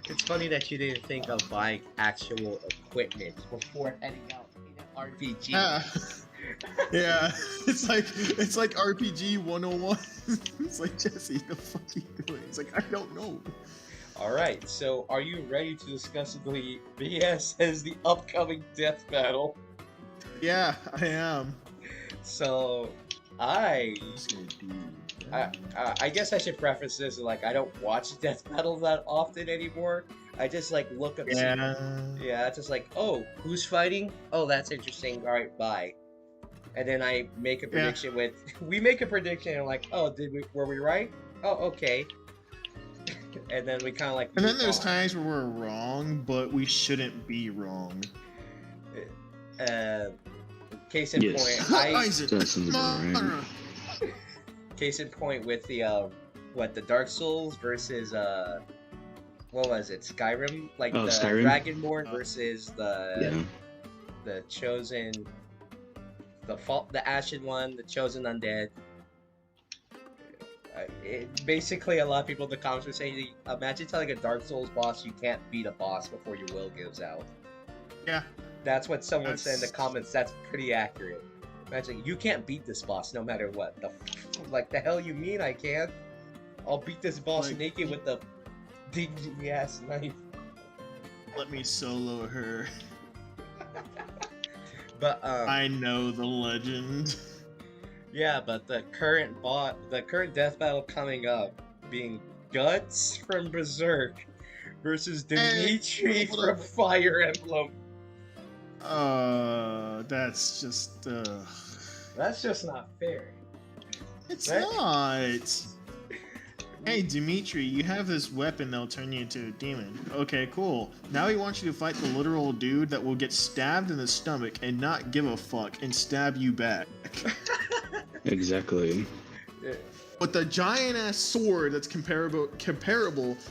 It's funny that you didn't think of buying actual equipment before heading out in an RPG. Yeah. Yeah, it's like RPG 101. It's like, Jesse, the fuck are you doing? It's like, I don't know. Alright, so are you ready to discuss the BS as the upcoming death battle? Yeah, I am. So, I guess I should preface this like I don't watch death battles that often anymore. I just like look up. Yeah. Yeah, it's just like, oh, who's fighting? Oh, that's interesting. All right, bye. And then I make a prediction with. We make a prediction and like, oh, were we right? Oh, okay. And then we kind of like. And then there's times where we're wrong, but we shouldn't be wrong. Case in point, Right. Case in point with the the Dark Souls versus what was it? Skyrim, like the Skyrim? Dragonborn versus the Chosen, the Ashen One, the Chosen Undead. Basically, a lot of people in the comments were saying, imagine telling a Dark Souls boss you can't beat a boss before your will gives out. Yeah. That's what someone said in the comments. That's pretty accurate. Imagine you can't beat this boss no matter what. The hell you mean I can't? I'll beat this boss naked with the dingy ass knife. Let me solo her. But I know the legend. Yeah, but the current death battle coming up being Guts from Berserk versus Dimitri from Fire Emblem. That's just That's just not fair. It's not. Hey, Dimitri, you have this weapon that'll turn you into a demon. Okay, cool. Now he wants you to fight the literal dude that will get stabbed in the stomach and not give a fuck and stab you back. Exactly. With the giant-ass sword that's comparable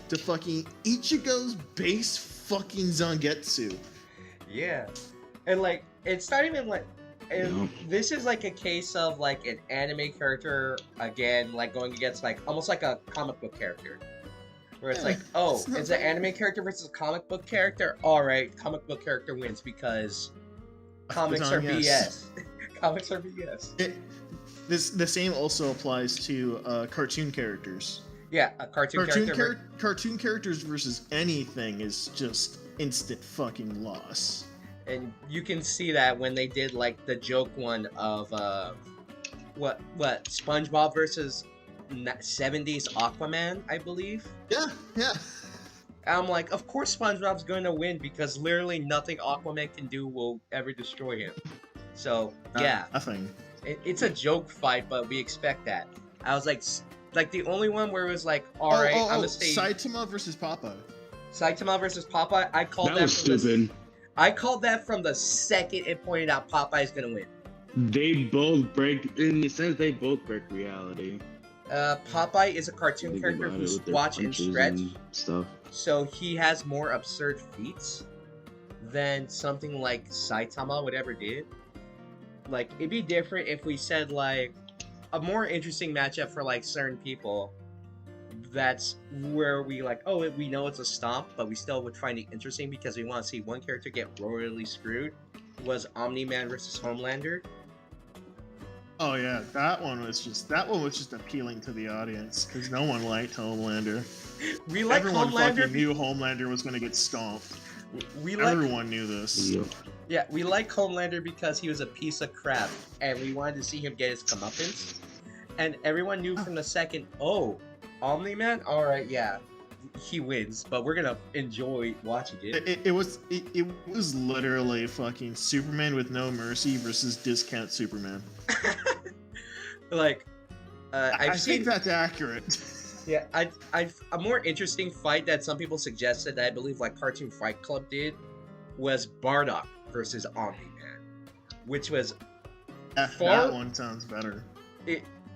to fucking Ichigo's base fucking Zangetsu. Yeah. And like, it's not even like, and this is like a case of like an anime character again, like going against like almost like a comic book character, where it's like, oh, it's an anime character versus a comic book character. All right, comic book character wins because comics are BS. Comics are BS. The same also applies to cartoon characters. Yeah, a cartoon characters versus anything is just instant fucking loss. And you can see that when they did like the joke one of what SpongeBob versus 70s Aquaman, I believe. Yeah. I'm like, of course SpongeBob's going to win because literally nothing Aquaman can do will ever destroy him. So nothing. It's a joke fight, but we expect that. I was like the only one where it was like, all right, I'm gonna say Saitama versus Popeye. Saitama versus Popeye. I called that was stupid. I called that from the second it pointed out Popeye's gonna win. They both break, in a sense, they both break reality. Popeye is a cartoon character who's watch and stretch and stuff. So he has more absurd feats than something like Saitama would ever did. Like, it'd be different if we said like a more interesting matchup for like certain people. That's where we like, oh, we know it's a stomp, but we still would find it interesting because we want to see one character get royally screwed. Was Omni-Man versus Homelander. Oh yeah, that one was just appealing to the audience because no one liked Homelander. Everyone fucking knew Homelander was gonna get stomped. Everyone knew this. Yeah, we like Homelander because he was a piece of crap, and we wanted to see him get his comeuppance. And everyone knew from the second, oh, Omni-Man? Alright, yeah, he wins, but we're gonna enjoy watching it. It was literally fucking Superman with no mercy versus discount Superman. Like, I think that's accurate. Yeah, a more interesting fight that some people suggested that I believe like Cartoon Fight Club did was Bardock versus Omni-Man, which was that one sounds better.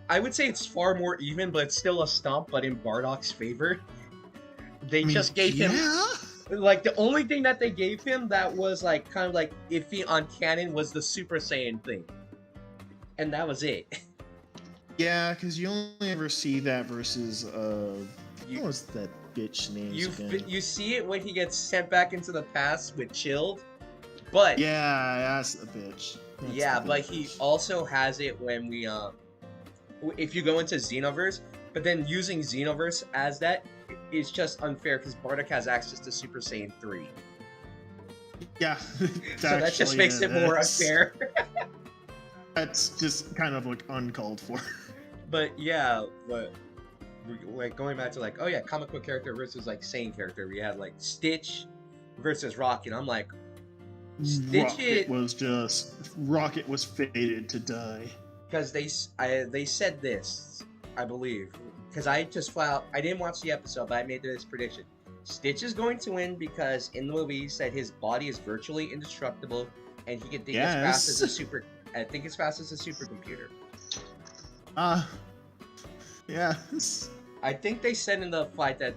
I would say it's far more even, but it's still a stomp, but in Bardock's favor. They just gave him like the only thing that they gave him that was like kind of like iffy on canon was the Super Saiyan thing, and that was it. Yeah, because you only ever see that versus what was that bitch names again. You see it when he gets sent back into the past with Chilled, but Yeah, that's a bitch. That's yeah, the but bitch. he also has it when we if you go into Xenoverse, but then using Xenoverse as that is just unfair because Bardock has access to Super Saiyan 3. Yeah, So that just makes it more unfair. That's just kind of like uncalled for. But yeah, but like going back to like, oh yeah, comic book character versus like Saiyan character, we had like Stitch versus Rocket. I'm like, Rocket was fated to die. because they said this, I believe, because I just I didn't watch the episode, but I made this prediction. Stitch is going to win because in the movie he said his body is virtually indestructible and he can think as fast as a supercomputer. Yes. I think they said in the fight that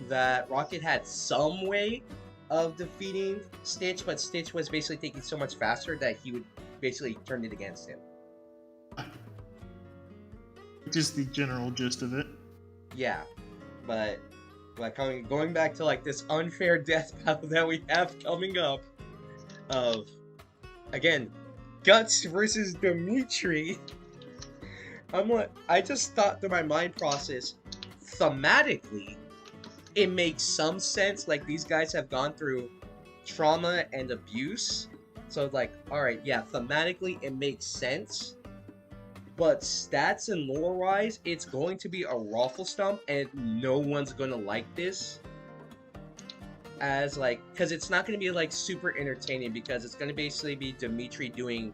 that Rocket had some way of defeating Stitch, but Stitch was basically thinking so much faster that he would basically turn it against him. Just the general gist of it. Yeah, but like going back to like this unfair death battle that we have coming up of, again, Guts versus Dimitri. I just thought through my mind process, thematically, it makes some sense. Like, these guys have gone through trauma and abuse. So, like, alright, yeah, thematically, it makes sense. But stats and lore-wise, it's going to be a raffle stump, and no one's gonna like this. As, like, because it's not gonna be, like, super entertaining, because it's gonna basically be Dimitri doing,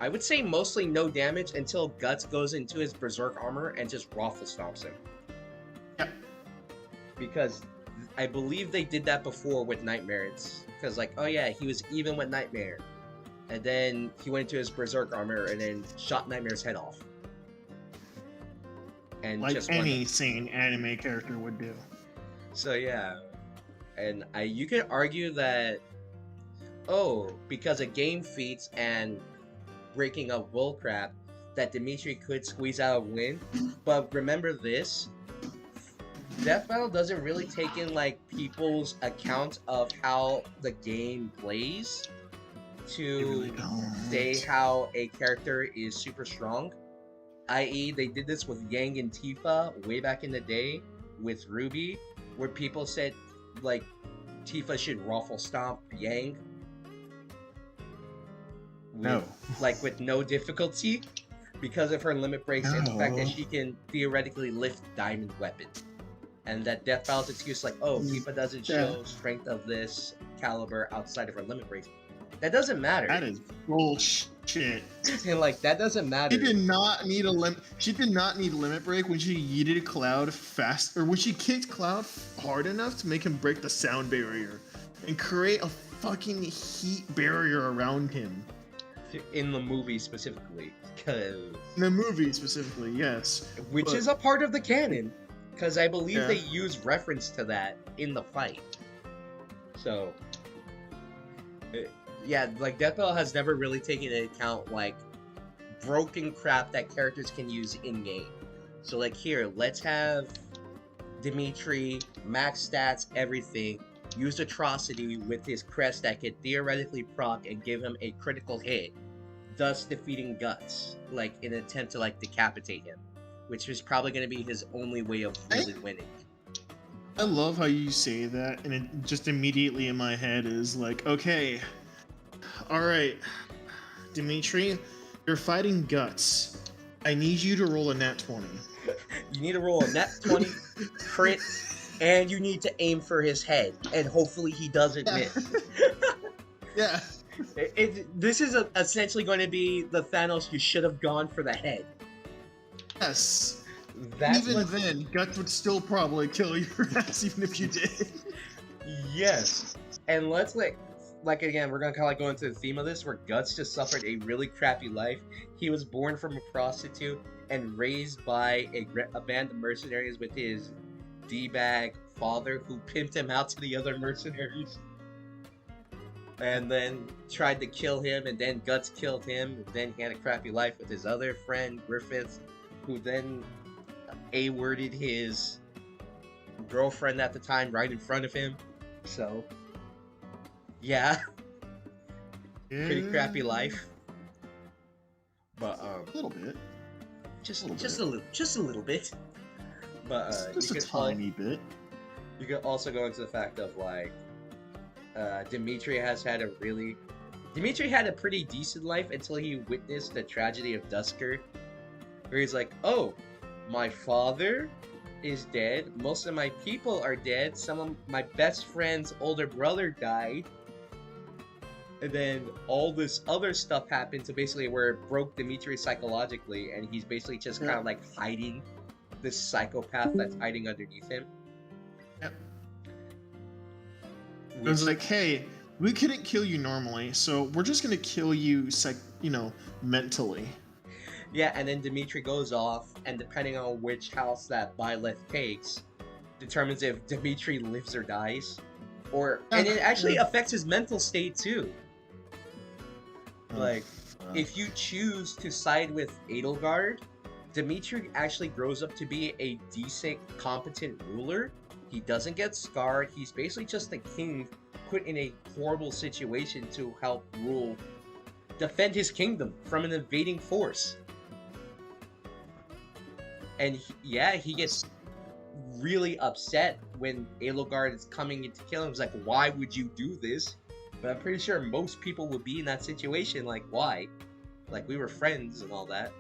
I would say, mostly no damage until Guts goes into his Berserk armor and just raffle stomps him. Yep. Because I believe they did that before with Nightmare. Because, like, oh yeah, he was even with Nightmare. And then he went into his Berserk armor and then shot Nightmare's head off. And like just any sane anime character would do. So yeah. And you could argue that, oh, because of game feats and breaking up bullcrap, that Dimitri could squeeze out a win. But remember this, Death Battle doesn't really take in like people's account of how the game plays to say how a character is super strong. I.e., they did this with Yang and Tifa way back in the day with Ruby, where people said like Tifa should ruffle stomp Yang. With no difficulty because of her limit breaks and the fact that she can theoretically lift diamond weapons. And that Death Battle's excuse like, oh, Tifa doesn't show strength of this caliber outside of her limit breaks. That doesn't matter. That is bullshit. And like, that doesn't matter. She did not need a limit. She did not need limit break when she yeeted Cloud fast, or when she kicked Cloud hard enough to make him break the sound barrier and create a fucking heat barrier around him. In the movie specifically, because in the movie specifically, yes, which is a part of the canon, because I believe they use reference to that in the fight. So, yeah, like Death Battle has never really taken into account like broken crap that characters can use in game. So like here, let's have Dimitri max stats, everything. Use Atrocity with his crest that could theoretically proc and give him a critical hit, thus defeating Guts, like in an attempt to like decapitate him, which is probably going to be his only way of really winning. I love how you say that, and it just immediately in my head is like, okay, all right, Dimitri, you're fighting Guts. I need you to roll a nat 20. You need to roll a nat 20 crit. And you need to aim for his head, and hopefully he doesn't miss. Yeah. This is essentially going to be the Thanos, you should have gone for the head. Yes. Then, Guts would still probably kill your ass even if you did. Yes. And let's like again, we're going to kind of like go into the theme of this, where Guts just suffered a really crappy life. He was born from a prostitute and raised by a band of mercenaries with his D-bag father who pimped him out to the other mercenaries and then tried to kill him, and then Guts killed him, and then he had a crappy life with his other friend Griffith, who then A-worded his girlfriend at the time right in front of him. So, yeah, pretty crappy life. But a little bit. just a little bit. But Just a tiny bit. You could also go into the fact of like, Dimitri had a pretty decent life until he witnessed the tragedy of Dusker, where he's like, oh, my father is dead, most of my people are dead, some of my best friend's older brother died, and then all this other stuff happened to basically where it broke Dimitri psychologically, and he's basically just kind of like hiding this psychopath that's hiding underneath him. Yep. It was like, hey, we couldn't kill you normally, so we're just gonna kill you, mentally. Yeah, and then Dimitri goes off, and depending on which house that Byleth takes, determines if Dimitri lives or dies. And it actually affects his mental state too. Like, if you choose to side with Edelgard, Dimitri actually grows up to be a decent, competent ruler. He doesn't get scarred. He's basically just a king put in a horrible situation to help defend his kingdom from an invading force. And he gets really upset when Edelgard is coming in to kill him. He's like, why would you do this? But I'm pretty sure most people would be in that situation. Like, why? Like, we were friends and all that.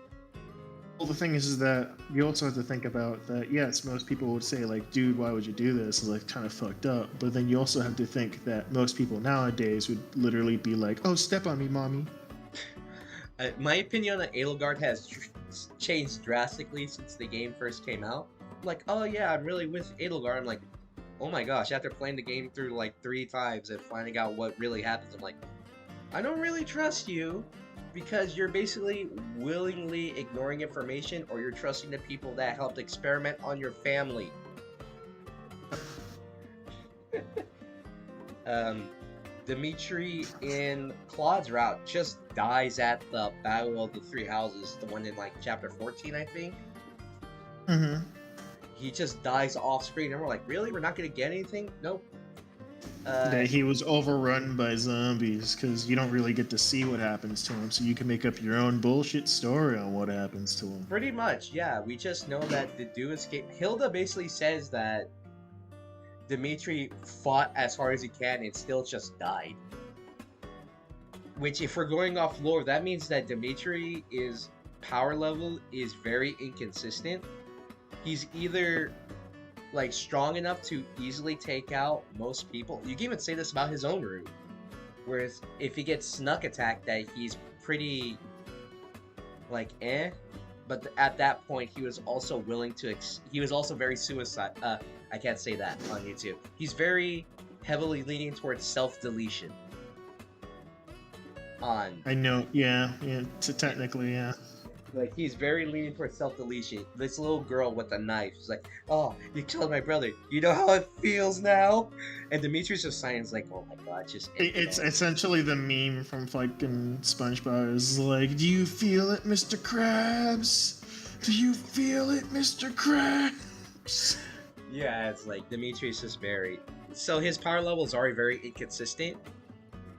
Well, the thing is that you also have to think about that, yes, most people would say, like, dude, why would you do this? It's, like, kind of fucked up. But then you also have to think that most people nowadays would literally be like, oh, step on me, mommy. My opinion on Edelgard has changed drastically since the game first came out. I'm like, oh yeah, I'm really with Edelgard. I'm like, oh my gosh, after playing the game through like 3 times and finding out what really happens, I'm like, I don't really trust you. Because you're basically willingly ignoring information, or you're trusting the people that helped experiment on your family. Dimitri in Claude's route just dies at the Battle of the Three Houses, the one in like chapter 14, I think. Mm-hmm. He just dies off screen, and we're like, really? We're not gonna get anything? Nope. That he was overrun by zombies, because you don't really get to see what happens to him, so you can make up your own bullshit story on what happens to him. Pretty much, yeah. We just know that the dude escaped. Hilda basically says that Dimitri fought as hard as he can and still just died. Which, if we're going off lore, that means that Dimitri's power level is very inconsistent. He's either like strong enough to easily take out most people. You can even say this about his own route. Whereas if he gets snuck attacked, that he's pretty like but at that point he was also willing to he was also very suicide. I can't say that on YouTube. He's very heavily leaning towards self-deletion. I know, yeah, technically, yeah. Like, he's very leaning towards self-deletion. This little girl with a knife is like, oh, you killed my brother. You know how it feels now? And Dimitri's just science like, oh my god, just... It's essentially the meme from fucking SpongeBob. It's like, do you feel it, Mr. Krabs? Do you feel it, Mr. Krabs? Yeah, it's like, Dimitri's just very... So his power level is already very inconsistent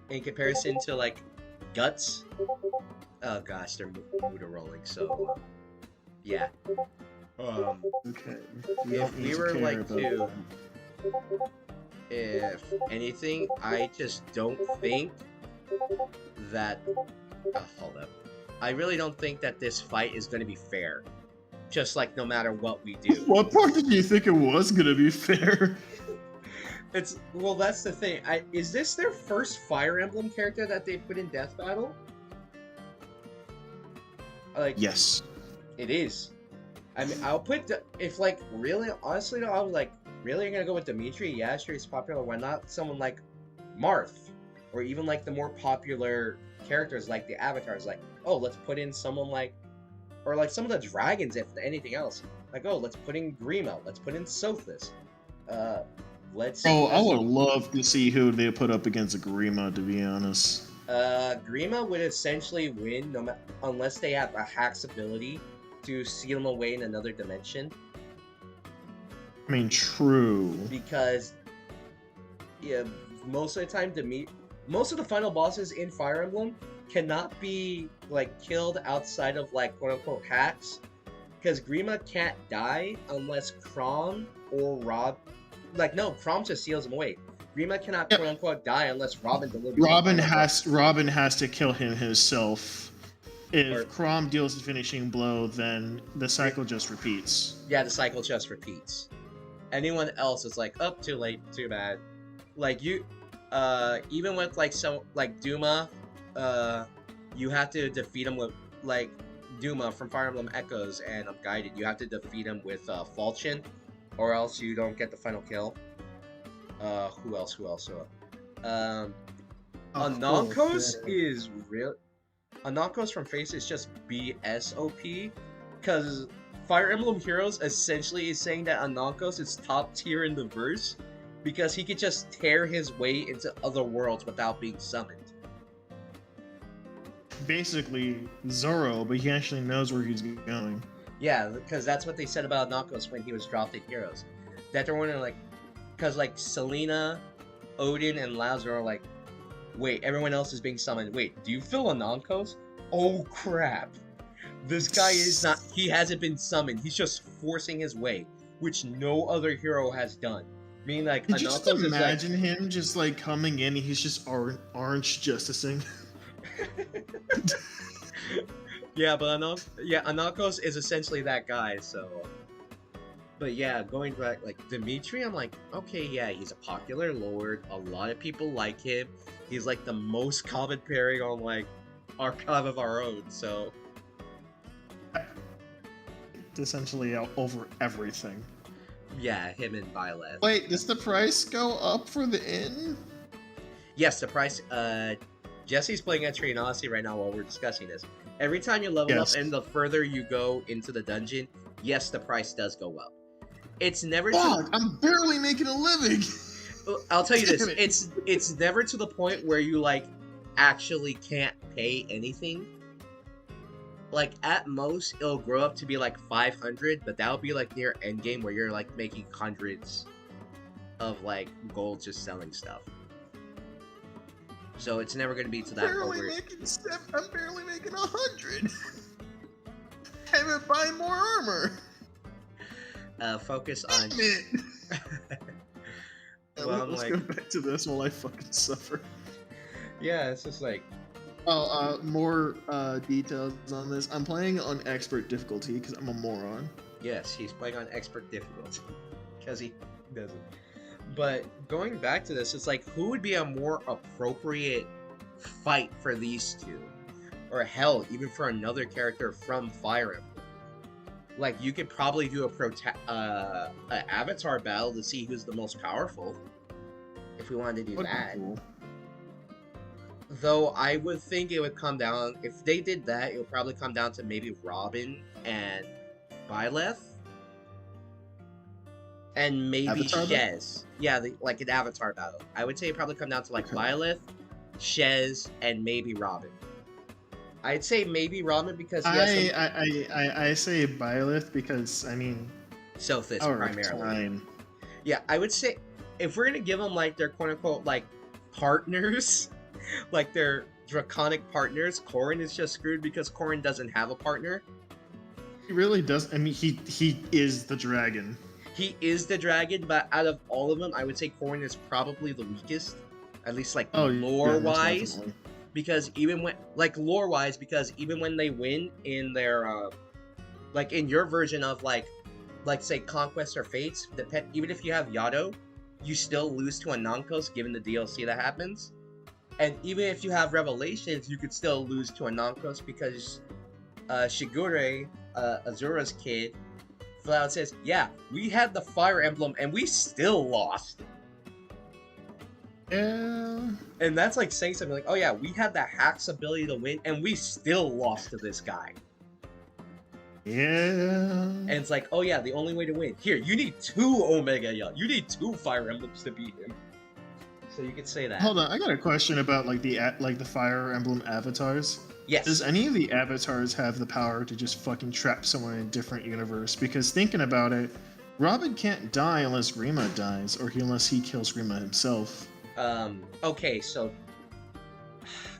in comparison to, like, Guts. Oh gosh, they're Muda rolling, so yeah. Okay. If we were like to, if anything, I just don't think that. Oh, hold up. I really don't think that this fight is going to be fair. Just like no matter what we do. What part did you think it was going to be fair? Well, that's the thing. Is this their first Fire Emblem character that they put in Death Battle? Like, yes, it is. I mean, I'll put if like really honestly though, I was like, really, you're gonna go with Dimitri? Yeah, sure, he's popular. Why not someone like Marth, or even like the more popular characters like the avatars? Like, oh, let's put in someone like, or like some of the dragons, if anything else. Like, oh, let's put in Grima. Let's put in Sothis. Let's. Oh, I would love to see who they put up against Grima, to be honest. Grima would essentially win unless they have a Hack's ability to seal him away in another dimension. I mean, true. Because yeah, most of the time most of the final bosses in Fire Emblem cannot be like killed outside of like quote unquote hacks. Because Grima can't die unless Chrom or Rob Chrom just seals him away. Grima cannot quote unquote die unless Robin delivers. Robin has to kill him himself. If Chrom deals the finishing blow, then the cycle just repeats. Yeah, the cycle just repeats. Anyone else is like, oh, too late, too bad. Like you, even with like Duma, you have to defeat him with like Duma from Fire Emblem Echoes and Guided. You have to defeat him with Falchion, or else you don't get the final kill. Who else? Anankos is real. Anankos from Face is just BSOP, because Fire Emblem Heroes essentially is saying that Anankos is top tier in the verse, because he could just tear his way into other worlds without being summoned. Basically Zoro, but he actually knows where he's going. Yeah, because that's what they said about Anankos when he was dropped in Heroes. That they're wondering, like, because like Selena, Odin, and Lazar are like, wait, everyone else is being summoned. Wait, do you feel Anankos? Oh crap. This guy is not, he hasn't been summoned. He's just forcing his way, which no other hero has done. Meaning like, Could you just imagine him just like coming in and he's just orange justicing? Yeah, but Anankos is essentially that guy, so. But yeah, going back, like, Dimitri, I'm like, okay, yeah, he's a popular lord. A lot of people like him. He's, like, the most common pairing on, like, Archive of Our Own, so. It's essentially over everything. Yeah, him and Byleth. Wait, does the price go up for the inn? Yes, the price, Jesse's playing Entry and Odyssey right now while we're discussing this. Every time you level up and the further you go into the dungeon, yes, the price does go up. It's never. Fuck! I'm barely making a living. I'll tell you this: it's never to the point where you like actually can't pay anything. Like at most, it'll grow up to be like 500, but that'll be like near end game where you're like making hundreds of like gold just selling stuff. So it's never going to be to that point. I'm barely making 100. Haven't buying more armor. Focus on. Well, let's go back to this while I fucking suffer. Yeah, it's just like. More details on this. I'm playing on expert difficulty because I'm a moron. Yes, he's playing on expert difficulty because he doesn't. But going back to this, it's like, who would be a more appropriate fight for these two? Or hell, even for another character from Fire Emblem. Like, you could probably do an avatar battle to see who's the most powerful. If we wanted to do that. Cool. Though I would think it would come down, if they did that, it would probably come down to maybe Robin and Byleth. And maybe Shez. Yeah, like an avatar battle. I would say it'd probably come down to like Byleth, Shez, and maybe Robin. I'd say maybe Robin because he has I say Byleth because I mean Sophis primarily. Yeah, I would say if we're gonna give them like their quote unquote like partners, like their draconic partners, Corrin is just screwed because Corrin doesn't have a partner. He really does. I mean, he is the dragon. He is the dragon, but out of all of them, I would say Corrin is probably the weakest, at least like lore-wise. Yeah, because even when, like lore-wise, because even when they win in their, like in your version of like say Conquest or Fates, even if you have Yado, you still lose to Anankos given the DLC that happens. And even if you have Revelations, you could still lose to Anankos because Shigure, Azura's kid, flat out says, yeah, we had the Fire Emblem and we still lost. Yeah. And that's like saying something like, oh yeah, we had the Hack's ability to win and we still lost to this guy. Yeah. And it's like, oh yeah, the only way to win. Here, you need 2 Omega Young. You need 2 Fire Emblems to beat him. So you could say that. Hold on, I got a question about like the Fire Emblem avatars. Yes. Does any of the avatars have the power to just fucking trap someone in a different universe? Because thinking about it, Robin can't die unless Grima dies, or unless he kills Grima himself. Okay, so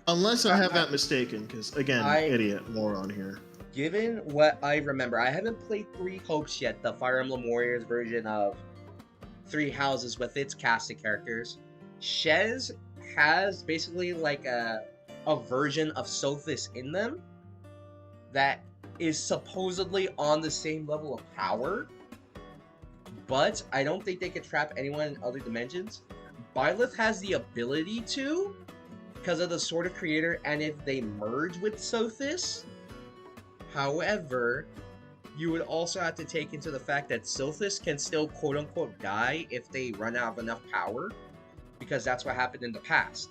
Unless I have that mistaken, because again, I- idiot, moron here. given what I remember, I haven't played Three Hopes yet, the Fire Emblem Warriors version of Three Houses with its cast of characters. Shez has basically like a version of Sothis in them that is supposedly on the same level of power, but I don't think they could trap anyone in other dimensions. Byleth has the ability to, because of the Sword of Creator, and if they merge with Sothis. However, you would also have to take into the fact that Sothis can still quote-unquote die if they run out of enough power, because that's what happened in the past.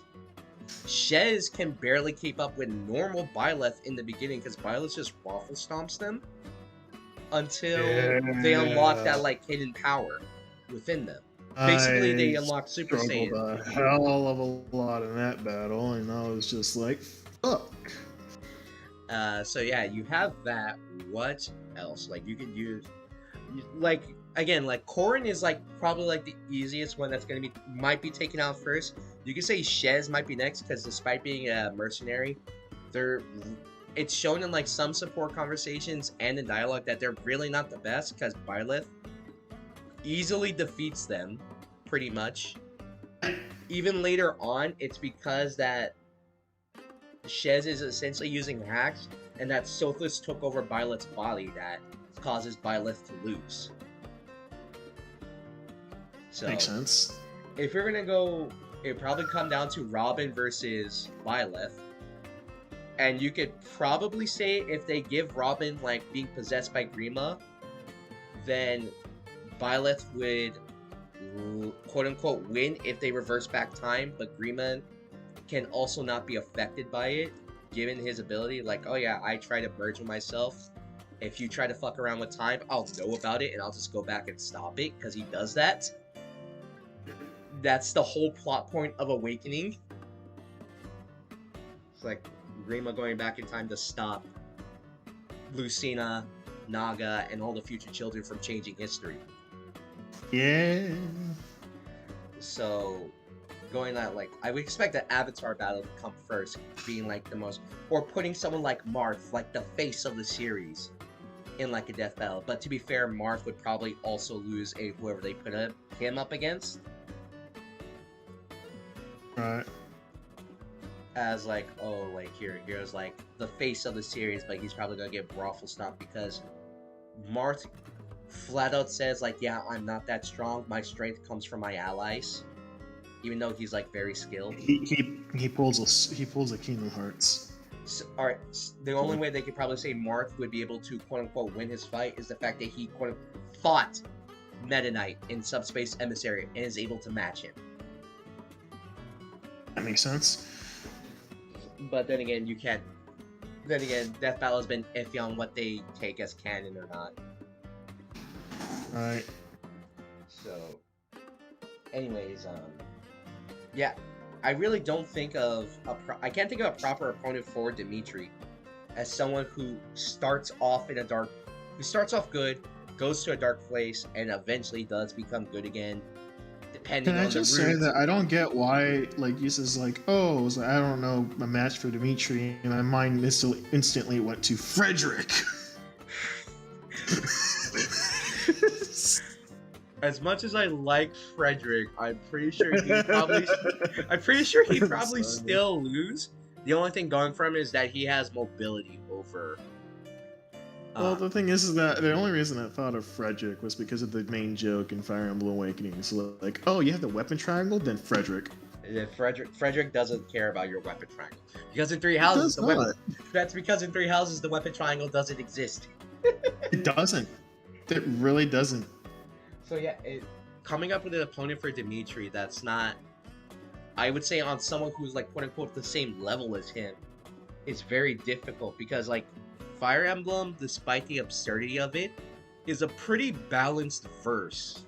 Shez can barely keep up with normal Byleth in the beginning, because Byleth just waffle stomps them until they unlock that like hidden power within them. Basically, they unlock Super Saiyan. A hell of a lot in that battle, and I was just like, fuck. So yeah, you have that. What else? Like you could use, like again, like Corrin is like probably like the easiest one that's gonna be might be taken out first. You could say Shez might be next because despite being a mercenary, it's shown in like some support conversations and in dialogue that they're really not the best because Byleth easily defeats them, pretty much. Even later on, it's because that Shez is essentially using hacks, and that Sothis took over Byleth's body that causes Byleth to lose. So, makes sense. if you're gonna go, it'd probably come down to Robin versus Byleth. And you could probably say if they give Robin like being possessed by Grima, then Byleth would quote unquote win if they reverse back time, but Grima can also not be affected by it, given his ability. Like, oh yeah, I try to merge with myself. If you try to fuck around with time, I'll know about it and I'll just go back and stop it, because he does that. That's the whole plot point of Awakening. It's like Grima going back in time to stop Lucina, Naga, and all the future children from changing history. Yeah. So, going that, like, I would expect the Avatar battle to come first, being like the most, or putting someone like Marth, like the face of the series, in like a death battle. But to be fair, Marth would probably also lose whoever they put him up against. Right. As like, oh, like here's like the face of the series, but he's probably gonna get waffle stomped because Marth flat out says like, yeah, I'm not that strong. My strength comes from my allies, even though he's like very skilled. He pulls a Kingdom Hearts. So, alright, the only way they could probably say Marth would be able to quote unquote win his fight is the fact that he quote unquote fought Meta Knight in Subspace Emissary and is able to match him. That makes sense. But then again, you can't. Then again, Death Battle has been iffy on what they take as canon or not. Right. So, anyways, yeah, I really don't think of I can't think of a proper opponent for Dimitri as someone who starts off good, goes to a dark place, and eventually does become good again. Depending Can on I just the say route. that I don't get why, like, this is like, oh, it's like, I don't know, a match for Dimitri, and my mind instantly went to Frederick. As much as I like Frederick, I'm pretty sure he probably still lose. The only thing going for him is that he has mobility over. Well, the thing is that the only reason I thought of Frederick was because of the main joke in Fire Emblem Awakening. So, like, oh, you have the weapon triangle? Then Frederick. Frederick doesn't care about your weapon triangle because in Three Houses the weapon. That's because in Three Houses the weapon triangle doesn't exist. It doesn't. It really doesn't. So yeah, coming up with an opponent for Dimitri that's not, I would say, on someone who's like quote unquote the same level as him, is very difficult because like Fire Emblem, despite the absurdity of it, is a pretty balanced verse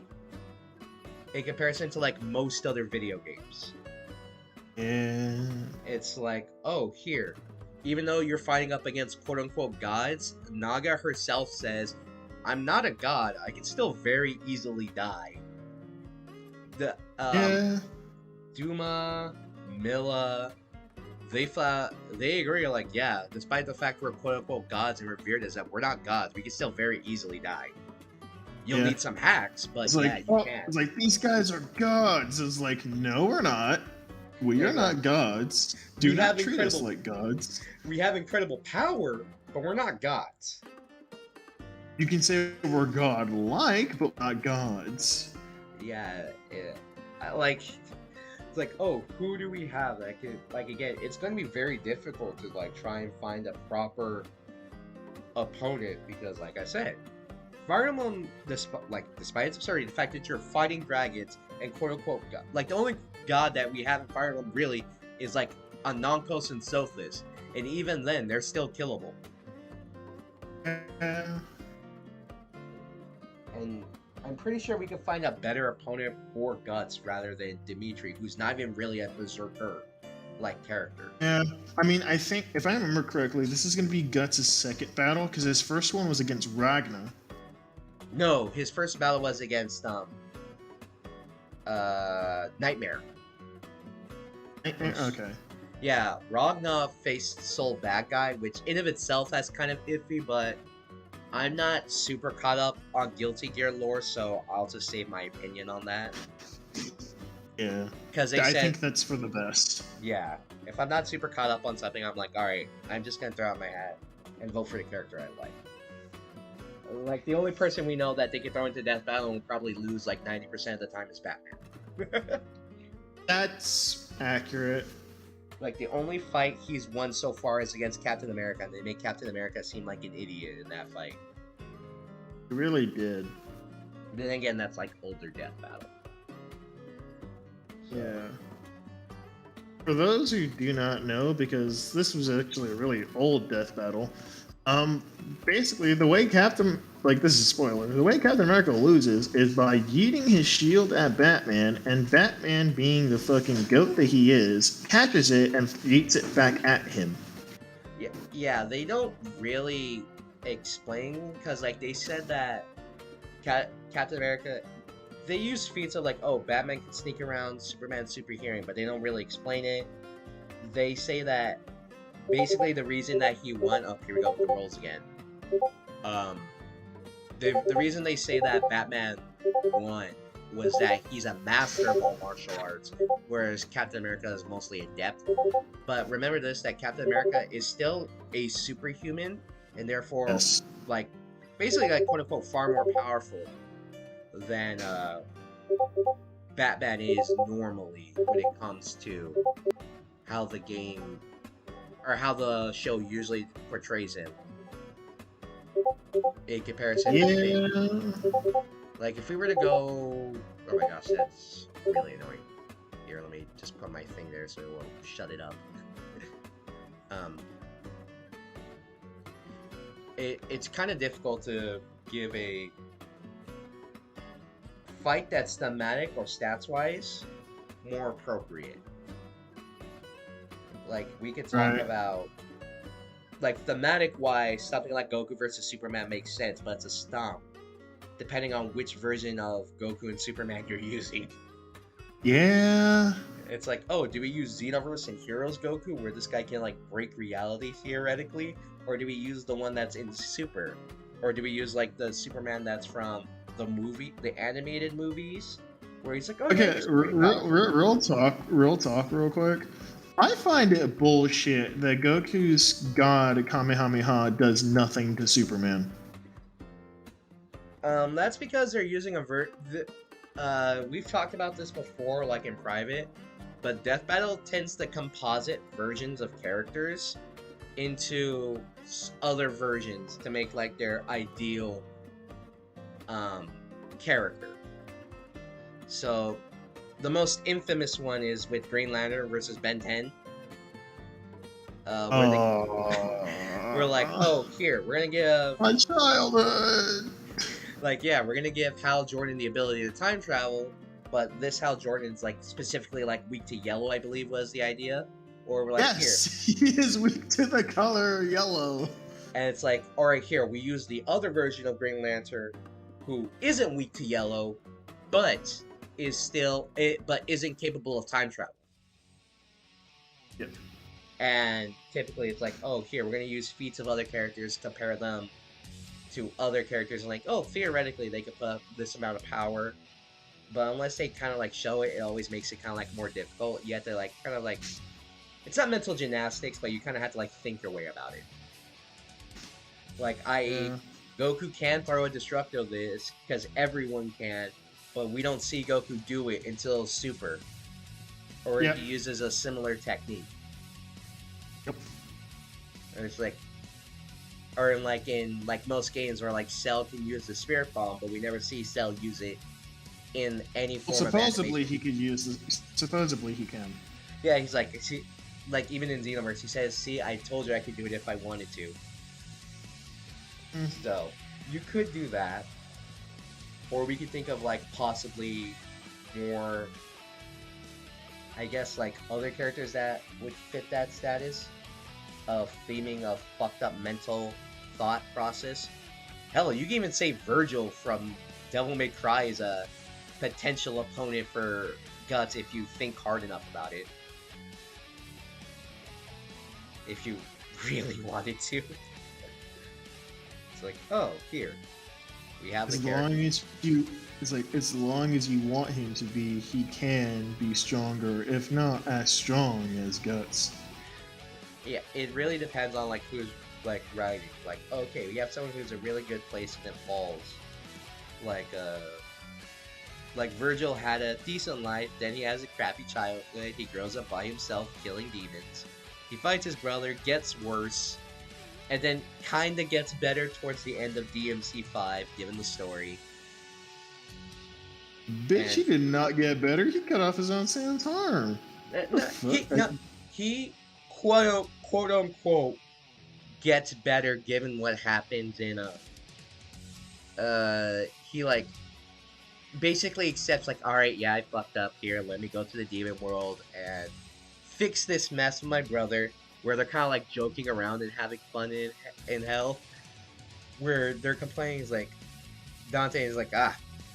in comparison to like most other video games. Yeah. It's like, oh, here, even though you're fighting up against quote unquote gods, Naga herself says, I'm not a god. I can still very easily die. The Yeah. Duma, Milla, they agree, like, yeah, despite the fact we're quote unquote gods and revered as that, we're not gods. We can still very easily die. You'll Yeah. need some hacks, but It's yeah, like, you oh, can. it's like, these guys are gods. It's like, no, we're not. We Yeah, are not gods. Do we not have treat us incredible- like gods. We have incredible power, but we're not gods. You can say we're god-like, but not gods. Yeah, it's like, oh, who do we have that could, like, again, it's going to be very difficult to, like, try and find a proper opponent, because, like I said, Fire Emblem, despite its absurdity, the fact that you're fighting dragons and quote-unquote god, like, the only god that we have in Fire Emblem, really, is, like, Anonkos and Sothis, and even then, they're still killable. And I'm pretty sure we could find a better opponent for Guts rather than Dimitri, who's not even really a berserker-like character. Yeah, I mean, I think, if I remember correctly, this is going to be Guts' second battle, because his first one was against Ragna. No, his first battle was against, Nightmare. Okay. Yeah, Ragna faced Soul Bad Guy, which in of itself that's kind of iffy, but I'm not super caught up on Guilty Gear lore, so I'll just save my opinion on that. Yeah. Because I think that's for the best. Yeah, if I'm not super caught up on something, I'm like, alright, I'm just gonna throw out my hat and vote for the character I like. Like, the only person we know that they could throw into Death Battle and would probably lose like 90% of the time is Batman. That's accurate. Like, the only fight he's won so far is against Captain America, and they make Captain America seem like an idiot in that fight. It really did. Then again, that's like older Death Battle. Yeah. For those who do not know, because this was actually a really old Death Battle, basically the way this is spoiler, the way Captain America loses is by yeeting his shield at Batman, and Batman, being the fucking goat that he is, catches it and yeets it back at him. Yeah, they don't really explain, because, like, they said that Captain America, they use feats of, like, oh, Batman can sneak around, Superman's super hearing, but they don't really explain it. They say that basically the reason that he won, oh, here we go with the rolls again. The reason they say that Batman won was that he's a master of all martial arts, whereas Captain America is mostly adept. But remember this, that Captain America is still a superhuman, and therefore, Yes. like, basically, like, quote-unquote, far more powerful than, Batman is normally when it comes to how the game, or how the show usually portrays him. In comparison to like, if we were to go, oh my gosh, that's really annoying. Here, let me just put my thing there so it won't shut it up. It's kind of difficult to give a fight that's thematic or stats-wise more appropriate. Like, we could talk about, like, thematic-wise, something like Goku versus Superman makes sense, but it's a stomp, depending on which version of Goku and Superman you're using. Yeah. It's like, oh, do we use Xenoverse and Heroes Goku, where this guy can, like, break reality, theoretically? Or do we use the one that's in Super? Or do we use, like, the Superman that's from the movie, the animated movies? Where he's like, oh, Okay, yeah, real talk, real quick. I find it bullshit that Goku's god Kamehameha does nothing to Superman. That's because they're using we've talked about this before, like in private, but Death Battle tends to composite versions of characters into other versions to make, like, their ideal character. So the most infamous one is with Green Lantern versus Ben 10. We're like, oh, here, we're gonna give my childhood. Like, yeah, we're gonna give Hal Jordan the ability to time travel, but this Hal Jordan's, like, specifically, like, weak to yellow, I believe was the idea. Or we're like, Yes, he is weak to the color yellow. And it's like, all right, here we use the other version of Green Lantern, who isn't weak to yellow, but isn't capable of time travel. Yep. And typically, it's like, oh, here we're gonna use feats of other characters, compare them to other characters, and like, oh, theoretically they could put up this amount of power, but unless they kind of like show it, it always makes it kind of like more difficult. You have to like kind of like, it's not mental gymnastics, but you kind of have to like think your way about it. Like, Goku can throw a Destructo Disc because everyone can, but we don't see Goku do it until Super, or if he uses a similar technique. Yep. And it's like, or in most games where like Cell can use the Spirit Bomb, but we never see Cell use it in any form of animation. Supposedly he could use this. Supposedly he can. Yeah, he's like, see, like even in Xenoverse, he says, "See, I told you I could do it if I wanted to." So you could do that, or we could think of like possibly more, I guess, like other characters that would fit that status of theming of fucked up mental thought process. Hell, you can even say Virgil from Devil May Cry is a potential opponent for Guts if you think hard enough about it. If you really wanted to. It's like, oh, here. We have the character. As long as you want him to be, he can be stronger, if not as strong as Guts. Yeah, it really depends on like who's like writing. Like, okay, we have someone who's a really good place and then falls. Like Virgil had a decent life, then he has a crappy childhood, he grows up by himself killing demons. He fights his brother, gets worse, and then kinda gets better towards the end of DMC 5, given the story. Bitch, he did not get better. He cut off his own son's arm. He quote unquote gets better given what happens in he like basically accepts like, alright, yeah, I fucked up here, let me go to the demon world and fix this mess with my brother, where they're kind of like joking around and having fun in hell, where they're complaining is like, Dante is like,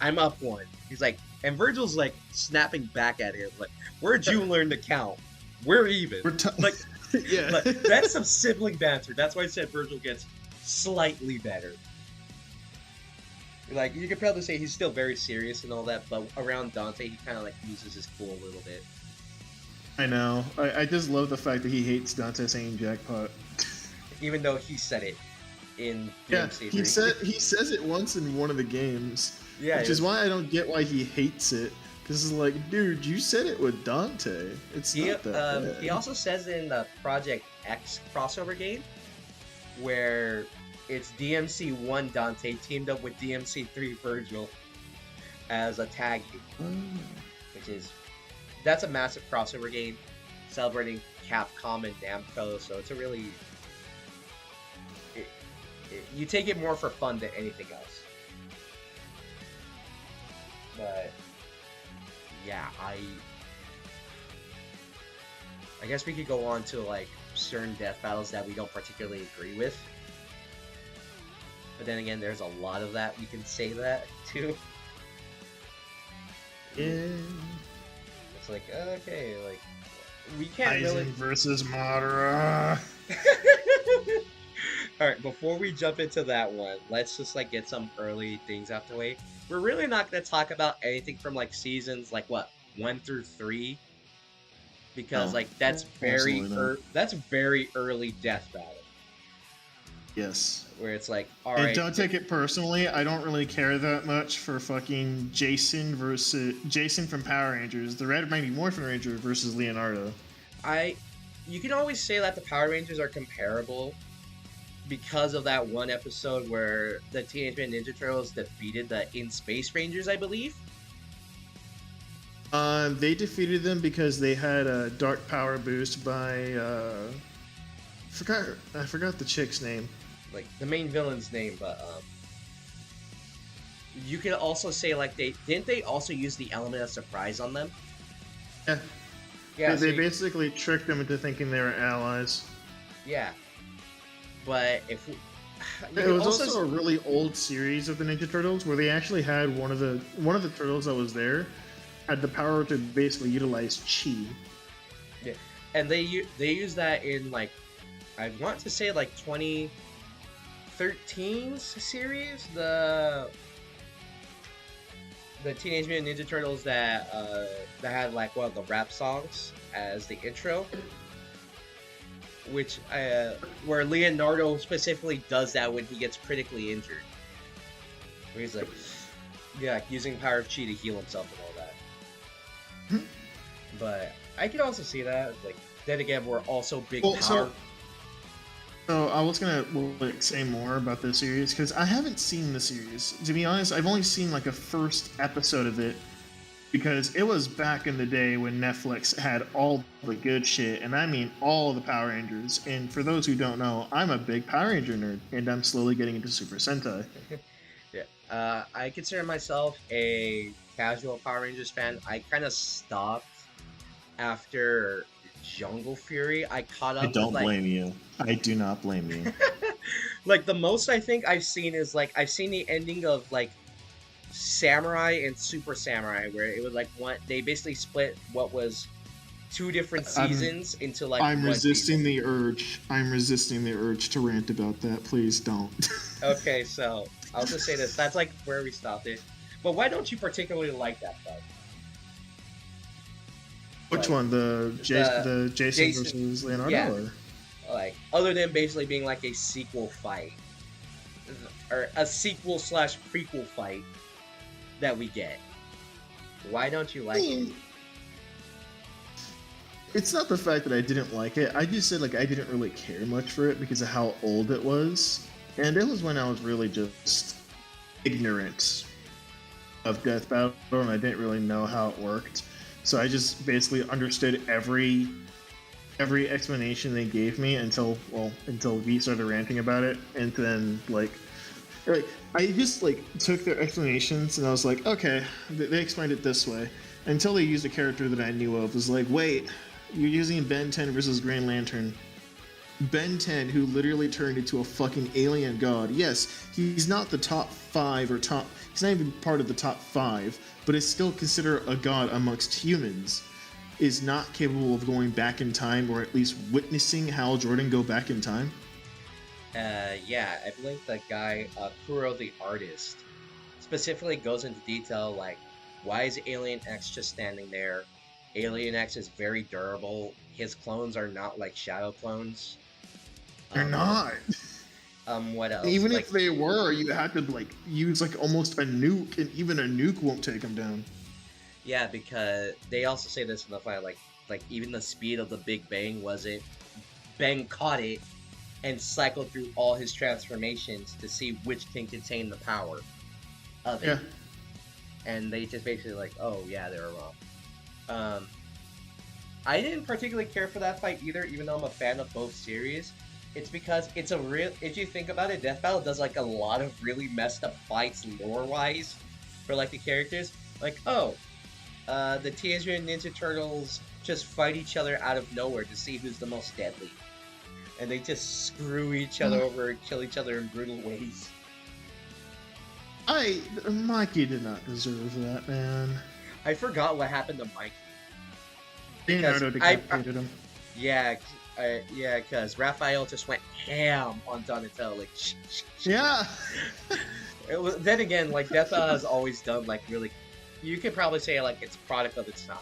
I'm up one. He's like, and Virgil's like snapping back at him like, where'd you learn to count? We're even. Like, yeah. Like, that's some sibling banter. That's why I said Virgil gets slightly better. Like, you could probably say he's still very serious and all that, but around Dante, he kind of like loses his cool a little bit. I know. I just love the fact that he hates Dante saying jackpot. Even though he said it in DMC3. He says it once in one of the games. Yeah, which is why I don't get why he hates it. Because it's like, dude, you said it with Dante. It's not that bad. He also says in the Project X crossover game, where it's DMC1 Dante teamed up with DMC3 Virgil as a tag team. That's a massive crossover game celebrating Capcom and Namco, so it's a really... you take it more for fun than anything else. But... yeah, I guess we could go on to like certain death battles that we don't particularly agree with. But then again, there's a lot of that we can say that too. Yeah. It's like, okay, like we can't Aizen really versus Madara. Alright, before we jump into that one, let's just like get some early things out the way. We're really not going to talk about anything from like seasons like what 1 through 3, because like that's very early death battle. Yes. Where it's like, all right. And don't take it personally. I don't really care that much for fucking Jason from Power Rangers, the Red Mighty Morphin Ranger versus Leonardo. You can always say that the Power Rangers are comparable because of that one episode where the Teenage Mutant Ninja Turtles defeated the In Space Rangers, I believe. They defeated them because they had a dark power boost by I forgot the chick's name. Like the main villain's name, but you could also say like they also use the element of surprise on them? Yeah. Yeah. They basically tricked them into thinking they were allies. Yeah. But if we, you It can was also a also really old series of the Ninja Turtles where they actually had one of the turtles that was there had the power to basically utilize chi. yeah, and they use that in like I want to say like 2013's series, the Teenage Mutant Ninja Turtles that had like one of the rap songs as the intro, which where Leonardo specifically does that when he gets critically injured, where he's like, yeah, using power of chi to heal himself and all that. But I can also see that. Like, then again, we're also big Well, power. So I was gonna like say more about this series because I haven't seen the series. To be honest, I've only seen like a first episode of it because it was back in the day when Netflix had all the good shit, and I mean all the Power Rangers. And for those who don't know, I'm a big Power Ranger nerd, and I'm slowly getting into Super Sentai. Yeah, I consider myself a casual Power Rangers fan. I kind of stopped after Jungle Fury. I caught I up with don't like blame you. I do not blame you. like the most I think I've seen is like I've seen the ending of like Samurai and Super Samurai, where it was like one they basically split what was two different I'm- seasons into like I'm one resisting season. the urge. I'm resisting the urge to rant about that. Please don't. Okay, so I'll just say this. That's like where we stopped it. But why don't you particularly like that fight? Which Like, one? The Jason Jason- versus Leonardo? yeah. Or? Like, other than basically being like a sequel fight, or a sequel slash prequel fight that we get. Why don't you like it? It's not the fact that I didn't like it. I just said like I didn't really care much for it because of how old it was, and it was when I was really just ignorant of Death Battle, and I didn't really know how it worked. So I just basically understood every explanation they gave me until we started ranting about it, and then like I just like took their explanations and I was like, okay, they explained it this way. Until they used a character that I knew of, was like, wait, you're using Ben 10 versus Green Lantern. Ben 10, who literally turned into a fucking alien god. Yes, he's not the top 5 or top. He's not even part of the top 5, but is still considered a god amongst humans. Is not capable of going back in time, or at least witnessing Hal Jordan go back in time. Yeah, I believe that guy, Kuro the artist, specifically goes into detail like, why is Alien X just standing there? Alien X is very durable. His clones are not like shadow clones. They're not. What else? Even like, if they were, you had to like use like almost a nuke, and even a nuke won't take them down. yeah, because they also say this in the fight, like even the speed of the Big Bang wasn't. Bang caught it and cycled through all his transformations to see which can contain the power of it. Yeah. And they just basically like, oh yeah, they were wrong. I didn't particularly care for that fight either, even though I'm a fan of both series. It's because it's a real. If you think about it, Death Battle does like a lot of really messed up fights lore-wise for like the characters. Like, oh, the Teenage Mutant Ninja Turtles just fight each other out of nowhere to see who's the most deadly, and they just screw each other over and kill each other in brutal ways. Mikey did not deserve that, man. I forgot what happened to Mike. Leonardo Because decapitated him. Yeah, because Raphael just went ham on Donatello, like. Yeah. It was, then again, like Death Battle has always done like really. You could probably say like it's a product of its time,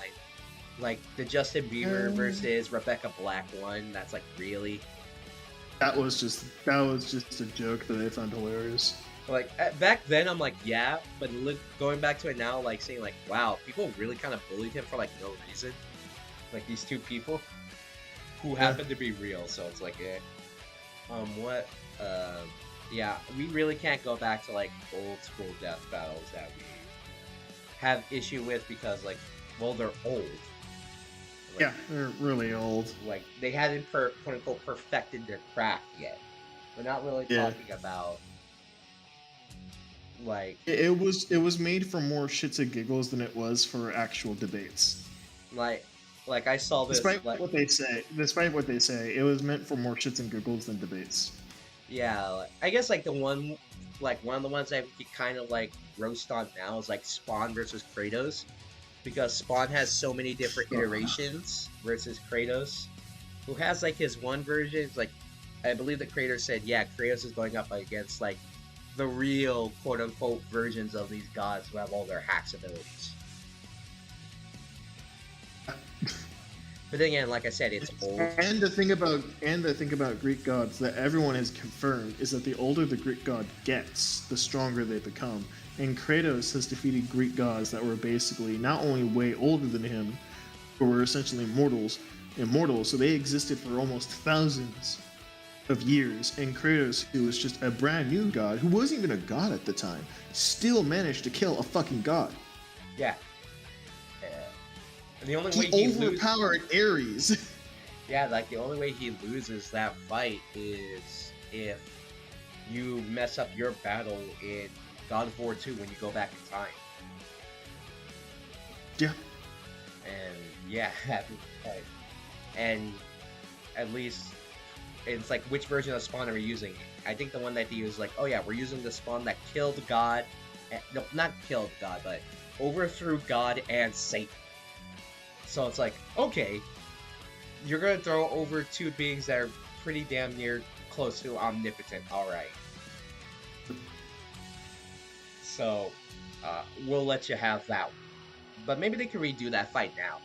like the Justin Bieber versus Rebecca Black one. That's like really. That was just a joke that I found hilarious. Like back then, I'm like, yeah, but going back to it now, like seeing like, wow, people really kind of bullied him for like no reason. Like these two people who happen to be real, so it's like, eh. Yeah, we really can't go back to like old school death battles that we have issue with because like, well, they're old. Like, Yeah, they're really old. Like they hadn't quote unquote perfected their craft yet. We're not really talking about like It was made for more shits and giggles than it was for actual debates. like I saw this. Despite what they say, it was meant for more shits and giggles than debates. Yeah, I guess like one of the ones that we could kind of like roast on now is like Spawn versus Kratos, because Spawn has so many different iterations versus Kratos, who has like his one version. It's like, I believe the creator said, yeah, Kratos is going up against like the real quote unquote versions of these gods who have all their hacks abilities. But then again, like I said, it's old. And the thing about Greek gods that everyone has confirmed is that the older the Greek god gets, the stronger they become. And Kratos has defeated Greek gods that were basically not only way older than him, but were essentially immortal, so they existed for almost thousands of years. And Kratos, who was just a brand new god, who wasn't even a god at the time, still managed to kill a fucking god. Yeah. And the only way He overpowered Ares. Yeah, like the only way he loses that fight is if you mess up your battle in God of War 2 when you go back in time. Yeah. And yeah, like, and at least it's like, which version of Spawn are we using? I think the one that they use, like, oh yeah, we're using the Spawn that killed God. No, not killed God, but overthrew God and Satan. So it's like, okay, you're gonna throw over two beings that are pretty damn near close to omnipotent. All right. So we'll let you have that one. But maybe they could redo that fight now.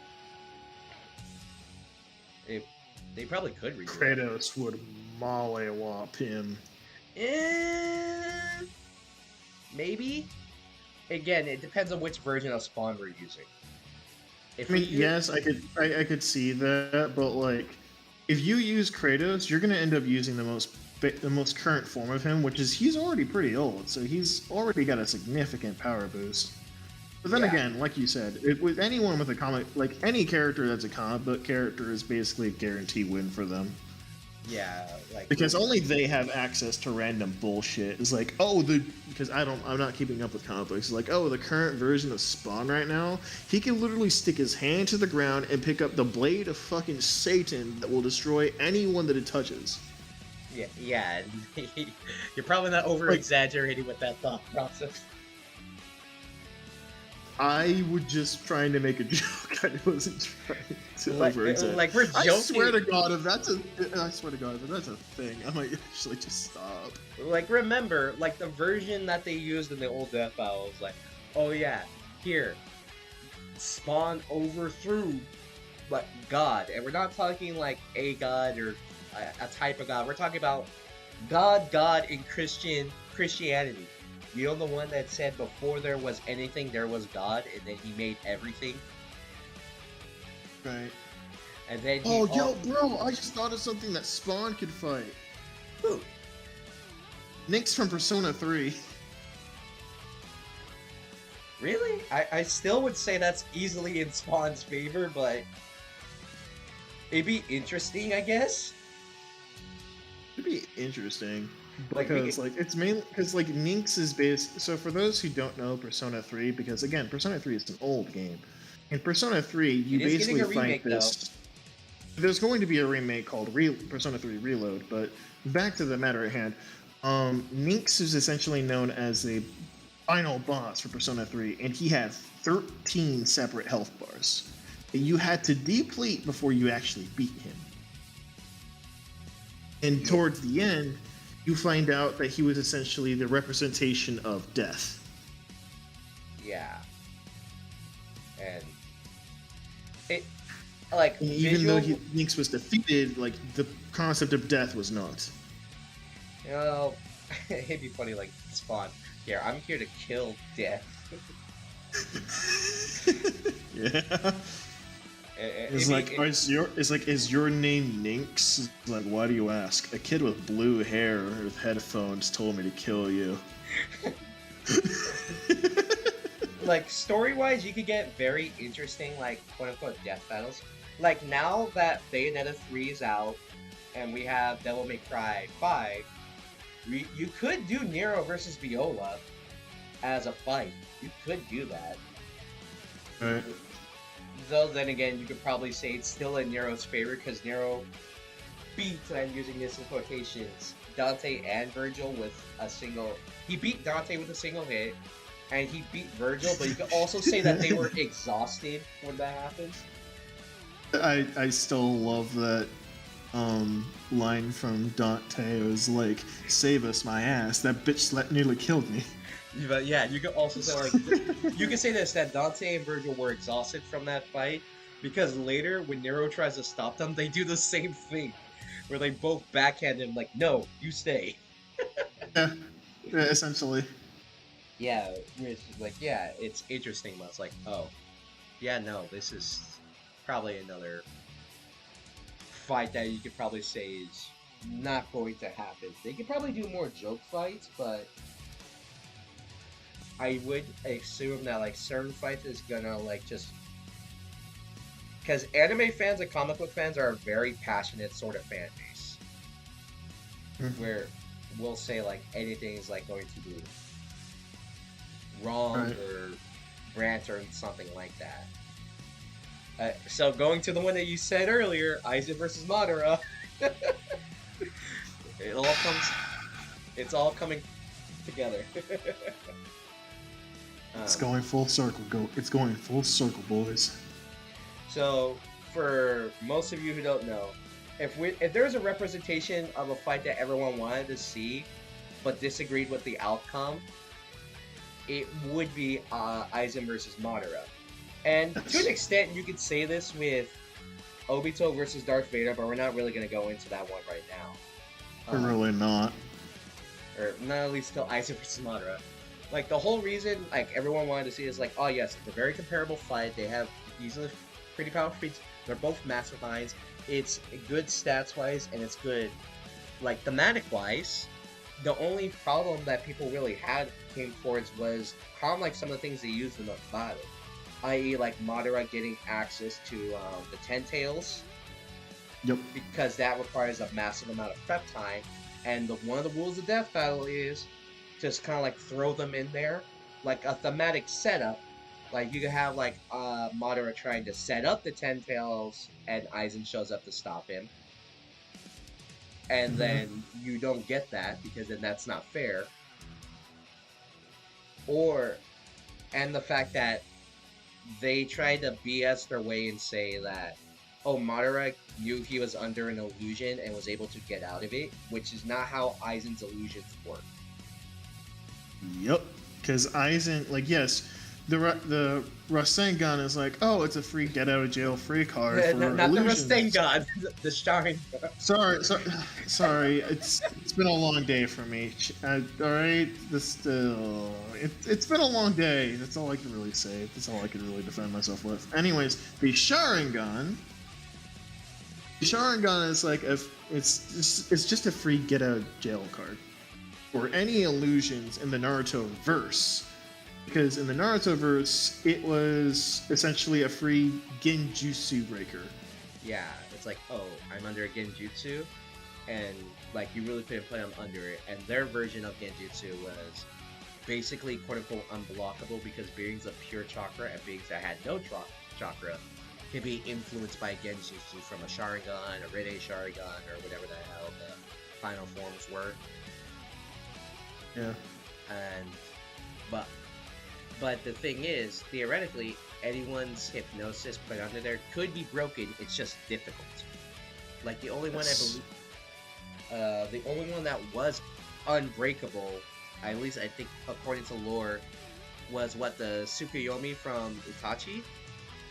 They probably could redo it. Kratos would mollywop him. Maybe. Again, it depends on which version of Spawn we're using. Yes, I could see that, but like, if you use Kratos, you're gonna end up using the most current form of him, which is he's already pretty old, so he's already got a significant power boost. But then again, like you said, with anyone with a comic, like any character that's a comic book character is basically a guaranteed win for them. Yeah, like, because only they have access to random bullshit. It's like, because I'm not keeping up with comic books. It's like, the current version of Spawn right now, he can literally stick his hand to the ground and pick up the blade of fucking Satan that will destroy anyone that it touches. Yeah. You're probably not over exaggerating with that thought process. I was just trying to make a joke. I wasn't trying to over-exaggerate. Like, we're joking. I swear to God, if that's a thing, I might actually just stop. Like, remember, like, the version that they used in the old Death Battle was like, oh yeah, here, Spawn overthrew, like, God. And we're not talking like a god or a type of god. We're talking about God in Christianity. You know, the one that said before there was anything, there was God, and then he made everything? Right. And then yo, bro, I just thought of something that Spawn could fight. Who? Nyx from Persona 3. Really? I still would say that's easily in Spawn's favor, but it'd be interesting, I guess. It'd be interesting. Because it's mainly because Nyx is based. So for those who don't know Persona 3, because again, Persona 3 is an old game. In Persona 3, you basically fight this. There's going to be a remake called Persona 3 Reload, but back to the matter at hand. Nyx is essentially known as the final boss for Persona 3, and he had 13 separate health bars that you had to deplete before you actually beat him. And towards the end, you find out that he was essentially the representation of death. Yeah. And even though Nyx was defeated, the concept of death was not. You know, it'd be funny, like, Spawn. Here, I'm here to kill death. Yeah. Is your name Nyx? Like, why do you ask? A kid with blue hair with headphones told me to kill you. Like, story-wise, you could get very interesting, like, quote-unquote death battles. Like, now that Bayonetta 3 is out, and we have Devil May Cry 5, you could do Nero versus Viola as a fight. You could do that. Right. Though, then again, you could probably say it's still in Nero's favor, because Nero beat, and I'm using this in quotations, Dante and Virgil with a single. He beat Dante with a single hit, and he beat Virgil. But you could also say that they were exhausted when that happened. I still love that line from Dante. It was like, "Save us, my ass! That bitch nearly killed me." But yeah, you could also say like you could say this that Dante and Virgil were exhausted from that fight because later when Nero tries to stop them, they do the same thing, where they both backhand him like, "No, you stay." Yeah, essentially. Yeah, which is like yeah, it's interesting. But it's like, oh, yeah, no, this is probably another fight that you could probably say is not going to happen. They could probably do more joke fights, but I would assume that like certain fights is gonna like just because anime fans and comic book fans are a very passionate sort of fan base, where we'll say like anything is like going to be wrong Right. or rant or something like that. So going to the one that you said earlier, Aizen versus Madara, it's all coming together. It's going full circle. It's going full circle, boys. So, for most of you who don't know, if there's a representation of a fight that everyone wanted to see, but disagreed with the outcome, it would be Aizen versus Madara. And to an extent, you could say this with Obito versus Darth Vader, but we're not really going to go into that one right now. We're really not. Or not at least till Aizen versus Madara. Like, the whole reason, like, everyone wanted to see is, like, oh, yes, it's a very comparable fight. They have easily pretty powerful feats. They're both masterminds. It's good stats-wise, and it's good, like, thematic-wise. The only problem that people really had came towards was kind of like some of the things they used in the battle. I.e., like, Madara getting access to the Ten Tails. Yep. Because that requires a massive amount of prep time. And one of the rules of Death Battle is just kind of like throw them in there, like a thematic setup. Like you could have like Madara trying to set up the Ten Tails, and Aizen shows up to stop him, and then you don't get that because then that's not fair. And the fact that they tried to BS their way and say that, oh, Madara knew he was under an illusion and was able to get out of it, which is not how Aizen's illusions work. Yep. Because Aizen, like, yes, the Rasengan is like, oh, it's a free get out of jail free card for Not illusions. the Rasengan, the Sharingan. Sorry. It's been a long day for me. All right, it's been a long day. That's all I can really say. That's all I can really defend myself with. Anyways, the Sharingan. The Sharingan is like it's just a free get out of jail card for any illusions in the Naruto verse. Because in the Naruto verse, it was essentially a free genjutsu breaker. Yeah, it's like, oh, I'm under a genjutsu, and like you really couldn't play them under it. And their version of genjutsu was basically quote unquote unblockable because beings of pure chakra and beings that had no chakra could be influenced by genjutsu from a Sharingan, a Ride Sharingan, or whatever the hell the final forms were. Yeah. But the thing is, theoretically, anyone's hypnosis put under there could be broken. It's just difficult. Like the only one the only one that was unbreakable, at least I think according to lore, was what the Tsukuyomi from Itachi.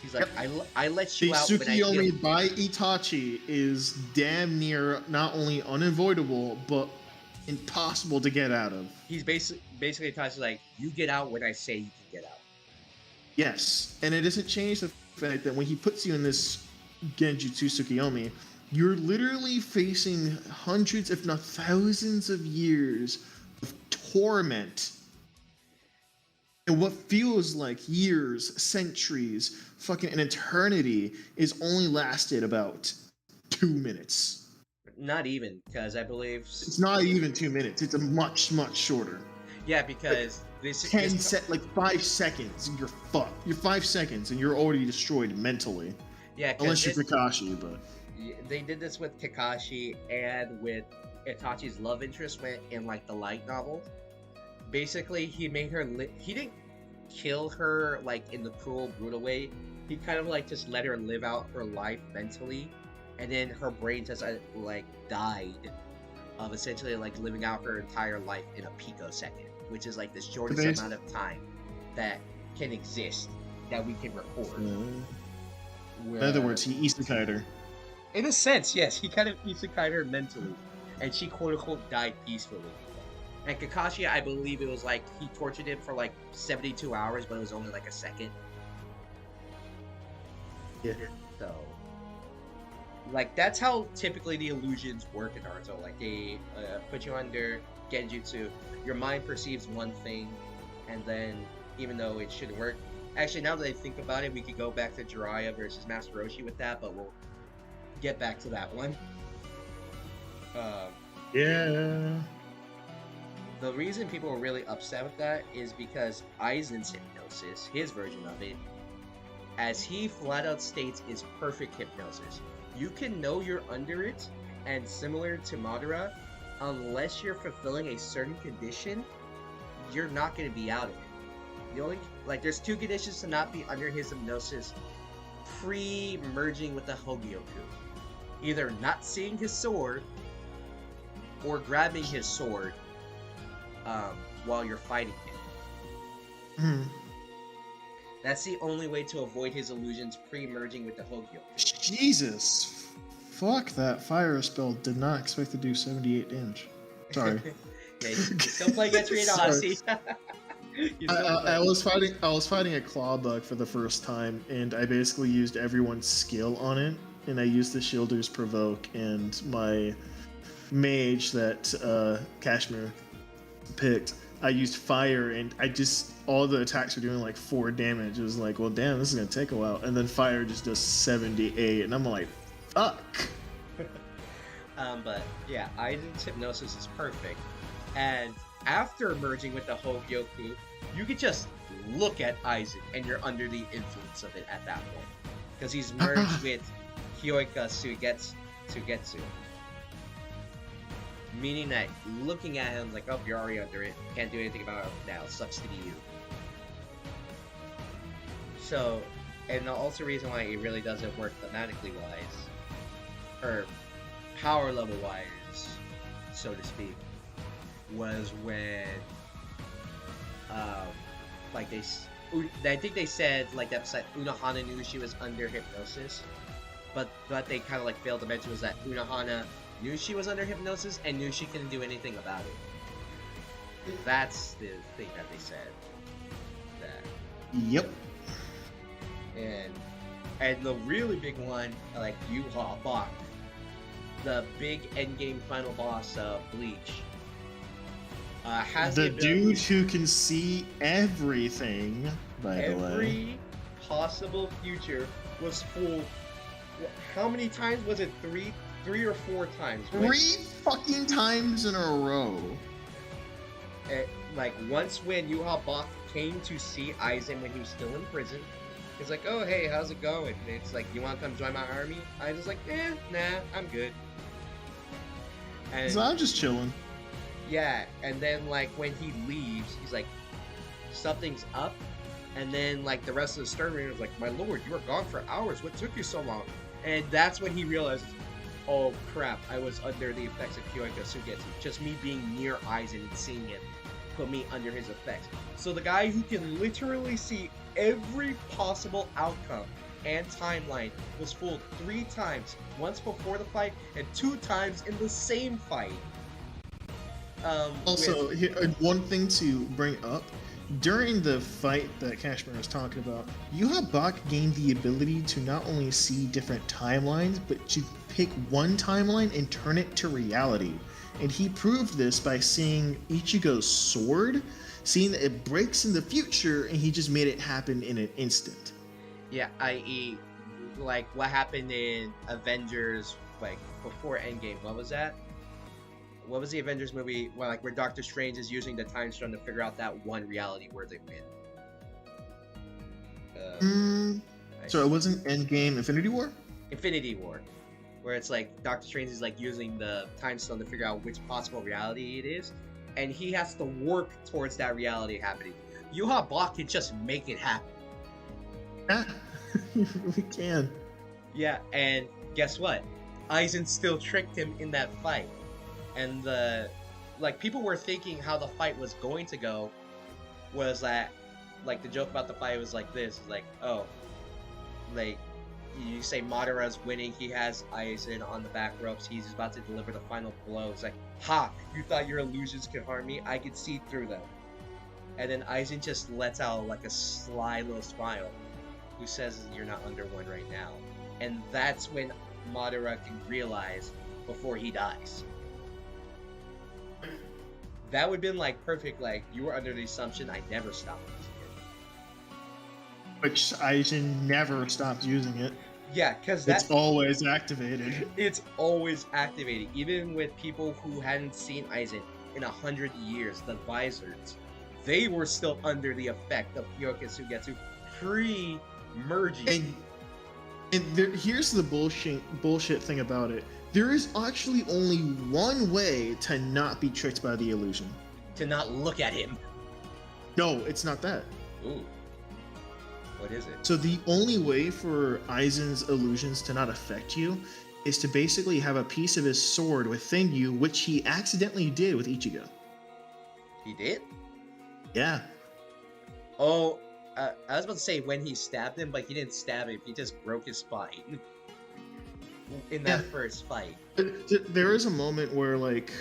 He's like, yep. I let you the out. The Tsukuyomi when I by Itachi is damn near not only unavoidable, but impossible to get out of. He's basically Itachi's like, you get out when I say you can get out. Yes, and it doesn't change the fact that when he puts you in this Genjutsu Tsukuyomi, you're literally facing hundreds, if not thousands of years of torment. And what feels like years, centuries, fucking an eternity is only lasted about 2 minutes. Not even, because I believe... It's not even 2 minutes. It's a much, much shorter. Yeah, because like 5 seconds, and you're fucked. You're 5 seconds, and you're already destroyed mentally. Yeah, unless you're Kakashi, but... They did this with Kakashi and with Itachi's love interest went in like the light novel. Basically, he made her. He didn't kill her like in the cruel, brutal way. He kind of like just let her live out her life mentally, and then her brain just like died of essentially like living out her entire life in a picosecond, which is like the shortest amount of time that can exist that we can record. In other words, he isekai'd her. In a sense, yes, he kind of isekai'd her mentally, and she quote unquote died peacefully. And Kakashi, I believe it was like he tortured him for like 72 hours, but it was only like a second. Yeah. So, like that's how typically the illusions work in Naruto. Like they put you under genjutsu, your mind perceives one thing, and then even though it should work. Actually, now that I think about it, we could go back to Jiraiya versus Master Roshi with that, but we'll get back to that one. Yeah. The reason people were really upset with that is because Aizen's hypnosis, his version of it, as he flat out states, is perfect hypnosis. You can know you're under it, and similar to Madara, unless you're fulfilling a certain condition, you're not going to be out of it. The only, like, there's two conditions to not be under his hypnosis pre-merging with the Hogyoku. Either not seeing his sword, or grabbing his sword while you're fighting him. That's the only way to avoid his illusions pre-merging with the Hogyoku. Jesus. Fuck that fire spell. Did not expect to do 78 damage. Sorry. Yeah, you still play against Reno Odyssey. I was fighting a claw bug for the first time, and I basically used everyone's skill on it. And I used the Shielder's Provoke and my mage that Kashmir picked. I used fire, and all the attacks were doing like 4 damage. It was like, well, damn, this is gonna take a while. And then fire just does 78, and I'm like, fuck. But yeah, Aizen's hypnosis is perfect. And after merging with the Hogyoku, you could just look at Aizen, and you're under the influence of it at that point. Because he's merged with Hyoika Sugetsu. Meaning that looking at him like, oh, you're already under it. Can't do anything about it now. Sucks to be you. So, and the also reason why it really doesn't work thematically wise, or power level wise, so to speak, was when, I think they said like that Unohana knew she was under hypnosis, but they kind of like failed to mention was that Unohana knew she was under hypnosis and knew she couldn't do anything about it. That's the thing that they said. That. Yep. And the really big one, like Yuha Bach, the big endgame final boss of Bleach, has the ability, dude who can see everything, by the way. Every possible future was full. How many times was it? Three or 4 times. 3 fucking times in a row. Like once when Yuha Bach came to see Aizen when he was still in prison, he's like, "Oh hey, how's it going?" And it's like, "You want to come join my army?" Aizen's like, "Nah, I'm good." And So I'm just chilling. yeah, and then like when he leaves, he's like, "Something's up." And then like the rest of the Stern Reader is like, "My lord, you were gone for hours. What took you so long?" And that's when he realizes, oh crap, I was under the effects of Hyoika Sugetsu. Just me being near Aizen and seeing him put me under his effects. So the guy who can literally see every possible outcome and timeline was fooled 3 times. Once before the fight and 2 times in the same fight. Also, one thing to bring up. During the fight that Kashmir was talking about, Yuha Bach gained the ability to not only see different timelines, but to pick one timeline and turn it to reality. And he proved this by seeing Ichigo's sword, seeing that it breaks in the future, and he just made it happen in an instant. Yeah, i.e., like what happened in Avengers, like before Endgame. What was that? What was the Avengers movie where Doctor Strange is using the time stone to figure out that one reality where they win? So it wasn't Endgame, Infinity War? Infinity War. where it's like Doctor Strange is like using the time stone to figure out which possible reality it is, and he has to work towards that reality happening. Yuha Bach can just make it happen. Yeah, you really can. Yeah, and guess what? Aizen still tricked him in that fight. And people were thinking how the fight was going to go was that, like, the joke about the fight was like this, like, oh, like, you say Madara's winning, he has Aizen on the back ropes, he's about to deliver the final blow. It's like, ha, you thought your illusions could harm me? I could see through them. And then Aizen just lets out like a sly little smile, who says you're not under one right now. And that's when Madara can realize before he dies. That would have been like perfect, like, you were under the assumption I never stopped using it. Which Aizen never stops using it. Yeah, because it's always activated. It's always activated. Even with people who hadn't seen Aizen in 100 years, the Visors, they were still under the effect of Hyoka Sugetsu pre-merging. And here's the bullshit thing about it. There is actually only one way to not be tricked by the illusion. To not look at him. No, it's not that. Ooh. What is it? So the only way for Aizen's illusions to not affect you is to basically have a piece of his sword within you, which he accidentally did with Ichigo. He did? Yeah. Oh, I was about to say when he stabbed him, but he didn't stab him. He just broke his spine. In that first fight. There is a moment where, like...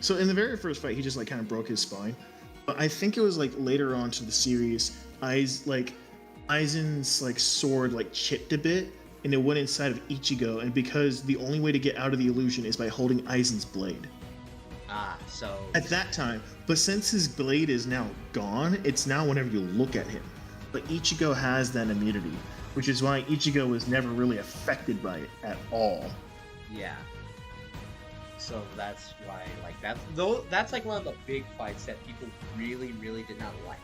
So in the very first fight, he just, like, kind of broke his spine. But I think it was, like, later on to the series, Aizen's, like, sword, like, chipped a bit, and it went inside of Ichigo, and because the only way to get out of the illusion is by holding Aizen's blade. Ah, so... At that time. But since his blade is now gone, it's now whenever you look at him. But Ichigo has that immunity, which is why Ichigo was never really affected by it at all. Yeah. So that's why, like, that's like one of the big fights that people really, really did not like.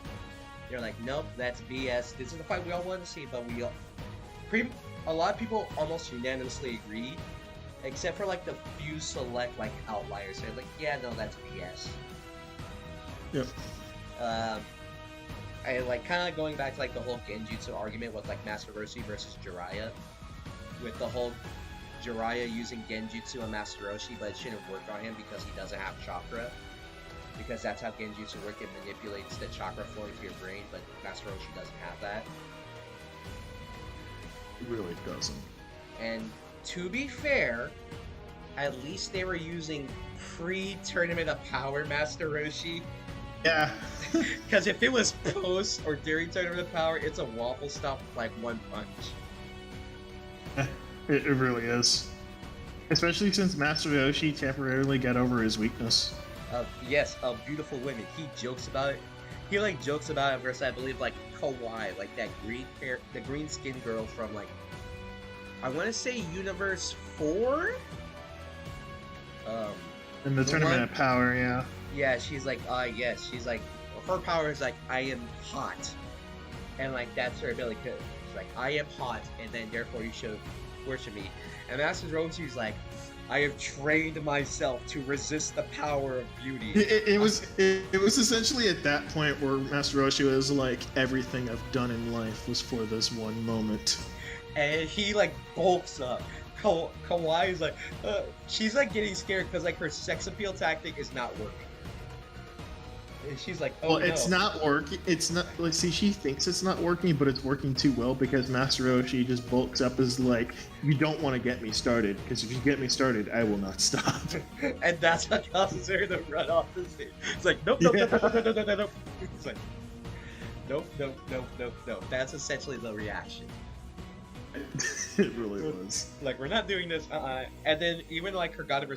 They're like, nope, that's BS. This is the fight we all want to see, but a lot of people almost unanimously agree, except for like the few select like outliers. They're like, yeah, no, that's BS. Yep. I like kind of going back to like the whole Genjutsu argument with like Master Roshi versus Jiraiya, with the whole Jiraiya using Genjutsu on Master Roshi, but it shouldn't work on him because he doesn't have chakra. Because that's how Genjutsu works, it manipulates the chakra flow into your brain, but Master Roshi doesn't have that. It really doesn't. And to be fair, at least they were using pre-Tournament of Power Master Roshi. Yeah. Because if it was post or during Tournament of Power, it's a waffle stop with like one punch. It really is. Especially since Master Roshi temporarily got over his weakness. Yes, of beautiful women. He jokes about it. He like jokes about it versus I believe like Kawaii, like that the green skin girl from like I want to say Universe 4. In the Tournament of Power, yeah. Yeah, she's like, yes, she's like, her power is like, I am hot, and like that's her ability. She's like, I am hot, and then therefore you should worship me. And Master Roshi's like, I have trained myself to resist the power of beauty. It was essentially at that point where Master Roshi was like, everything I've done in life was for this one moment. And he like bulks up. Kawaii's like, she's like getting scared because like her sex appeal tactic is not working. And she's like, oh, well, it's not working. It's not, like, see, she thinks it's not working, but it's working too well because Master Roshi just bulks up as like, you don't want to get me started, because if you get me started, I will not stop. And that's what causes her to run off the stage. It's like, nope, nope, nope, nope, nope, nope, nope, nope. It's like, nope, nope, nope, nope, nope. That's essentially the reaction. It really was. Like, we're not doing this, And then even like her God of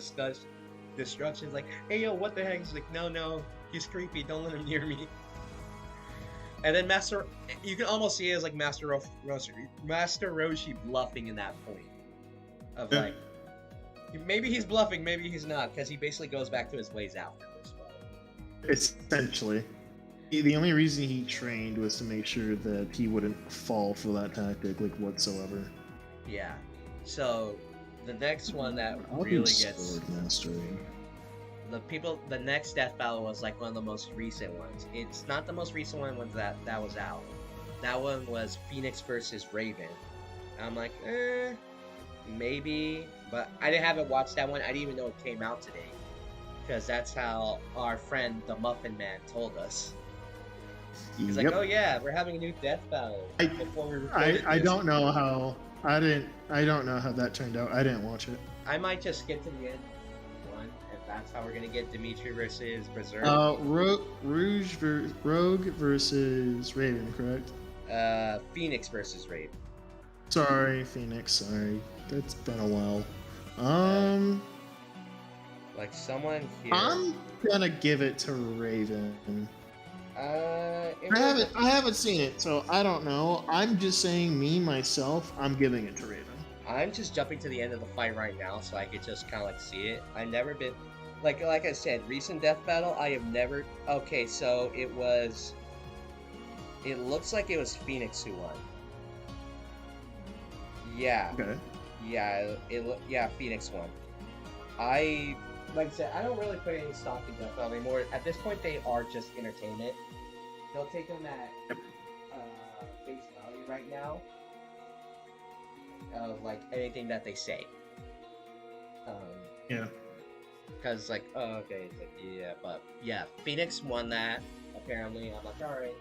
Destruction's like, hey yo, what the heck? She's like, no, he's creepy, don't let him near me. And then you can almost see it as like Master Roshi bluffing in that point. Of like, maybe he's bluffing, maybe he's not, because he basically goes back to his ways after this fight. Essentially. The only reason he trained was to make sure that he wouldn't fall for that tactic, like, whatsoever. Yeah. So, The next one that I'll do really gets sword mastery. the next death battle was like one of the most recent ones. It's not the most recent one that was out. That one was Phoenix versus Raven. I'm like, maybe, but I haven't watched that one. I didn't even know it came out today, because that's how our friend the Muffin Man told us. He's like, oh yeah, we're having a new death battle before we recorded I this. don't know how I don't know how that turned out. I didn't watch it. I might just skip to the end one, and that's how we're gonna get Dimitri versus Berserk. Rogue versus Raven, correct? Phoenix versus Raven. Sorry, Phoenix. Sorry, that's been a while. Like someone here. I'm gonna give it to Raven. I haven't seen it, so I don't know. I'm just saying, myself, I'm giving it to Raven. I'm just jumping to the end of the fight right now, so I could just kind of like see it. I've never been, like I said, recent death battle. I have never. Okay, so it was. It looks like it was Phoenix who won. Yeah. Okay. Yeah, Phoenix won. Like I said, I don't really put any stock in death battle anymore. At this point, they are just entertainment. They'll take them at face value right now. Like anything that they say. Yeah. Because like, oh, okay, it's like, yeah, but yeah, Phoenix won that. Apparently, I'm like, all right.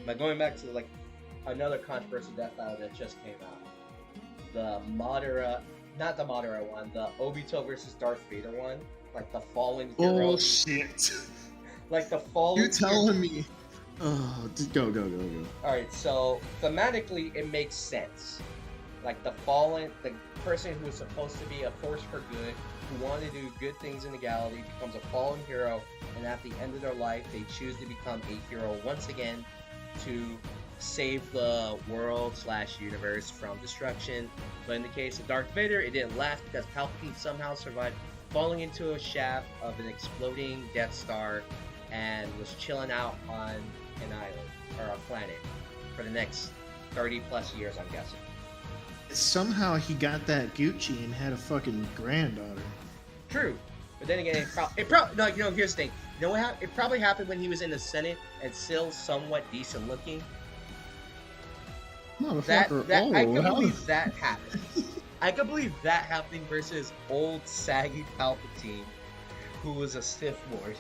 But going back to like another controversial death battle that just came out, the Madara. Not the Madara one, the Obito versus Darth Vader one, like the fallen hero. Bullshit. Like the fallen. You telling me? Oh, go. All right, so thematically, it makes sense. Like the person who was supposed to be a force for good, who wanted to do good things in the galaxy, becomes a fallen hero, and at the end of their life, they choose to become a hero once again to save the world/universe from destruction. But in the case of Darth Vader, it didn't last because Palpatine somehow survived falling into a shaft of an exploding Death Star and was chilling out on an island or a planet for the next 30 plus years, I'm guessing. Somehow he got that Gucci and had a fucking granddaughter. True, but then again, no. Here's the thing. You know what happened? It probably happened when he was in the Senate and still somewhat decent looking. I could believe that happened. I could believe that happening versus old saggy Palpatine, who was a Sith Lord.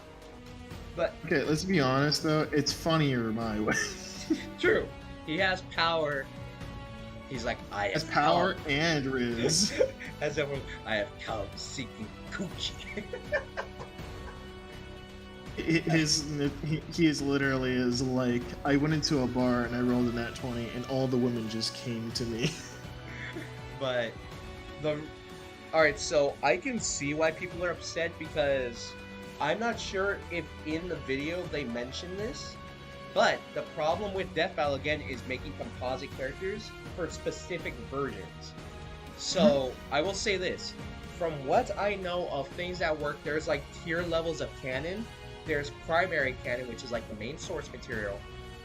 But okay, let's be honest though, it's funnier my way. True, he has power. He's like, I have power and riz. As everyone, I have come seeking coochie. He is literally is like, I went into a bar and I rolled a nat 20 and all the women just came to me. But alright, so I can see why people are upset because I'm not sure if in the video they mention this, but the problem with Death Battle again is making composite characters for specific versions. So I will say this, from what I know of things that work, there's like tier levels of canon. There's primary canon, which is like the main source material.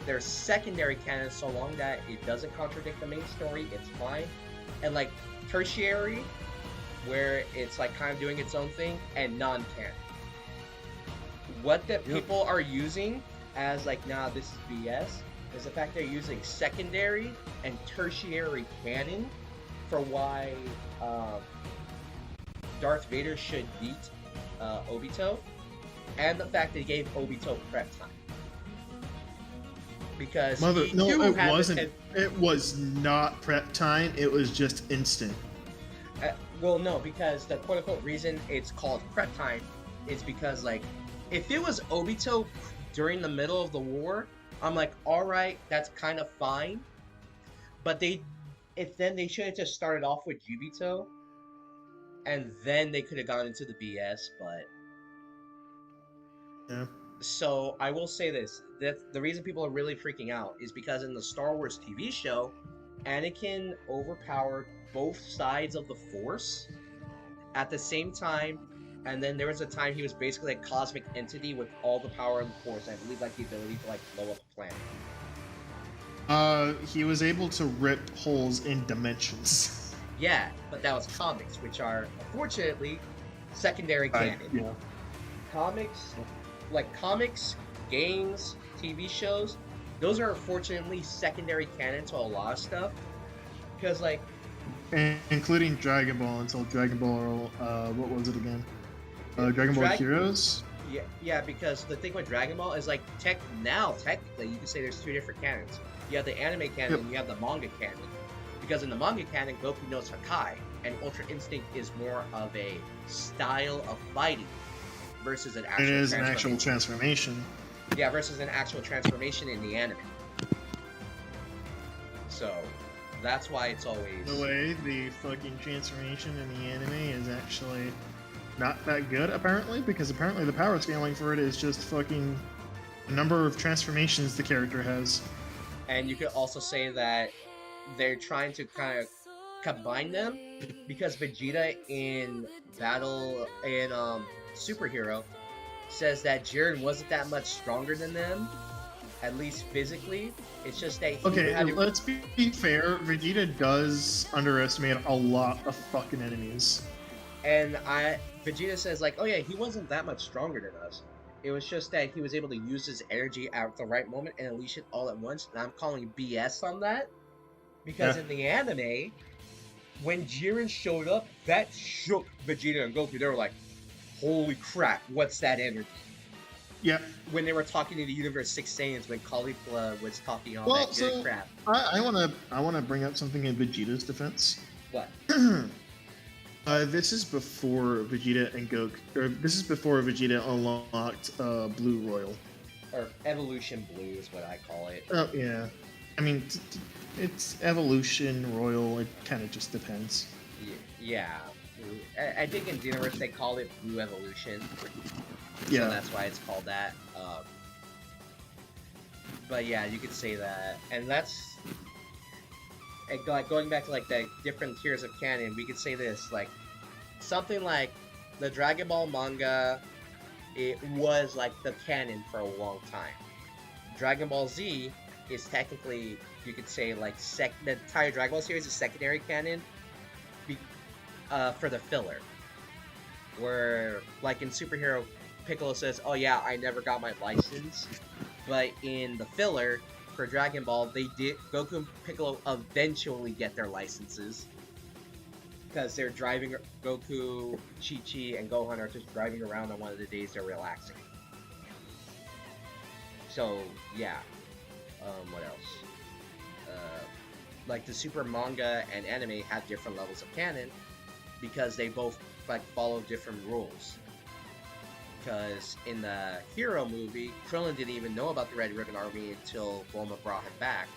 There's secondary canon, so long that it doesn't contradict the main story, it's fine. And like tertiary, where it's like kind of doing its own thing, and non-canon. What the people are using as like, nah, this is BS, is the fact they're using secondary and tertiary canon for why Darth Vader should beat Obito. And the fact that he gave Obito prep time. Because it wasn't. It was not prep time. It was just instant. Well, no, because the quote-unquote reason it's called prep time is because, like, if it was Obito during the middle of the war, I'm like, all right, that's kind of fine. But they should have just started off with Jubito, and then they could have gone into the BS, but. Yeah. So I will say this, that the reason people are really freaking out is because in the Star Wars TV show, Anakin overpowered both sides of the Force at the same time, and then there was a time he was basically a cosmic entity with all the power of the Force. I believe like the ability to like blow up a planet. He was able to rip holes in dimensions. Yeah, but that was comics, which are unfortunately secondary canon. Yeah. Comics, like comics, games, TV shows, those are unfortunately secondary canon to a lot of stuff. Because like And including Dragon Ball until Dragon Ball, what was it again? Dragon Ball Drag Heroes? yeah, because the thing with Dragon Ball is like technically you can say there's two different canons. You have the anime canon Yep. and you have the manga canon. Because in the manga canon, Goku knows Hakai, and Ultra Instinct is more of a style of fighting versus an actual It is an transformation. actual transformation. Yeah, versus an actual transformation in the anime. So that's why it's always The way the fucking transformation in the anime is actually not that good, apparently, because apparently the power scaling for it is just fucking the number of transformations the character has. And you could also say that they're trying to kind of combine them because Vegeta in Battle in Superhero says that Jiren wasn't that much stronger than them, at least physically. It's just that he Okay, had to, let's be fair. Vegeta does underestimate a lot of fucking enemies. and Vegeta says like, oh yeah, he wasn't that much stronger than us. It was just that he was able to use his energy at the right moment and unleash it all at once. And I'm calling BS on that because Yeah. in the anime, when Jiren showed up, that shook Vegeta and Goku. They were like, holy crap, what's that energy? Yeah. When they were talking to the Universe 6 Saiyans, when Caulifla was talking all Well, that good so crap. I wanna bring up something in Vegeta's defense. What? This is before Vegeta and Goku, or this is before Vegeta unlocked Blue Royal. Or Evolution Blue is what I call it. Oh yeah, I mean it's Evolution Royal. It kind of just depends. Yeah. I think in Xenoverse they call it Blue Evolution. Yeah. So that's why it's called that. But yeah, you could say that. And that's... And going back to like the different tiers of canon, we could say this, like, something like the Dragon Ball manga, it was like the canon for a long time. Dragon Ball Z is technically, you could say, like, the entire Dragon Ball series is secondary canon for the filler. Where, like in Superhero, Piccolo says, oh yeah, I never got my license. But in the filler, for Dragon Ball, Goku and Piccolo eventually get their licenses. Because they're driving, Goku, Chi-Chi, and Gohan are just driving around on one of the days they're relaxing. So, yeah. What else? Like the Super manga and anime have different levels of canon because they both like follow different rules. Because in the Hero movie, Krillin didn't even know about the Red Ribbon Army until Bulma brought him back.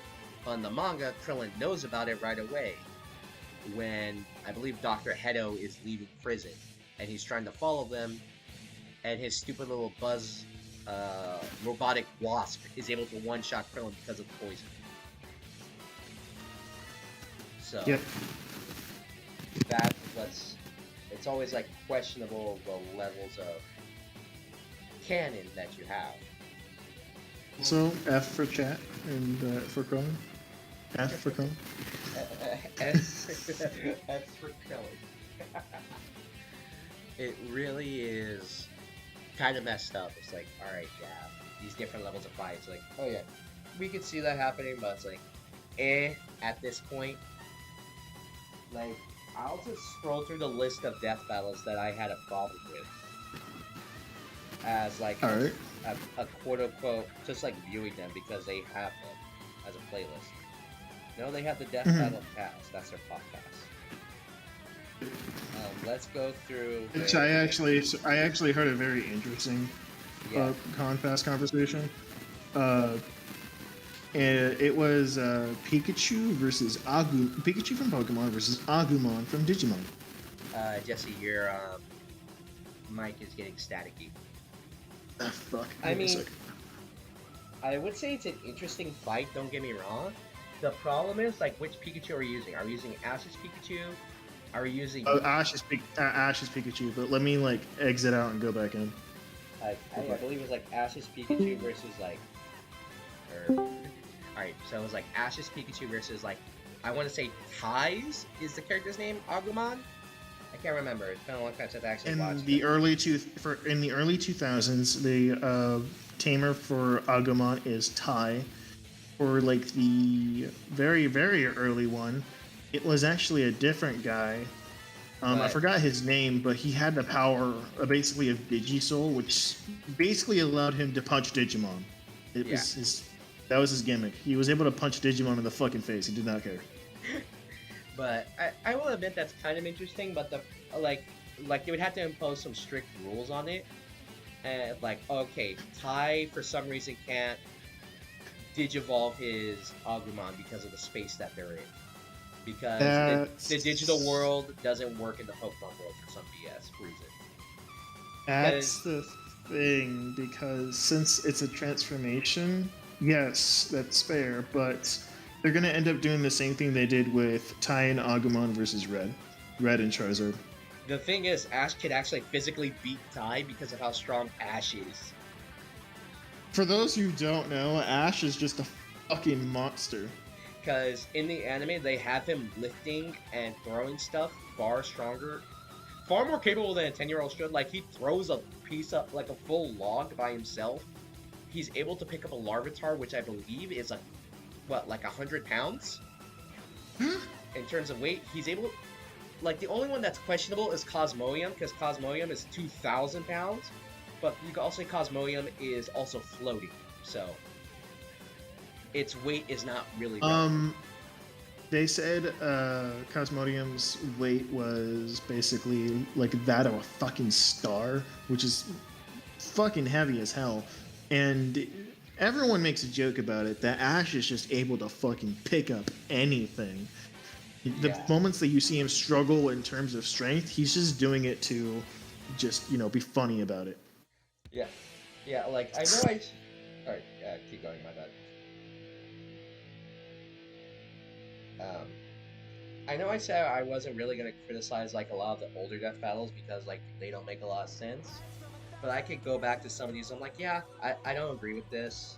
But in the manga, Krillin knows about it right away when I believe Dr. Hedo is leaving prison and he's trying to follow them, and his stupid little buzz robotic wasp is able to one-shot Krillin because of poison. So Yep. that's what's... It's always like questionable the levels of canon that you have. So F for chat and for Chrome. F for Chrome. That's for Kelly. It really is kind of messed up. It's like, alright, yeah, these different levels of fight. It's like, oh yeah, we could see that happening, but it's like, at this point. Like, I'll just scroll through the list of death battles that I had a problem with. As like Alright. a quote unquote, just like viewing them because they have them as a playlist. No, they have the Death Battle cast. That's their podcast. Let's go through. Which I actually heard a very interesting Confast conversation. It was Pikachu versus Pikachu from Pokemon versus Agumon from Digimon. Jesse, your mic is getting staticky. Ah, fuck. I mean, I would say it's an interesting fight. Don't get me wrong. The problem is, like, which Pikachu are we using? Are we using Ash's Pikachu? Are we using... Ash's Pikachu, but let me, like, exit out and go back in. I believe it was, like, Ash's Pikachu versus, like... Alright, so it was, like, Ash's Pikachu versus, like... I want to say Ties is the character's name, Agumon. I can't remember. It's been a long time since I actually watched it. In the early 2000s, the tamer for Agumon is Tai. For like the very very early one, it was actually a different guy. I forgot his name, but he had the power basically of Digisoul, which basically allowed him to punch Digimon. That was his gimmick. He was able to punch Digimon in the fucking face. He did not care. But I will admit that's kind of interesting. But the like they would have to impose some strict rules on it, and like okay, Tai for some reason can't digivolve his Agumon because of the space that they're in. Because the digital world doesn't work in the Pokemon world for some BS reason. That's the thing, because since it's a transformation, yes, that's fair, but they're going to end up doing the same thing they did with Tai and Agumon versus Red and Charizard. The thing is, Ash could actually physically beat Tai because of how strong Ash is. For those who don't know, Ash is just a fucking monster. Because in the anime, they have him lifting and throwing stuff far stronger, far more capable than a 10-year-old should. Like, he throws a piece up, like a full log by himself. He's able to pick up a Larvitar, which I believe is, like 100 pounds? In terms of weight. He's able... Like, the only one that's questionable is Cosmoem, because Cosmoem is 2,000 pounds. But you can also say Cosmoem is also floating, so... its weight is not really relevant. They said Cosmodium's weight was basically like that of a fucking star, which is fucking heavy as hell. And everyone makes a joke about it, that Ash is just able to fucking pick up anything. The moments that you see him struggle in terms of strength, he's just doing it to just, be funny about it. Yeah, like, I know Alright, keep going, my bad. I know I said I wasn't really going to criticize, like, a lot of the older death battles because, like, they don't make a lot of sense. But I could go back to some of these. I'm like, yeah, I don't agree with this.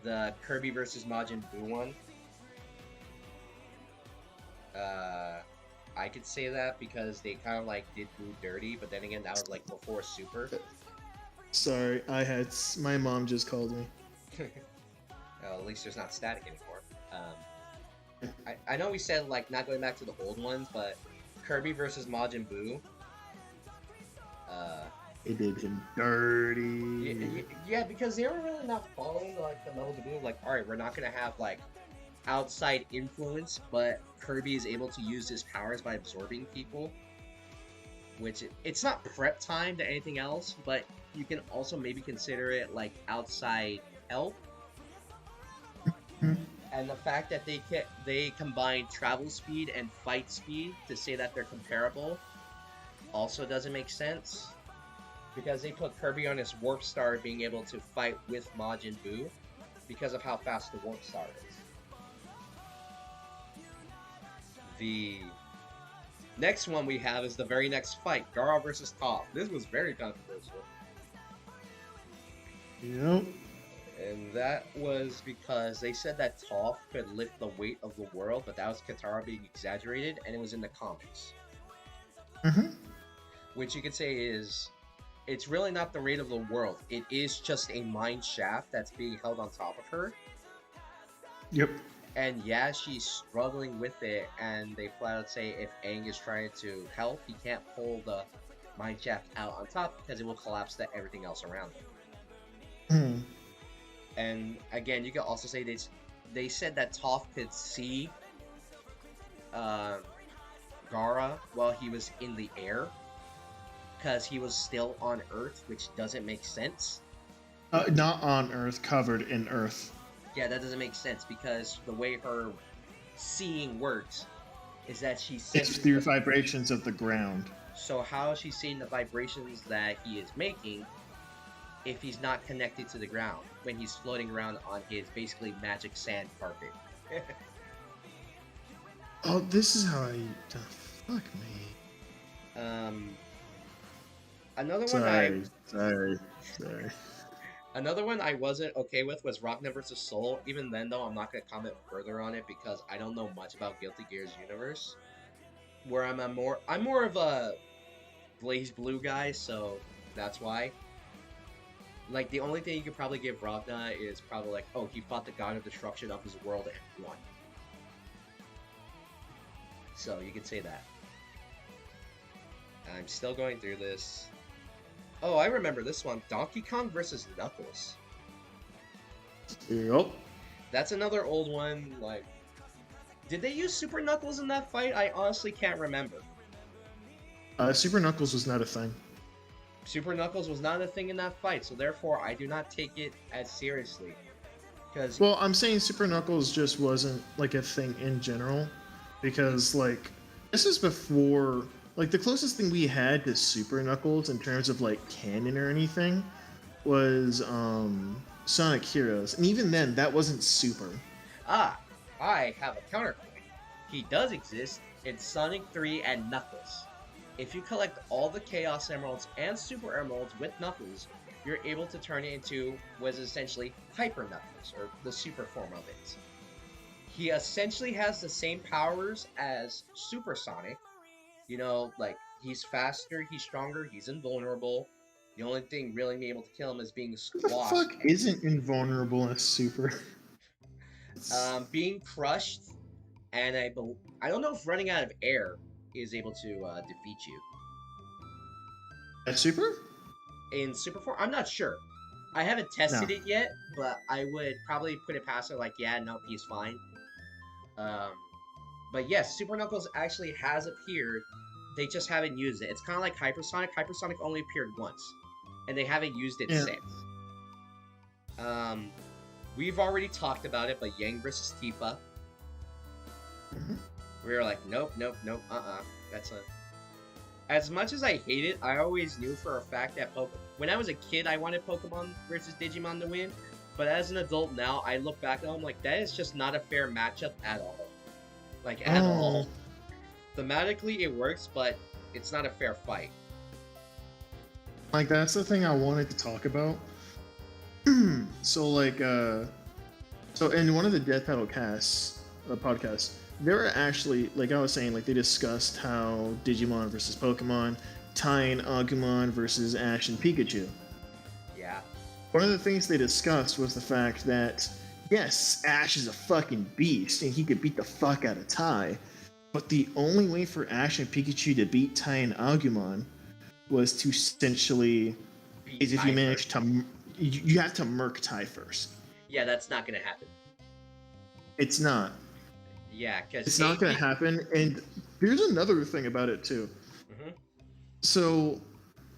The Kirby versus Majin Buu one. I could say that because they kind of, like, did Buu dirty, but then again, that was, like, before Super. Sorry, my mom just called me. Well, at least there's not static anymore. I know we said, like, not going back to the old ones, but Kirby versus Majin Buu. It did him dirty. Yeah, because they were really not following, like, the level to do. Like, alright, we're not going to have, like, outside influence, but Kirby is able to use his powers by absorbing people. Which, it's not prep time to anything else, but you can also maybe consider it, like, outside help. And the fact that they combine travel speed and fight speed to say that they're comparable also doesn't make sense. Because they put Kirby on his Warp Star being able to fight with Majin Buu because of how fast the Warp Star is. The next one we have is the very next fight, Gaara versus Toph. This was very controversial. Yep. And that was because they said that Toph could lift the weight of the world, but that was Katara being exaggerated, and it was in the comics. Which you could say is, it's really not the weight of the world. It is just a mine shaft that's being held on top of her. Yep. And yeah, she's struggling with it, and they flat out say if Aang is trying to help, he can't pull the mine shaft out on top because it will collapse everything else around him. And again, you can also say they said that Toph could see Gaara while he was in the air because he was still on Earth, which doesn't make sense. Not on Earth, covered in Earth. Yeah, that doesn't make sense because the way her seeing works is that she senses... It's through vibrations of the ground. So how is she seeing the vibrations that he is making if he's not connected to the ground when he's floating around on his basically magic sand carpet? Oh, this is how fuck me. Another one Sorry. Another one I wasn't okay with was Ragna vs. Soul. Even then, though, I'm not gonna comment further on it because I don't know much about Guilty Gear's universe. Where I'm more of a Blaze Blue guy, so that's why. Like the only thing you could probably give Ragna is probably like, oh, he fought the god of destruction of his world and won. So you could say that. I'm still going through this. Oh, I remember this one. Donkey Kong versus Knuckles. Yup. That's another old one, like... Did they use Super Knuckles in that fight? I honestly can't remember. Super Knuckles was not a thing. Super Knuckles was not a thing in that fight, so therefore I do not take it as seriously. Because... Well, I'm saying Super Knuckles just wasn't, like, a thing in general. Because, like, this is before... Like, the closest thing we had to Super Knuckles in terms of, like, canon or anything was, Sonic Heroes. And even then, that wasn't Super. Ah, I have a counterpoint. He does exist in Sonic 3 and Knuckles. If you collect all the Chaos Emeralds and Super Emeralds with Knuckles, you're able to turn it into what is essentially Hyper Knuckles, or the super form of it. He essentially has the same powers as Super Sonic. You know, like, he's faster, he's stronger, he's invulnerable. The only thing really being able to kill him is being squashed. What the fuck isn't invulnerable as Super? Being crushed, and I don't know if running out of air is able to defeat you. As Super? In Super Form? I'm not sure. I haven't tested it yet, but I would probably put it past it like, yeah, no, he's fine. But yes, Super Knuckles actually has appeared. They just haven't used it. It's kind of like Hypersonic. Hypersonic only appeared once, and they haven't used it since. We've already talked about it, but Yang versus Tifa. We were like, nope, that's not. As much as I hate it, I always knew for a fact that when I was a kid, I wanted Pokemon versus Digimon to win. But as an adult now, I look back and I'm like, that is just not a fair matchup at all. Like, at all. Thematically, it works, but it's not a fair fight. Like, that's the thing I wanted to talk about. So, like, so in one of the Death Battle podcasts, they were actually, like I was saying, like, they discussed how Digimon versus Pokemon, Tai and Agumon versus Ash and Pikachu. Yeah. One of the things they discussed was the fact that, yes, Ash is a fucking beast, and he could beat the fuck out of Tai, but the only way for Ash and Pikachu to beat Tai and Agumon was to essentially, is if you manage to, you have to murk Tai first. Yeah, that's not gonna happen. It's not. Yeah, because it's not gonna happen, and there's another thing about it too. So,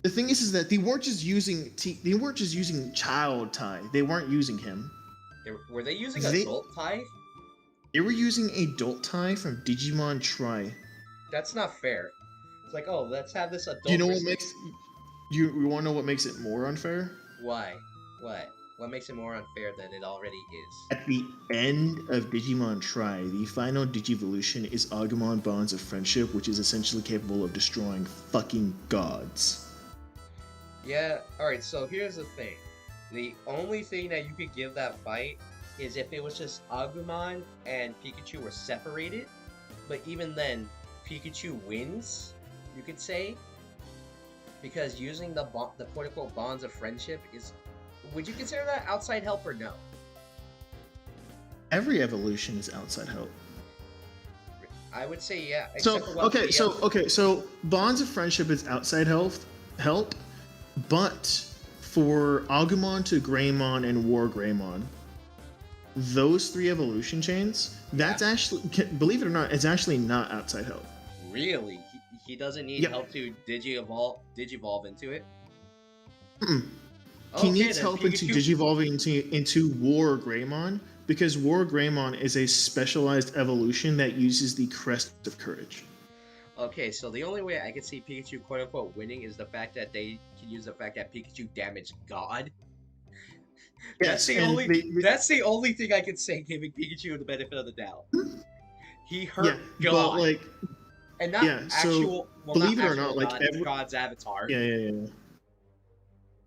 the thing is that they weren't just using child Tai. They weren't using him. Were they using adult Tai? They were using adult Tai from Digimon Tri. That's not fair. It's like, oh, let's have this adult. You know what makes you want to know what makes it more unfair? Why? What makes it more unfair than it already is? At the end of Digimon Tri, the final Digivolution is Agumon Bonds of Friendship, which is essentially capable of destroying fucking gods. Yeah, alright, so here's the thing. The only thing that you could give that fight is if it was just Agumon and Pikachu were separated, but even then, Pikachu wins, you could say, because using the quote-unquote bonds of friendship is... Would you consider that outside help or no? Every evolution is outside help. I would say yeah. So bonds of friendship is outside help, but for Agumon to Greymon and War Greymon, those three evolution chains, that's actually, believe it or not, it's actually not outside help. Really? He doesn't need help to digivolve into it? He needs help into digivolving into War Greymon, because War Greymon is a specialized evolution that uses the Crest of Courage. Okay, so the only way I can see Pikachu quote-unquote winning is the fact that they can use the fact that Pikachu damaged God. Yes, that's the only thing I can say giving Pikachu the benefit of the doubt. He hurt God. But like, and not actual, well, believe not it or not, like God's avatar. Yeah.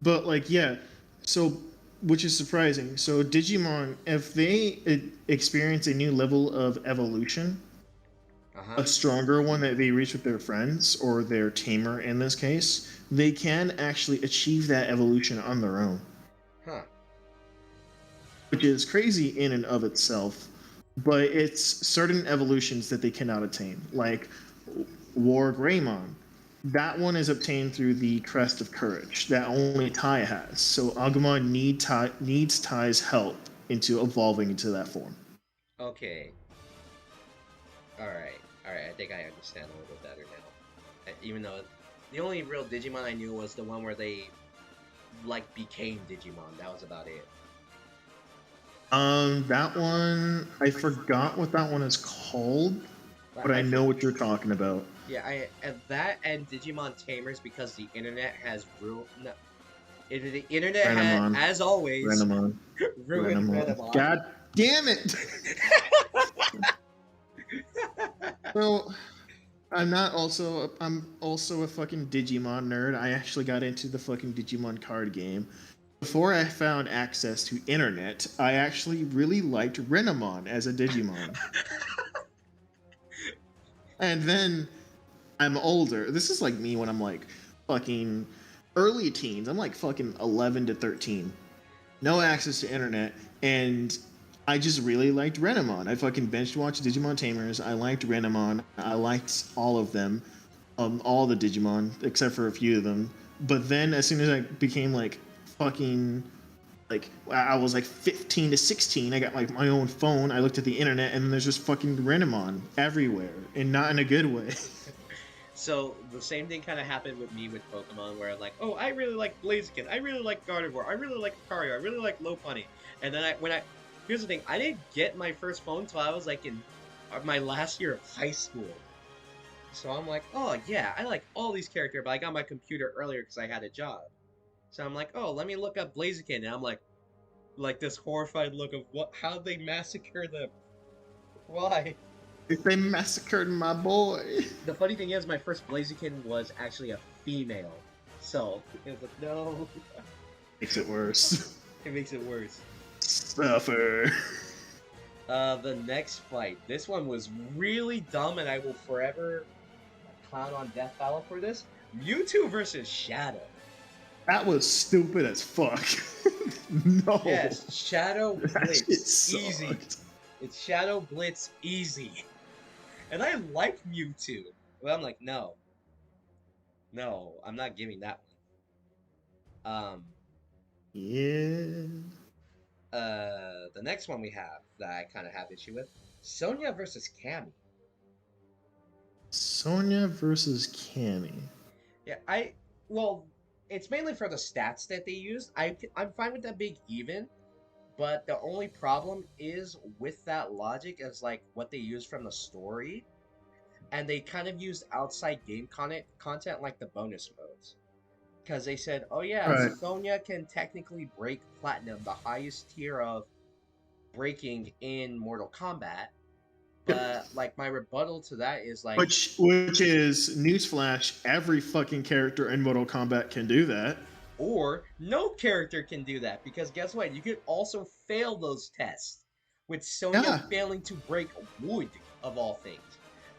But like, yeah, so which is surprising. So Digimon, if they experience a new level of evolution, Uh-huh. a stronger one that they reach with their friends or their tamer in this case, they can actually achieve that evolution on their own, Huh. which is crazy in and of itself. But it's certain evolutions that they cannot attain, like War Greymon. That one is obtained through the Crest of Courage that only Tai has. So Agumon needs Tai's help into evolving into that form. Okay. Alright. Alright, I think I understand a little better now. Even though the only real Digimon I knew was the one where they, like, became Digimon. That was about it. That one I forgot what that one is called, but I know what you're talking about. Yeah, and that and Digimon Tamers because the internet has ruined. No, the internet has, Renamon. as always, ruined Renamon. God damn it! Well, I'm also a fucking Digimon nerd. I actually got into the fucking Digimon card game. Before I found access to internet, I actually really liked Renamon as a Digimon. And then I'm older. This is like me when I'm like fucking early teens. I'm like fucking 11 to 13. No access to internet, and I just really liked Renamon. I fucking binge watched Digimon Tamers. I liked Renamon. I liked all of them, all the Digimon except for a few of them. But then, as soon as I became like fucking like I was like 15 to 16, I got like my own phone. I looked at the internet, and there's just fucking Renamon everywhere, and not in a good way. So the same thing kind of happened with me with Pokemon, where I'm like, oh, I really like Blaziken, I really like Gardevoir, I really like Lucario, I really like Lopunny. And then here's the thing, I didn't get my first phone until I was like in my last year of high school. So I'm like, oh yeah, I like all these characters, but I got my computer earlier because I had a job. So I'm like, oh, let me look up Blaziken, and I'm like this horrified look of what? How they massacre them? Why? They massacred my boy. The funny thing is, my first Blaziken was actually a female. So, it was like, no. Makes it worse. It makes it worse. Suffer. The next fight. This one was really dumb, and I will forever clown on Death Battle for this. Mewtwo versus Shadow. That was stupid as fuck. No. Yes, Shadow Blitz. Easy. Easy. It's Shadow Blitz easy. And I like Mewtwo. But I'm like, no. No, I'm not giving that one. Yeah. The next one we have that I kind of have issue with, Sonya versus Cammy. Sonya versus Cammy. Yeah, well, it's mainly for the stats that they used. I'm fine with that being even, but the only problem is with that logic is like what they use from the story, and they kind of used outside game content like the bonus modes. Because they said, oh yeah, Right. Sonya can technically break Platinum, the highest tier of breaking in Mortal Kombat. But like my rebuttal to that is like, Which is newsflash, every fucking character in Mortal Kombat can do that. or no character can do that, because guess what? You could also fail those tests, with Sonya failing to break wood of all things.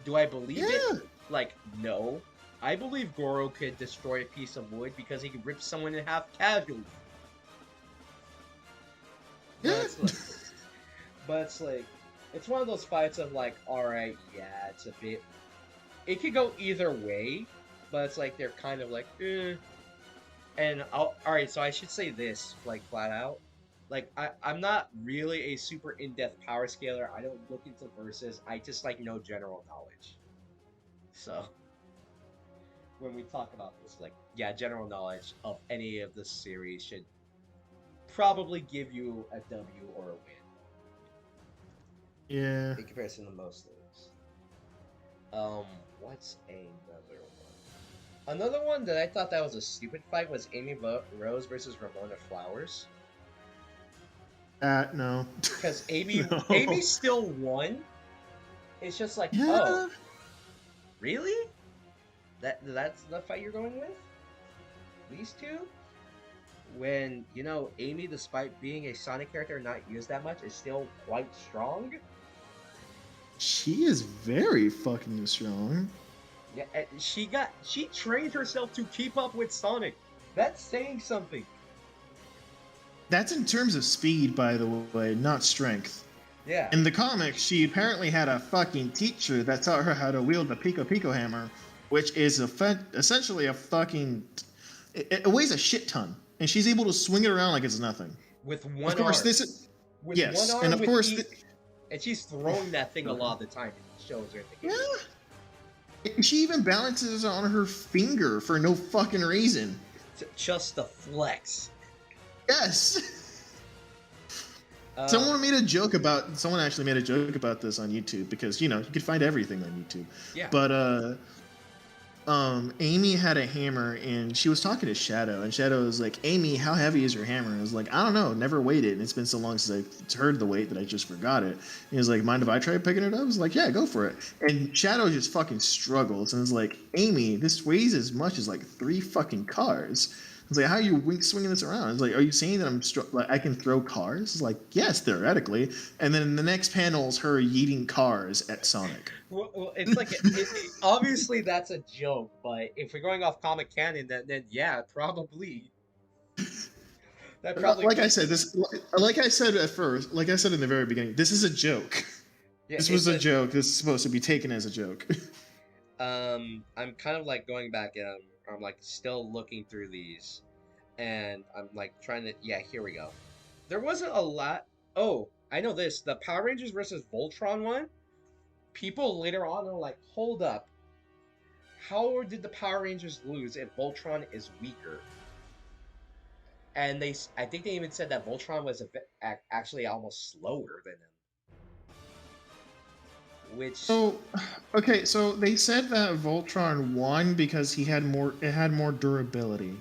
Do I believe it? Like, no. I believe Goro could destroy a piece of wood because he could rip someone in half casually. Yeah. But it's like, it's one of those fights of like, alright, yeah, it's a bit... It could go either way, but it's like, they're kind of like, eh. And, alright, so I should say this, like, flat out. Like, I'm not really a super in-depth power scaler. I don't look into verses. I just, like, know general knowledge. So, when we talk about this, like, yeah, general knowledge of any of this series should probably give you a W or a win. Yeah. In comparison to most things. What's another one? Another one that I thought that was a stupid fight was Amy Rose versus Ramona Flowers. No. Because Amy, No. Amy still won. It's just like, Yeah. oh, really? That's the fight you're going with? These two? when, you know, Amy, despite being a Sonic character not used that much, is still quite strong. She is very fucking strong. Yeah, and she trained herself to keep up with Sonic. That's saying something. That's in terms of speed, by the way, not strength. Yeah. In the comics, she apparently had a fucking teacher that taught her how to wield the Pico Pico hammer, which is essentially a fucking. It weighs a shit ton, and she's able to swing it around like it's nothing. With Of one course, arm. this is. With one Yes, arm, and of with course. and she's throwing that thing a lot of the time. It shows her in the game. Yeah. She even balances on her finger for no fucking reason. Just the flex. Yes. Someone actually made a joke about this on YouTube because, you know, you could find everything on YouTube. Yeah. But Amy had a hammer and she was talking to Shadow, and Shadow was like, "Amy, how heavy is your hammer?" And I was like, "I don't know, never weighed it, and it's been so long since I heard the weight that I just forgot it." And he was like, "Mind if I try picking it up?" I was like, "Yeah, go for it." And Shadow just fucking struggles and was like, "Amy, this weighs as much as like 3 fucking cars." I was like, "How are you swinging this around?" I was like, "Are you saying that like I can throw cars?" It's like, "Yes, theoretically." And then the next panel is her yeeting cars at Sonic. Well, it's like obviously that's a joke, but if we're going off comic canon, then yeah, probably. That probably Like I makes said, sense. like I said at first, like I said in the very beginning, this is a joke. Yeah, This was a joke. This is supposed to be taken as a joke. I'm kind of like going back and I'm like still looking through these, and I'm like trying to. Yeah, here we go. There wasn't a lot. Oh, I know this. The Power Rangers versus Voltron one. People later on are like, hold up. How did the Power Rangers lose if Voltron is weaker? And I think they even said that Voltron was actually almost slower than him. Which, So, okay, so they said that Voltron won because it had more durability.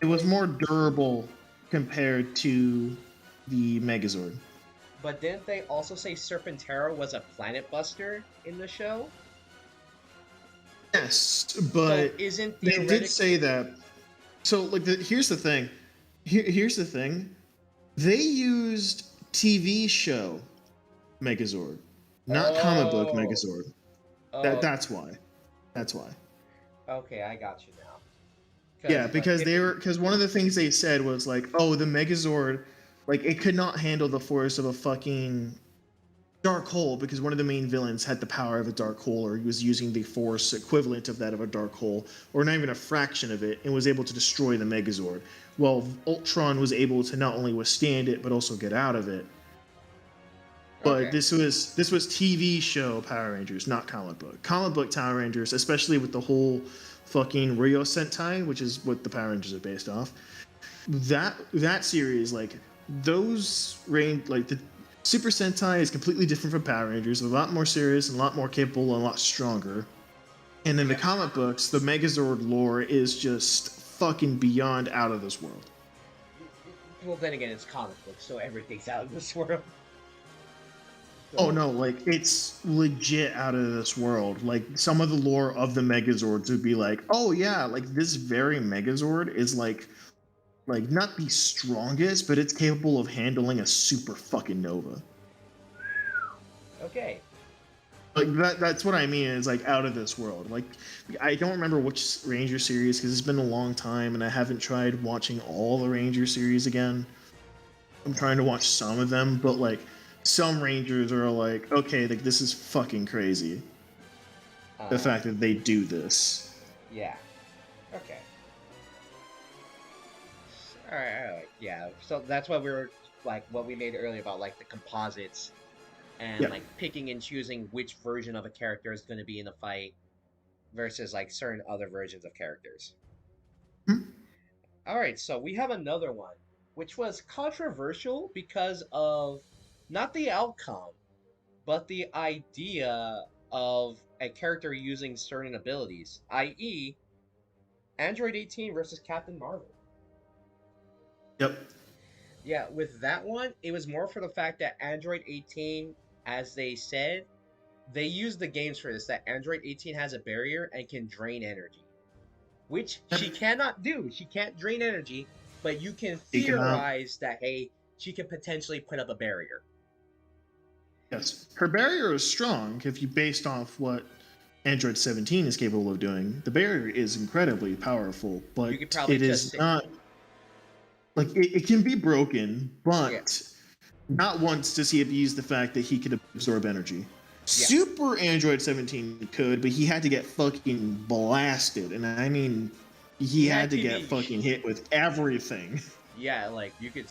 It was more durable compared to the Megazord. but didn't they also say Serpentera was a planet buster in the show? Yes, So but isn't they theoretic? did say that. So, like, here's the thing. Here's the thing. They used TV show Megazord, not comic book Oh, Megazord. oh, That's why. That's why. okay, I got you now. Yeah, Because like because if because one of the things they said was like, oh, the Megazord, like it could not handle the force of a fucking dark hole because one of the main villains had the power of a dark hole, or he was using the force equivalent of that of a dark hole, or not even a fraction of it, and was able to destroy the Megazord. While Ultron was able to not only withstand it but also get out of it. But okay, this was TV show Power Rangers, not comic book. Comic book Power Rangers, especially with the whole fucking Rio Sentai, which is what the Power Rangers are based off. That series, like like the Super Sentai is completely different from Power Rangers, a lot more serious and a lot more capable and a lot stronger. And in the yeah. comic books, the Megazord lore is just fucking beyond out of this world. Well, then again, it's comic books, so everything's out of this world. Oh So, no, like it's legit out of this world. Like some of the lore of the Megazords would be like, oh yeah, like this very Megazord is like not the strongest, but it's capable of handling a super fucking Nova. okay. Like that's what I mean. It's like out of this world. Like I don't remember which Ranger series because it's been a long time and I haven't tried watching all the Ranger series again. I'm trying to watch some of them, but like some Rangers are like, okay, like this is fucking crazy. The Uh, fact that they do this. yeah. Okay. All right. Yeah. So that's what we were like what we made earlier about like the composites and Yeah. like picking and choosing which version of a character is going to be in a fight versus like certain other versions of characters. Hmm. All right, so we have another one which was controversial because of not the outcome, but the idea of a character using certain abilities, i.e., Android 18 versus Captain Marvel. Yep. Yeah, with that one, it was more for the fact that Android 18, as they said, they used the games for this, that Android 18 has a barrier and can drain energy. which she cannot do. She can't drain energy, but you can He cannot. theorize that, hey, she could potentially put up a barrier. Yes, her barrier is strong if you based off what Android 17 is capable of doing. The barrier is incredibly powerful, but You could probably it just is say, not like it can be broken, but Yeah. not once does he abuse the fact that he could absorb energy. Super Android 17 could, but he had to get fucking blasted, and I mean, he had to get fucking hit with everything. Yeah, like you could,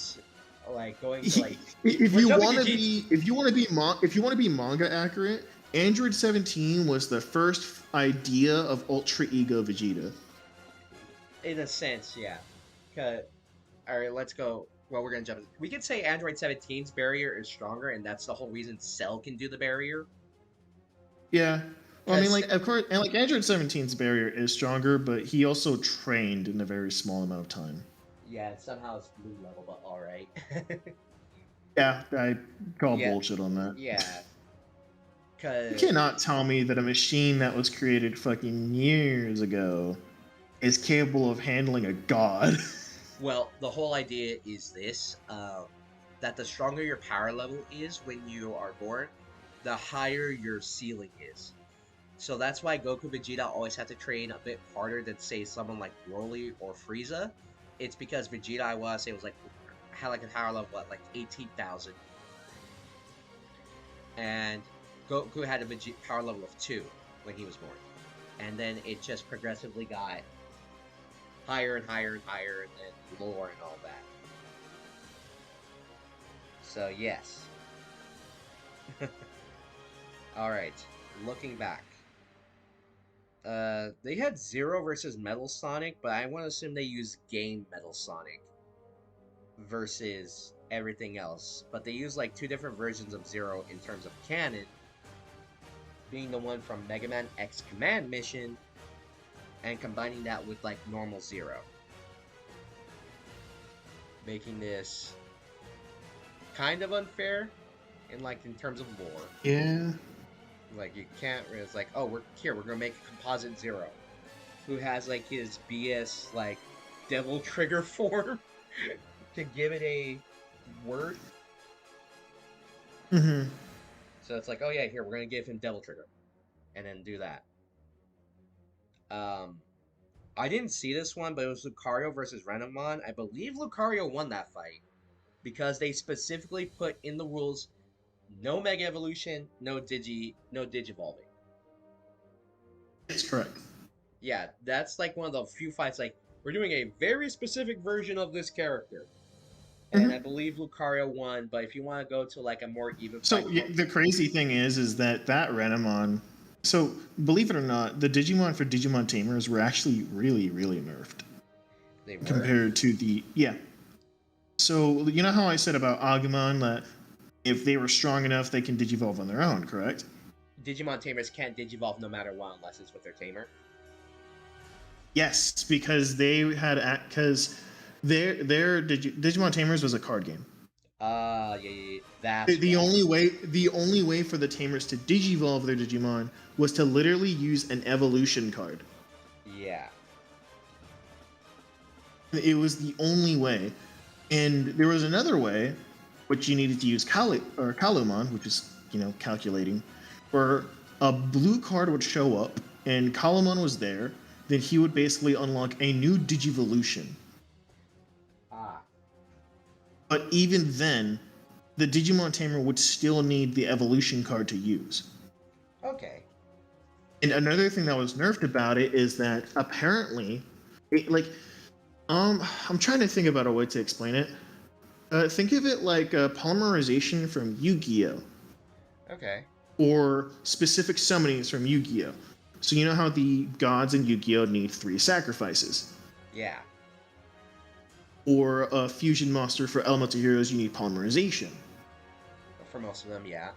like going to like if when you want to WGG be manga accurate, Android 17 was the first idea of Ultra Ego Vegeta. in a sense, yeah. All right, let's go. Well, we're gonna jump. We could say Android 17's barrier is stronger, and that's the whole reason Cell can do the barrier. Yeah. Well, I mean, 'Cause- like, of course, and like Android 17's barrier is stronger, but he also trained in a very small amount of time. Yeah, somehow it's blue level, but all right. Yeah, I call Yeah. bullshit on that. Yeah. You Cause cannot tell me that a machine that was created fucking years ago is capable of handling a god. well, the whole idea is this: that the stronger your power level is when you are born, the higher your ceiling is. So that's why Goku Vegeta always have to train a bit harder than say someone like Broly or Frieza. It's because Vegeta, I want to say, was like had like a power level what, like 18,000, and Goku had a power level of 2 when he was born, and then it just progressively got higher and higher and higher, and then lower and all that. So yes. All right, looking back. They had Zero versus Metal Sonic, but I want to assume they used Game Metal Sonic versus everything else. But they used like 2 different versions of Zero in terms of canon, being the one from Mega Man X Command Mission, and combining that with like normal Zero, making this kind of unfair in terms of lore. Yeah. Like you can't. It's like, oh, we're gonna make a composite Zero, who has like his BS like Devil Trigger form to give it a word. Mm-hmm. So it's like, oh yeah, here we're gonna give him Devil Trigger, and then do that. I didn't see this one, but it was Lucario versus Renamon. I believe Lucario won that fight because they specifically put in the rules no Mega Evolution, no Digivolving. That's correct. Yeah, that's like one of the few fights. Like we're doing a very specific version of this character, and I believe Lucario won. But if you want to go to like a more even So fight, the crazy thing is that Renamon. So believe it or not, the Digimon for Digimon Tamers were actually really, really nerfed. they were Compared to the So you know how I said about Agumon that if they were strong enough, they can digivolve on their own, correct? Digimon Tamers can't Digivolve no matter what unless it's with their tamer. Yes, because they had because their Digimon Tamers was a card game. Yeah. That's The only way for the Tamers to digivolve their Digimon was to literally use an evolution card. Yeah. It was the only way, and there was another way, which you needed to use Kalumon, which is calculating, where a blue card would show up and Kalumon was there. Then he would basically unlock a new Digivolution. But even then, the Digimon Tamer would still need the evolution card to use. Okay. And another thing that was nerfed about it is that apparently, I'm trying to think about a way to explain it. Think of it like a polymerization from Yu-Gi-Oh! Okay. Or specific summonings from Yu-Gi-Oh! So you know how the gods in Yu-Gi-Oh! Need 3 sacrifices? Yeah. Or a fusion monster for elemental heroes, you need polymerization. For most of them, yeah.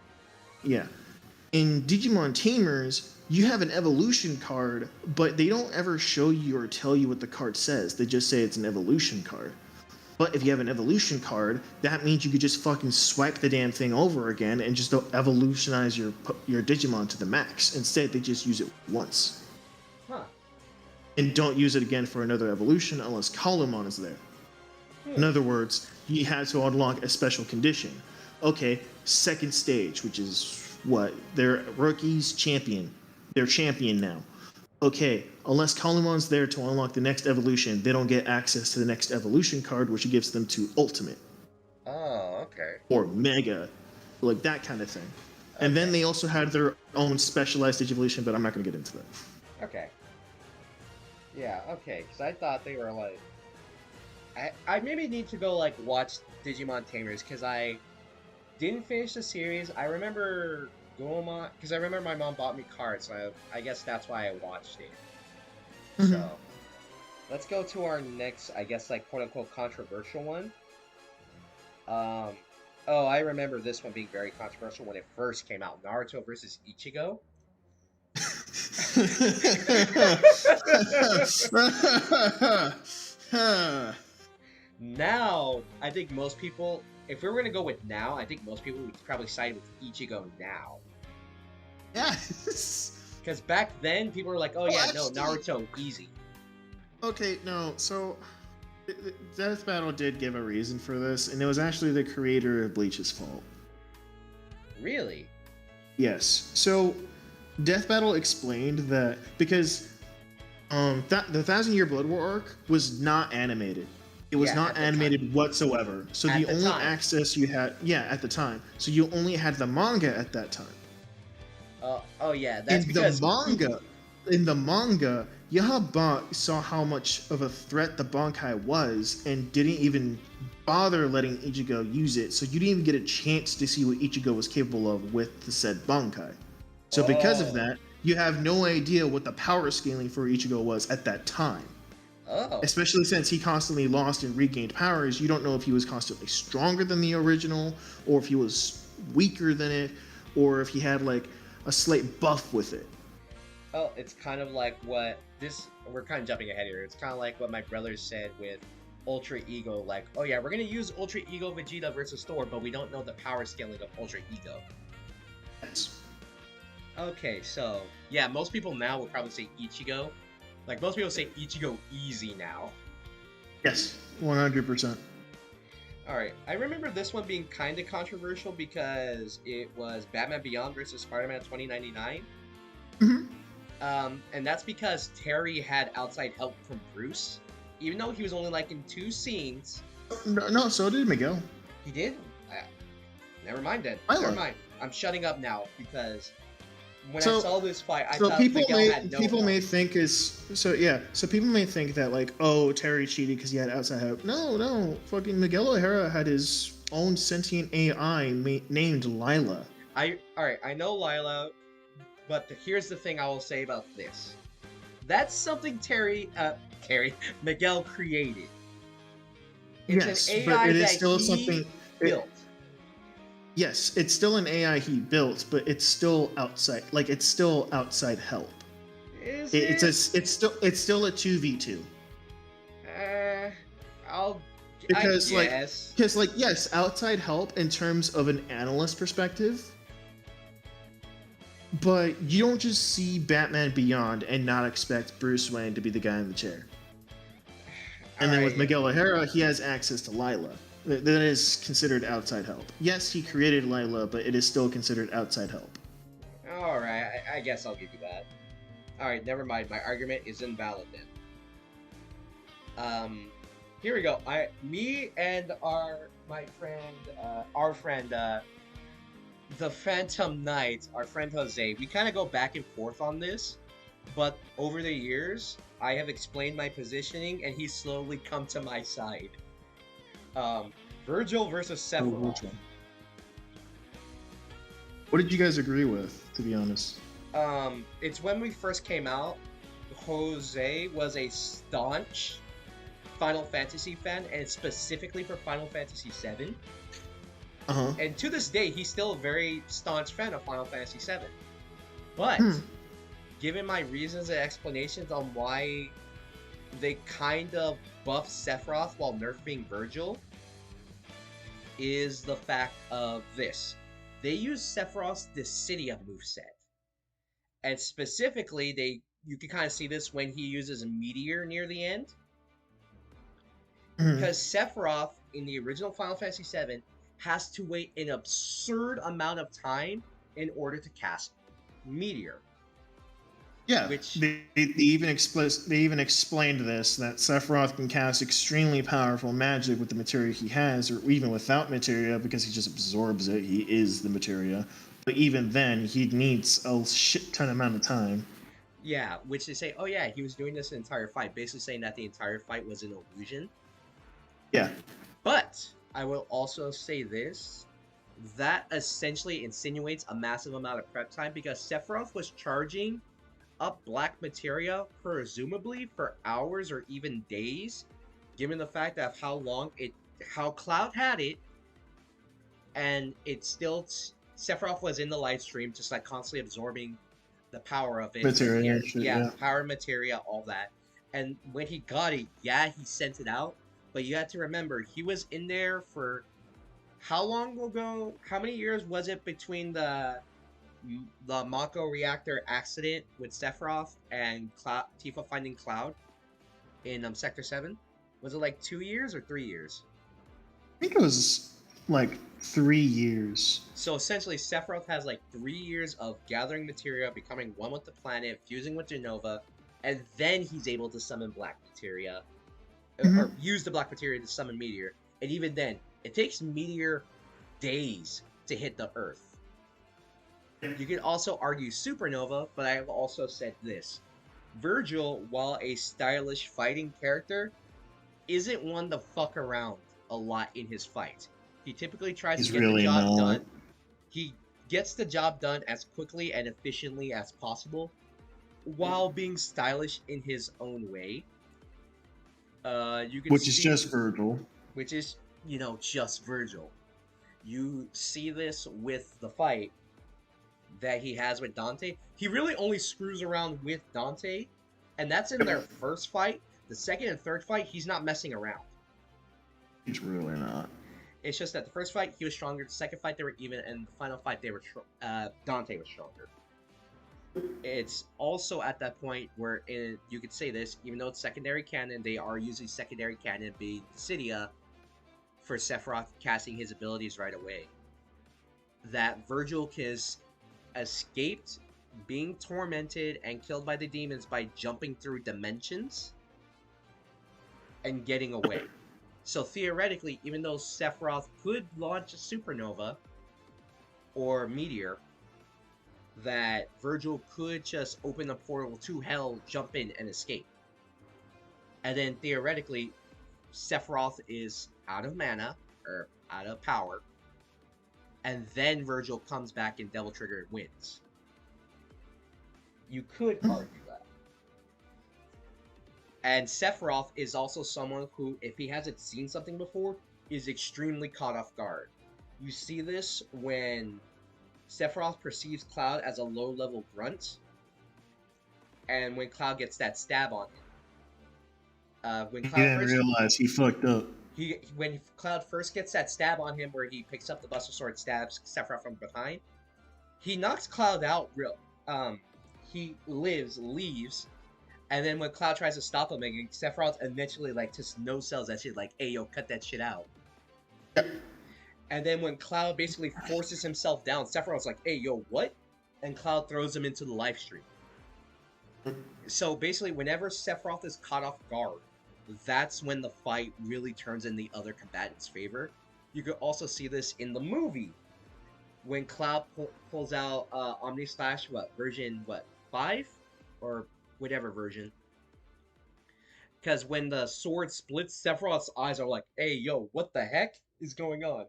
Yeah. In Digimon Tamers, you have an evolution card, but they don't ever show you or tell you what the card says. They just say it's an evolution card. But if you have an evolution card, that means you could just fucking swipe the damn thing over again and just evolutionize your Digimon to the max. Instead, they just use it once. Huh. and don't use it again for another evolution unless Kalumon is there. In other words, you had to unlock a special condition. Okay, second stage, which is what? They're rookies champion. They're champion now. Okay, unless Kalumon's there to unlock the next evolution, they don't get access to the next evolution card, which gives them to Ultimate. Oh, okay. Or Mega. Like that kind of thing. Okay. And then they also had their own specialized Digivolution, but I'm not going to get into that. Okay. Yeah, okay, because I thought they were like... I maybe need to go, like, watch Digimon Tamers, because I didn't finish the series. I remember Goemon, because I remember my mom bought me cards, so I guess that's why I watched it. Mm-hmm. So, let's go to our next, I guess, like, quote-unquote controversial one. Oh, I remember this one being very controversial when it first came out. Naruto versus Ichigo. Now, I think most people, if we were going to go with now, I think most people would probably side with Ichigo now. Yes! Because back then, people were like, oh yeah, no, Naruto, easy. Okay, no, so... Death Battle did give a reason for this, and it was actually the creator of Bleach's fault. Really? Yes. So, Death Battle explained that because the Thousand Year Blood War arc was not animated. It was not animated whatsoever. So the only access you had, at the time. So you only had the manga at that time. Oh yeah, that's because in the manga, Yahaba saw how much of a threat the Bankai was and didn't even bother letting Ichigo use it. So you didn't even get a chance to see what Ichigo was capable of with the said Bankai. So because of that, you have no idea what the power scaling for Ichigo was at that time. Oh. Especially since he constantly lost and regained powers, you don't know if he was constantly stronger than the original, or if he was weaker than it, or if he had like a slight buff with it. Oh, it's kind of like what this. We're kind of jumping ahead here. It's kind of like what my brother said with Ultra Ego. Like, oh yeah, we're gonna use Ultra Ego Vegeta versus Thor, but we don't know the power scaling of Ultra Ego. Yes. Okay, so yeah, most people now would probably say Ichigo. Like, most people say Ichigo easy now. Yes, 100%. Alright, I remember this one being kind of controversial because it was Batman Beyond versus Spider-Man 2099. Mm-hmm. And that's because Terry had outside help from Bruce, even though he was only, like, in 2 scenes. No, so did Miguel. He did? Never mind then. Never mind. I'm shutting up now because... When I saw this fight, I thought Miguel had no people help. may think so people may think that like, oh, Terry cheated because he had outside help. No, fucking Miguel O'Hara had his own sentient AI named Lila. Alright, I know Lila, but here's the thing I will say about this. That's something Miguel created. It's an AI but it is that still he something built. Yes, it's still an AI he built, but it's still outside. Like, it's still outside help. Is it's still a 2v2. Yes, outside help in terms of an analyst perspective. But you don't just see Batman Beyond and not expect Bruce Wayne to be the guy in the chair. And then with Miguel O'Hara, he has access to Lila. That is considered outside help. Yes, he created Lila, but it is still considered outside help. Alright, I guess I'll give you that. Alright, never mind. My argument is invalid then. Here we go. Me and our friend, the Phantom Knight, our friend Jose, we kind of go back and forth on this, but over the years, I have explained my positioning, and he's slowly come to my side. Virgil versus Sephiroth. What did you guys agree with, to be honest? It's when we first came out, Jose was a staunch Final Fantasy fan, and specifically for Final Fantasy VII. Uh-huh. And to this day, he's still a very staunch fan of Final Fantasy VII. But, given my reasons and explanations on why they kind of buffed Sephiroth while nerfing Virgil, is the fact of this. They used Sephiroth's Dissidia moveset. And specifically, they you can kind of see this when he uses a meteor near the end. Mhm. Because Sephiroth in the original Final Fantasy VII has to wait an absurd amount of time in order to cast Meteor. Yeah, Which they even explained this, that Sephiroth can cast extremely powerful magic with the materia he has, or even without materia, because he just absorbs it. He is the materia. But even then, he needs a shit ton amount of time. yeah, which they say, oh yeah, he was doing this entire fight, basically saying that the entire fight was an illusion. Yeah. But I will also say this, that essentially insinuates a massive amount of prep time because Sephiroth was charging up black materia presumably for hours or even days, given the fact of how Cloud had it, and it still Sephiroth was in the live stream just like constantly absorbing the power of it. Materia, shit, yeah. Power materia, all that. And when he got it, yeah, he sent it out, but you have to remember he was in there for how long ago? How many years was it between the Mako reactor accident with Sephiroth and Tifa finding Cloud in Sector 7? Was it like 2 years or 3 years? I think it was like 3 years. So essentially, Sephiroth has like 3 years of gathering materia, becoming one with the planet, fusing with Genova, and then he's able to summon black materia, or use the black materia to summon Meteor. And even then, it takes Meteor days to hit the Earth. You could also argue Supernova, but I have also said this. Virgil, while a stylish fighting character, isn't one to fuck around a lot in his fight. He typically tries to get the job done. He gets the job done as quickly and efficiently as possible, while being stylish in his own way. Which is just Virgil. Which is, just Virgil. You see this with the fight that he has with Dante. He really only screws around with Dante, and that's in their first fight. The second and third fight, he's not messing around. He's really not. It's just that the first fight he was stronger, the second fight they were even, and the final fight Dante was stronger. It's also at that point where you could say this, even though it's secondary canon, they are using secondary canon being Dissidia for Sephiroth casting his abilities right away. That Virgil has escaped being tormented and killed by the demons by jumping through dimensions and getting away. So theoretically, even though Sephiroth could launch a supernova or meteor, that Virgil could just open a portal to hell, jump in, and escape. And then theoretically, Sephiroth is out of mana, or out of power, and then Virgil comes back and Devil Trigger wins. You could argue that. And Sephiroth is also someone who, if he hasn't seen something before, is extremely caught off guard. You see this when Sephiroth perceives Cloud as a low-level grunt, and when Cloud gets that stab on him. When Cloud didn't realize he fucked up. When Cloud first gets that stab on him, where he picks up the Buster Sword, stabs Sephiroth from behind, he knocks Cloud out. He leaves, and then when Cloud tries to stop him, and Sephiroth eventually just no sells that shit, like, "Hey yo, cut that shit out." Yep. And then when Cloud basically forces himself down, Sephiroth's like, "Hey yo, what?" And Cloud throws him into the live stream. So basically, whenever Sephiroth is caught off guard, that's when the fight really turns in the other combatant's favor. You could also see this in the movie when Cloud pulls out Omni Slash, version 5 or whatever version. Because when the sword splits, Sephiroth's eyes are like, "Hey yo, what the heck is going on?"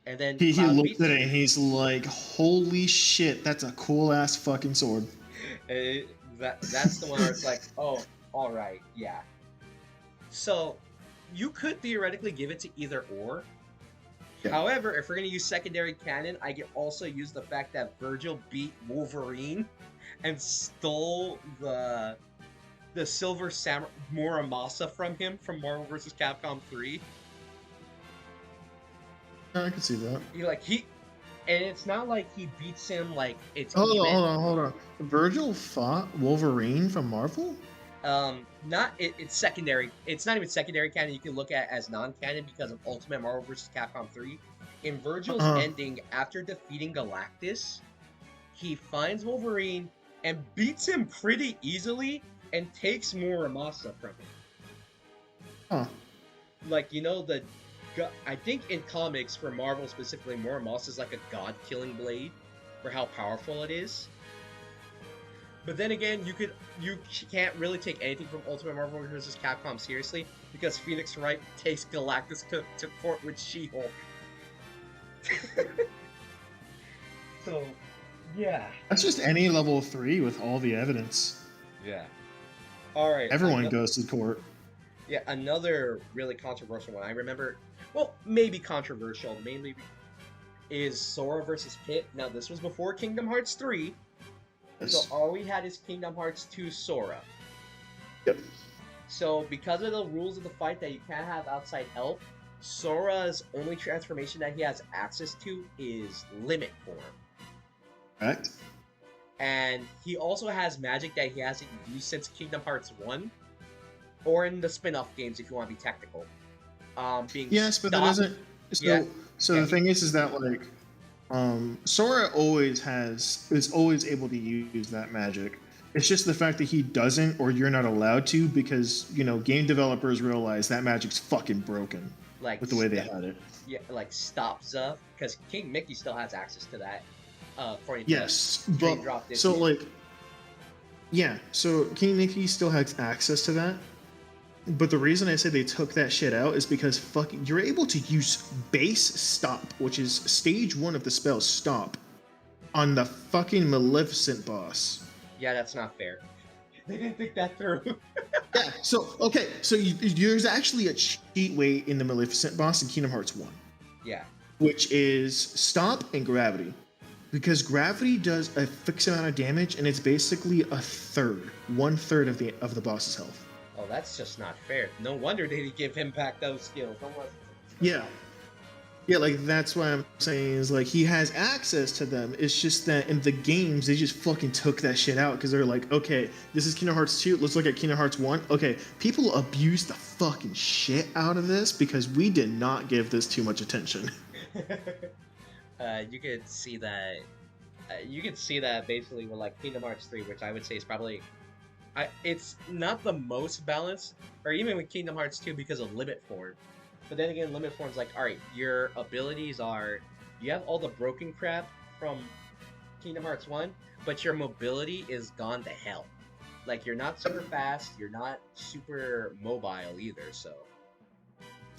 And then he looks at it and he's like, "Holy shit, that's a cool ass fucking sword." That's the one where it's like, "Oh, all right, yeah." So you could theoretically give it to either or. Yeah. However, if we're gonna use secondary canon, I can also use the fact that Virgil beat Wolverine and stole the Silver Samurai Muramasa from him from Marvel vs. Capcom 3. I can see that. And it's not like he beats him like it's Hold on, even. hold on. Virgil fought Wolverine from Marvel? Not it's secondary. It's not even secondary canon. You can look at as non-canon because of Ultimate Marvel vs. Capcom 3. In Virgil's Uh, ending, after defeating Galactus, he finds Wolverine and beats him pretty easily and takes Muramasa from him. huh. Like, I think in comics for Marvel specifically, Muramasa is like a god-killing blade for how powerful it is. But then again, you can't really take anything from Ultimate Marvel vs. Capcom seriously because Phoenix Wright takes Galactus to court with She-Hulk. So, yeah. That's just any level 3 with all the evidence. Yeah. All right. Everyone goes to court. Yeah, another really controversial one. I remember, well, maybe controversial, mainly is Sora versus Pit. Now, this was before Kingdom Hearts 3. Yes. So all we had is Kingdom Hearts 2 Sora. Yep. So because of the rules of the fight that you can't have outside help, Sora's only transformation that he has access to is Limit Form. Correct. And he also has magic that he hasn't used since Kingdom Hearts 1. Or in the spin-off games if you want to be technical. Being Yes, but that stopped. doesn't... So Yeah, the thing is that, like, Sora is always able to use that magic. It's just the fact that he doesn't, or you're not allowed to, because game developers realize that magic's fucking broken. Like with the way they had it. Yeah, like Stop Za, because King Mickey still has access to that. According to Yes, Dream but Drop so Disney. like, yeah, so King Mickey still has access to that. But the reason I say they took that shit out is because you're able to use base stop, which is stage 1 of the spell stop, on the fucking Maleficent boss. Yeah, that's not fair. They didn't think that through. Yeah, so there's actually a cheat way in the Maleficent boss in Kingdom Hearts 1. Yeah. Which is stop and gravity. Because gravity does a fixed amount of damage, and it's basically 1/3 of the boss's health. Oh, that's just not fair. No wonder they didn't give him back those skills. Yeah. Yeah, like, that's why I'm saying is, like, he has access to them. It's just that in the games, they just fucking took that shit out because they're like, okay, this is Kingdom Hearts 2. Let's look at Kingdom Hearts 1. Okay, people abuse the fucking shit out of this because we did not give this too much attention. You could see that. You could see that basically with like Kingdom Hearts 3, which I would say is probably. It's not the most balanced, or even with Kingdom Hearts 2 because of Limit Form. But then again, Limit Form's like, alright, your abilities are, you have all the broken crap from Kingdom Hearts 1, but your mobility is gone to hell. Like, you're not super fast, you're not super mobile either, so.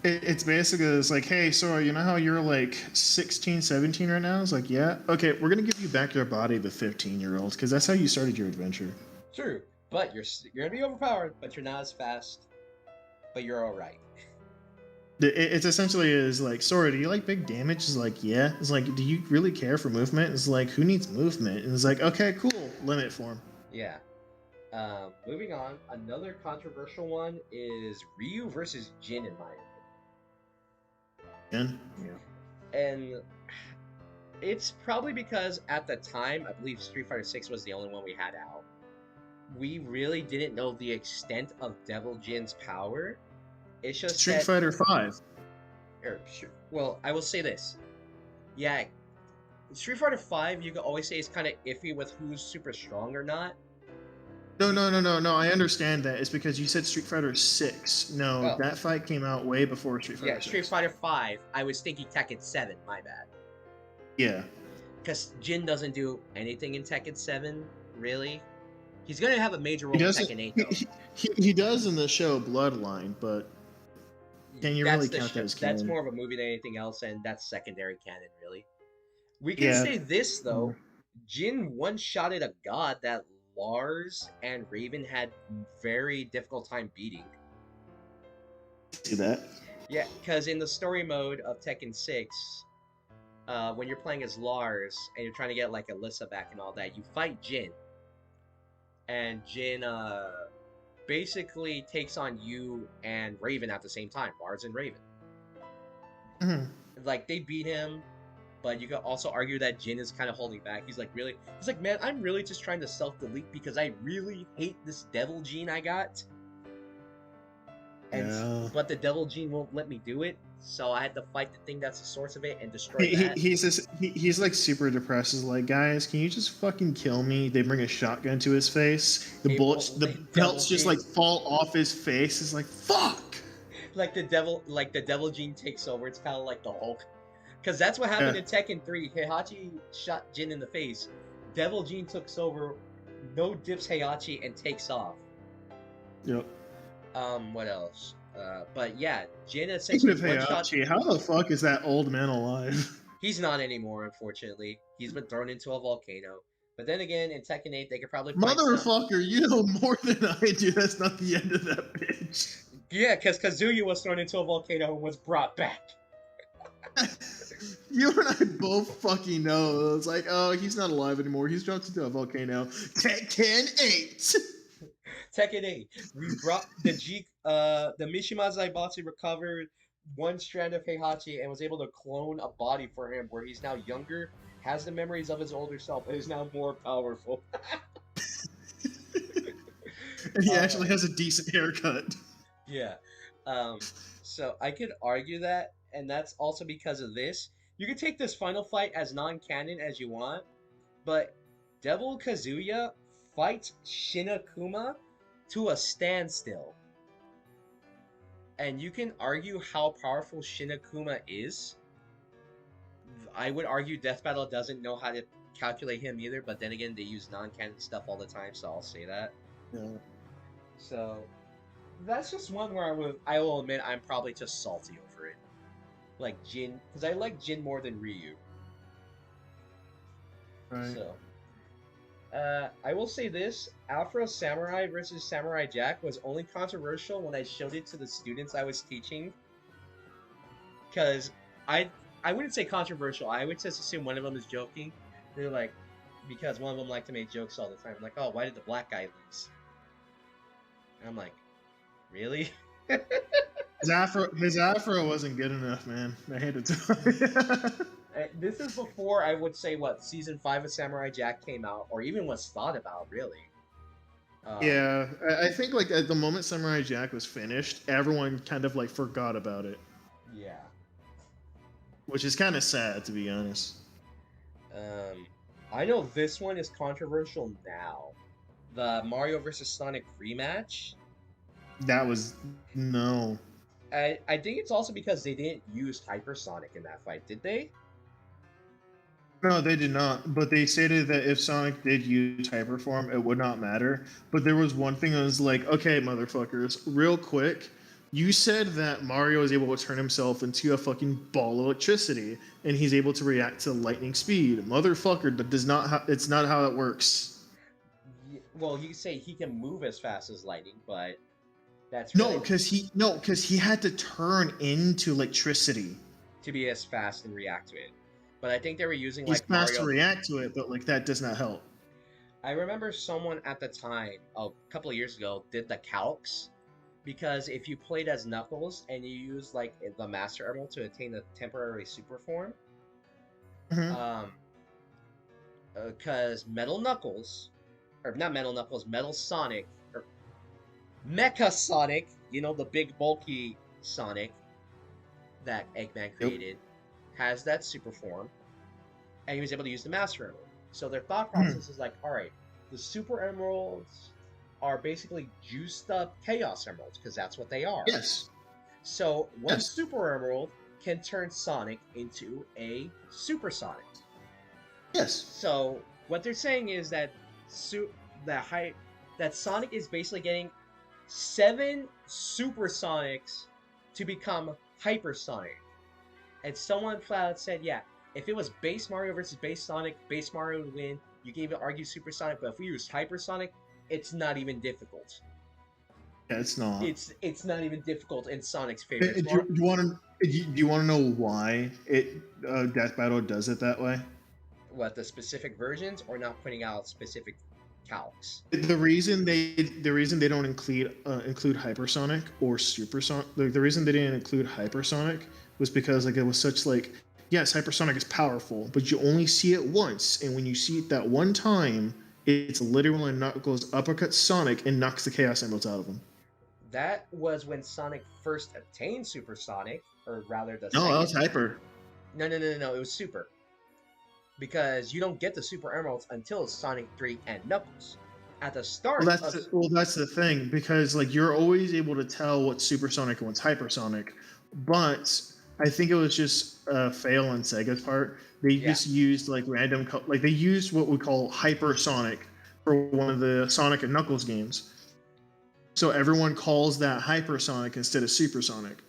It's basically, it's like, hey, Sora, you know how you're like 16, 17 right now? It's like, yeah. Okay, we're going to give you back your body of a 15-year-old, because that's how you started your adventure. True, but you're going to be overpowered, but you're not as fast, but you're alright. It's essentially is like, Sora, do you like big damage? It's like, yeah. It's like, do you really care for movement? It's like, who needs movement? And it's like, okay, cool, Limit Form. Yeah. Moving on, another controversial one is Ryu versus Jin, in my opinion. Yeah. And it's probably because at the time, I believe Street Fighter 6 was the only one we had out. We really didn't know the extent of Devil Jin's power. It's just Street Fighter 5. Well, I will say this. Yeah, Street Fighter 5, you can always say is kind of iffy with who's super strong or not. No, I understand that. It's because you said Street Fighter 6. No, that fight came out way before Street Fighter 6. Yeah, Street Fighter 5, I was thinking Tekken 7, my bad. Yeah. Because Jin doesn't do anything in Tekken 7, really. He's going to have a major role in Tekken 8, though. He does in the show Bloodline, but can you really count that as canon? That's more of a movie than anything else, and that's secondary canon, really. We can say this, though. Jin one-shotted a god that Lars and Raven had very difficult time beating. See that? Yeah, because in the story mode of Tekken 6, when you're playing as Lars and you're trying to get like Alyssa back and all that, you fight Jin. And Jin basically takes on you and Raven at the same time, Lars and Raven. Mm-hmm. Like, they beat him, But you could also argue that Jin is kind of holding back. He's like, really? He's like, man, I'm really just trying to self-delete because I really hate this devil gene I got. And Yeah. but the devil gene won't let me do it, so I had to fight the thing that's the source of it and destroy He, that. he's like super depressed. He's like, guys, can you just fucking kill me? They bring a shotgun to his face. The bullets, the pelts just like fall off his face. It's like, fuck. Like the devil gene takes over. It's kind of like the Hulk, because that's what happened in Tekken 3. Heihachi shot Jin in the face. Devil gene took over, no dips Heihachi and takes off. Yep. What else? But yeah, Jin essentially Heihachi, how the fuck is that old man alive? He's not anymore, unfortunately. He's been thrown into a volcano. But then again, in Tekken 8, they could probably Motherfucker, you know more than I do. That's not the end of that bitch. Yeah, because Kazuya was thrown into a volcano and was brought back. You and I both fucking know. It's like, oh, he's not alive anymore. He's dropped into a volcano. Tekken 8! Tekken 8. We brought the Mishima Zaibatsu recovered one strand of Heihachi and was able to clone a body for him where he's now younger, has the memories of his older self, and is now more powerful. And he actually has a decent haircut. Yeah. So I could argue that, and that's also because of this. You could take this final fight as non-canon as you want, but Devil Kazuya fights Shinakuma to a standstill. And you can argue how powerful Shinakuma is. I would argue Death Battle doesn't know how to calculate him either, but then again, they use non-canon stuff all the time, so I'll say that. Yeah. So that's just one where I will admit I'm probably just salty over it. Like Jin, because I like Jin more than Ryu. Right. So, I will say this: Afro Samurai versus Samurai Jack was only controversial when I showed it to the students I was teaching. Because I wouldn't say controversial. I would just assume one of them is joking. They're like, because one of them liked to make jokes all the time. I'm like, oh, why did the black guy lose? And I'm like, really? His afro wasn't good enough, man. I hate it. This is before I would say season 5 of Samurai Jack came out, or even was thought about, really. Yeah, I think like at the moment Samurai Jack was finished, everyone kind of like forgot about it. Yeah. Which is kind of sad, to be honest. I know this one is controversial now. The Mario vs. Sonic rematch. That was no. I think it's also because they didn't use Hypersonic in that fight, did they? No, they did not. But they stated that if Sonic did use Hyperform, it would not matter. But there was one thing that was like, okay, motherfuckers, real quick, you said that Mario is able to turn himself into a fucking ball of electricity, and he's able to react to lightning speed. Motherfucker, that does not. It's not how it works. Well, you say he can move as fast as lightning, but that's really... because he had to turn into electricity to be as fast and react to it. But I think they were using he's fast to react to it, but like that does not help. I remember someone at the time, a couple of years ago, did the calcs, because if you played as Knuckles and you used like the Master Emerald to attain the temporary super form, because Metal Sonic, or Mecha Sonic, you know, the big bulky Sonic that Eggman created, has that super form, and he was able to use the Master Emerald. So their thought process is like, alright, the Super Emeralds are basically juiced up Chaos Emeralds, because that's what they are. Yes. So one Super Emerald can turn Sonic into a Super Sonic. Yes. So what they're saying is that that Sonic is basically getting 7 Super Sonics to become Hypersonic. And someone flat out said, yeah, if it was base Mario versus base Sonic, base Mario would win. You can even argue Super Sonic, but if we use Hypersonic, it's not even difficult. Yeah, it's not. It's not even difficult in Sonic's favor. Do you want to know why Death Battle does it that way? What, the specific versions, or not putting out specific calcs? The reason they don't include Hypersonic or Supersonic, the reason they didn't include Hypersonic was because like it was such like yes, hypersonic is powerful, but you only see it once, and when you see it that one time, it's literally Knuckles uppercut Sonic and knocks the Chaos Emeralds out of him. That was when Sonic first obtained Supersonic, or rather the No, that second. was Hyper. No. It was Super. Because you don't get the Super Emeralds until Sonic 3 and Knuckles. At the Well, start that's of. that's the thing because like you're always able to tell what's supersonic and what's hypersonic, but I think it was just a fail on Sega's part. They Yeah. just used like like they used what we call hypersonic for one of the Sonic and Knuckles games. So everyone calls that hypersonic instead of supersonic.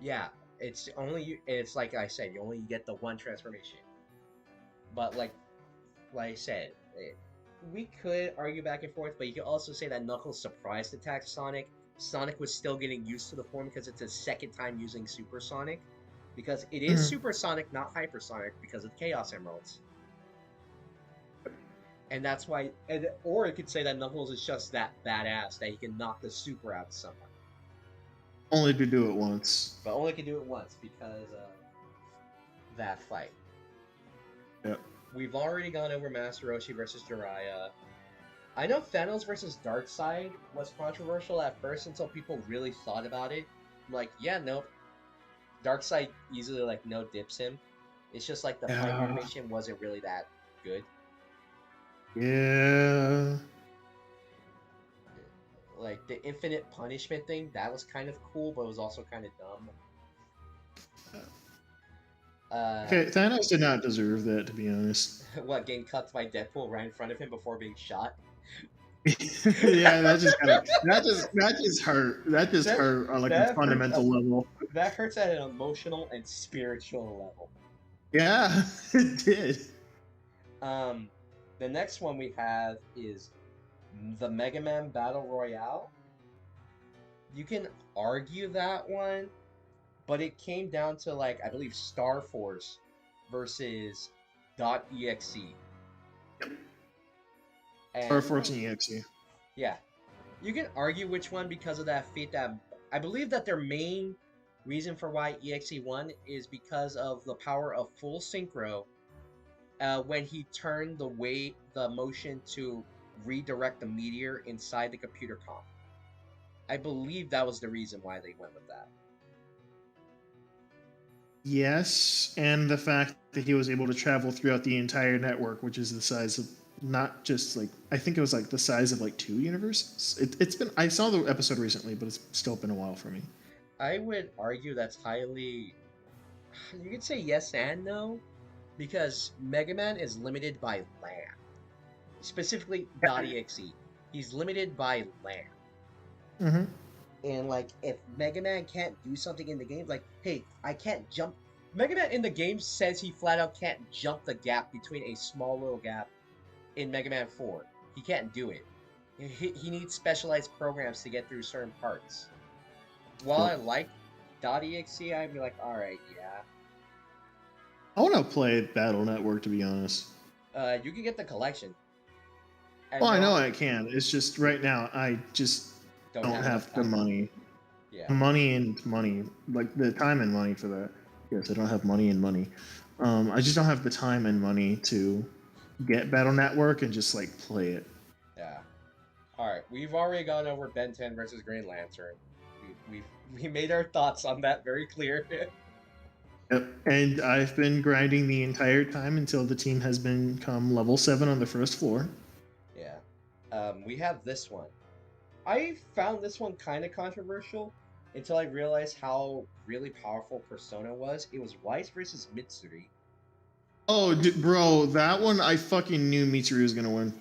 Yeah. It's like I said, you only get the one transformation. But like I said, we could argue back and forth, but you could also say that Knuckles surprise attacked Sonic. Sonic was still getting used to the form because it's his second time using Supersonic. Because it is Supersonic, not Hypersonic, because of Chaos Emeralds. And that's why, or it could say that Knuckles is just that badass that he can knock the Super out of someone. Only to do it once. But only can do it once because of that fight. Yep. We've already gone over Master Roshi versus Jiraiya. I know Thanos versus Darkseid was controversial at first until people really thought about it. Like, yeah, nope. Darkseid easily no dips him. It's just like the fight animation wasn't really that good. Yeah. Like the infinite punishment thing, that was kind of cool, but it was also kind of dumb. Okay, Thanos did not deserve that, to be honest. What, getting cut by Deadpool right in front of him before being shot? Yeah, that just hurt. That just hurt on a fundamental level. That hurts at an emotional and spiritual level. Yeah, it did. The next one we have is the Mega Man Battle Royale. You can argue that one, but it came down to I believe Star Force versus .exe. Star Force and EXE. Yeah. You can argue which one because of that feat that I believe that their main reason for why EXE won is because of the power of full synchro when he turned the motion to redirect the meteor inside the computer comp. I believe that was the reason why they went with that. Yes, and the fact that he was able to travel throughout the entire network, which is the size of not just I think it was the size of 2 universes. It's been I saw the episode recently, but it's still been a while for me. I would argue that's highly. You could say yes and no, because Mega Man is limited by land. Specifically, .exe. He's limited by land. Mm-hmm. And if Mega Man can't do something in the game, hey, I can't jump. Mega Man in the game says he flat out can't jump the gap between a small little gap in Mega Man 4. He can't do it. He needs specialized programs to get through certain parts. While I like .exe, I'd be like, alright, yeah. I want to play Battle Network, to be honest. You can get the collection. Well, I know I can. It's just right now I just don't have the money. Yeah. The money, the time and money for that. Yes, I don't have money and money. I just don't have the time and money to get Battle Network and just play it. Yeah. All right, we've already gone over Ben 10 versus Green Lantern. We made our thoughts on that very clear. Yep, and I've been grinding the entire time until the team has become level 7 on the first floor. Yeah. We have this one. I found this one kind of controversial until I realized how really powerful Persona was. It was Weiss versus Mitsuri. Oh, bro, that one I fucking knew Mitsuri was gonna win.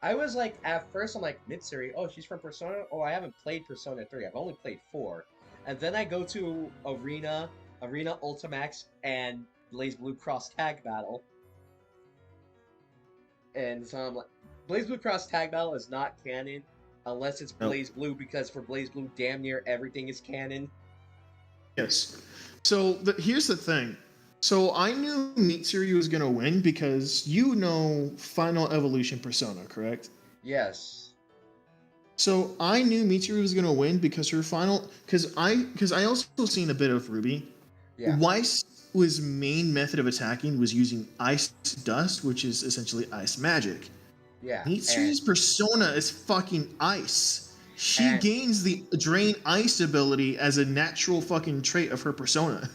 I was at first I'm Mitsuri, oh, she's from Persona? Oh, I haven't played Persona 3, I've only played 4. And then I go to Arena Ultimax, and BlazBlue Cross Tag Battle. And so I'm BlazBlue Cross Tag Battle is not canon unless it's BlazBlue, because for BlazBlue, damn near everything is canon. Yes. So here's the thing. So I knew Mitsuri was gonna win because Final Evolution Persona, correct? Yes. So I knew Mitsuri was gonna win because her final, because I also seen a bit of Ruby. Yeah. Weiss' main method of attacking was using ice dust, which is essentially ice magic. Yeah. Mitsu's persona is fucking ice. She And- gains the drain ice ability as a natural fucking trait of her persona.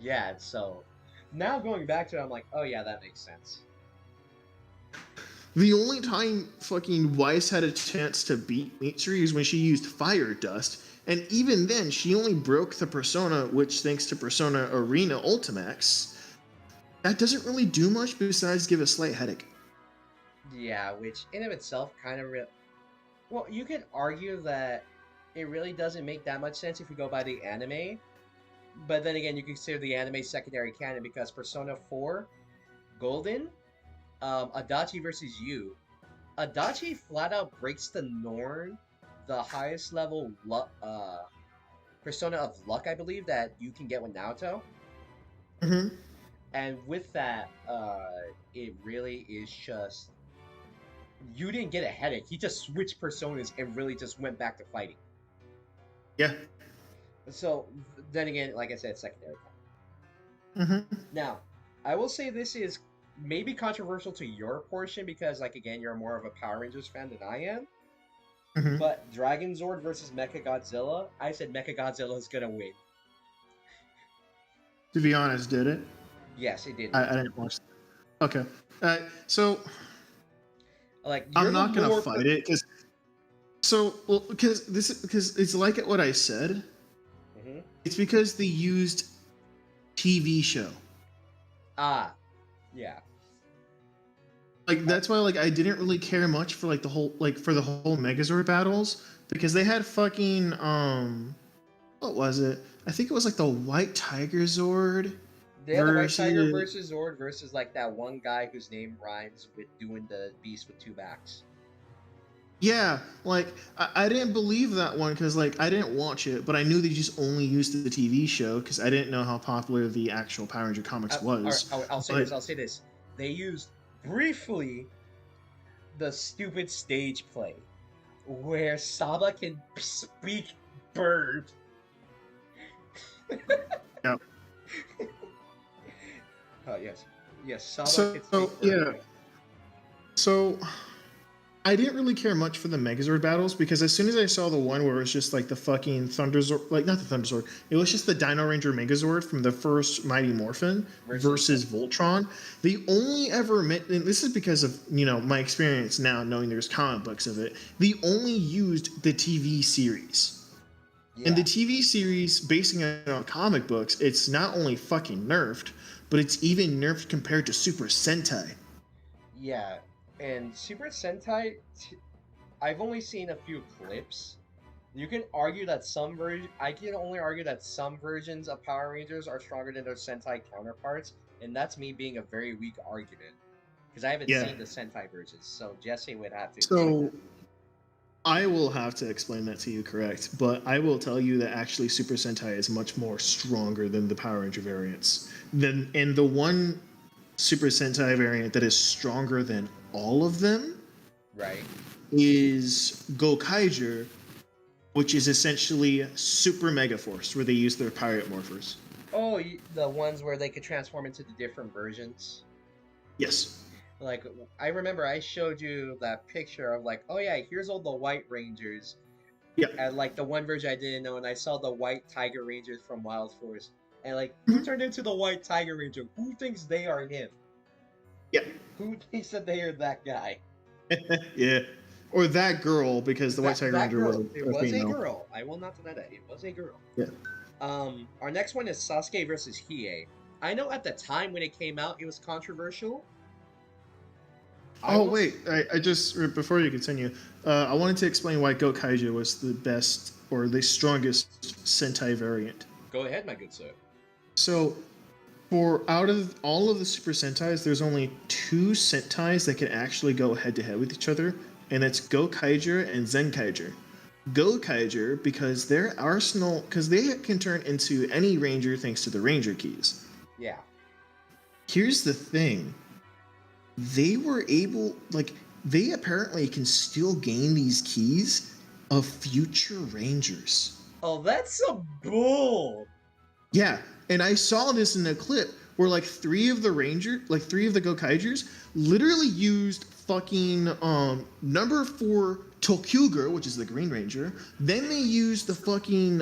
Yeah, so now going back to it, I'm like, oh yeah, that makes sense. The only time fucking Weiss had a chance to beat Mitsuri is when she used fire dust, and even then, she only broke the persona, which, thanks to Persona Arena Ultimax, that doesn't really do much besides give a slight headache. Yeah, which in of itself kind of well, you could argue that it really doesn't make that much sense if you go by the anime, but then again, you consider the anime secondary canon because Persona 4 Golden, Adachi versus you, Adachi flat out breaks the norm, the highest level persona of luck, I believe, that you can get with Naoto. Mm-hmm. And with that, it really is just you didn't get a headache. He just switched personas and really just went back to fighting. Yeah. So then again, like I said, secondary. Mm-hmm. Now, I will say this is maybe controversial to your portion because, like, again, you're more of a Power Rangers fan than I am. Mm-hmm. But Dragon Zord versus Mechagodzilla, I said Mechagodzilla is gonna win. To be honest, did it? Yes, it did. I didn't watch that. Okay. So Like I'm not gonna fight it because because it's like what I said. Mm-hmm. It's because they used TV show. Ah, yeah. Like that's why I didn't really care much for the whole Megazord battles because they had fucking what was it? I think it was the White Tiger Zord. They had the White Tiger versus Zord versus like that one guy whose name rhymes with doing the beast with two backs. Yeah, I didn't believe that one because I didn't watch it, but I knew they just only used the TV show because I didn't know how popular the actual Power Ranger comics was. I'll say this. They used briefly the stupid stage play where Saba can speak bird. Yeah. Oh yes, Saba can speak bird. Yeah. So I didn't really care much for the Megazord battles because as soon as I saw the one where it was just the fucking Thunderzord, not the Thunderzord, it was just the Dino Ranger Megazord from the first Mighty Morphin versus Voltron. They only ever met, and this is because of my experience now knowing there's comic books of it. They only used the TV series. Yeah. And the TV series, basing it on comic books, it's not only fucking nerfed, but it's even nerfed compared to Super Sentai. Yeah. And Super Sentai, I've only seen a few clips. You can argue that I can only argue that some versions of Power Rangers are stronger than their Sentai counterparts, and that's me being a very weak argument. Because I haven't seen the Sentai versions, so Jesse would have to. So, I will have to explain that to you, correct? But I will tell you that actually Super Sentai is much more stronger than the Power Ranger variants. And the one Super Sentai variant that is stronger than all of them, right, is Gokaiger, which is essentially Super Mega Force, where they use their pirate morphers. Oh, the ones where they could transform into the different versions? Yes. Like, I remember I showed you that picture of oh yeah, here's all the White Rangers. Yeah. And the one version I didn't know, and I saw the White Tiger Rangers from Wild Force. And who turned into the White Tiger Ranger? Who thinks they are him? Yeah. Who thinks that they are that guy? Yeah. Or that girl, because the White Tiger Ranger was a girl. I will not deny that. It was a girl. Yeah. Our next one is Sasuke versus Hiei. I know at the time when it came out, it was controversial. Wait. I just, before you continue, I wanted to explain why Gokaiger was the best or the strongest Sentai variant. Go ahead, my good sir. So, out of all of the Super Sentais, there's only 2 Sentais that can actually go head-to-head with each other, and that's Gokaiger and Zenkaiger. Gokaiger, because their arsenal, because they can turn into any ranger thanks to the ranger keys. Yeah. Here's the thing. They were able, they apparently can still gain these keys of future rangers. Oh, that's some bull! Yeah, And I saw this in a clip where like three of the Gokaijers literally used fucking number 4 Tokyuger, which is the Green Ranger. Then they used the fucking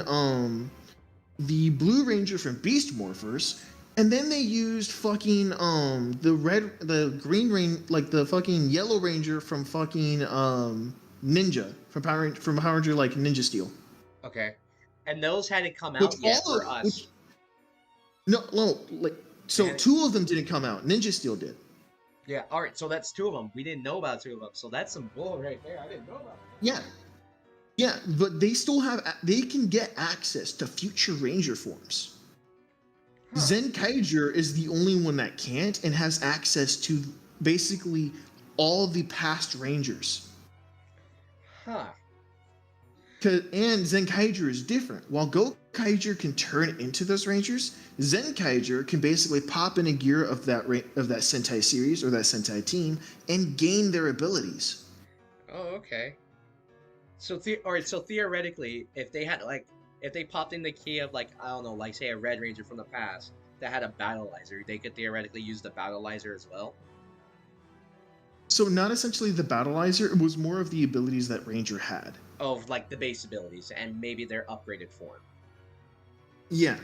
the Blue Ranger from Beast Morphers. And then they used fucking the Green Ranger, like the fucking Yellow Ranger from fucking Ninja from Power Ranger like Ninja Steel. Okay. And those hadn't come Which out yet all for of, us. which, no, like so Yeah. 2 of them didn't come out. Ninja Steel did. Yeah, alright, so that's 2 of them. We didn't know about 2 of them, so that's some bull right there. I didn't know about that. Yeah. Yeah, but they still they can get access to future Ranger forms. Huh. Zenkaiger is the only one that can't and has access to basically all the past Rangers. Huh. And Zenkaiger is different. While Gokaiger can turn into those Rangers, Zenkaiger can basically pop in a gear of that Sentai series or that Sentai team and gain their abilities. Oh, okay. So alright, so theoretically, if they had if they popped in the key of like, I don't know, like say a Red Ranger from the past that had a Battleizer, they could theoretically use the Battleizer as well? So not essentially the Battleizer, it was more of the abilities that Ranger had. Of like the base abilities and maybe their upgraded form. Yeah.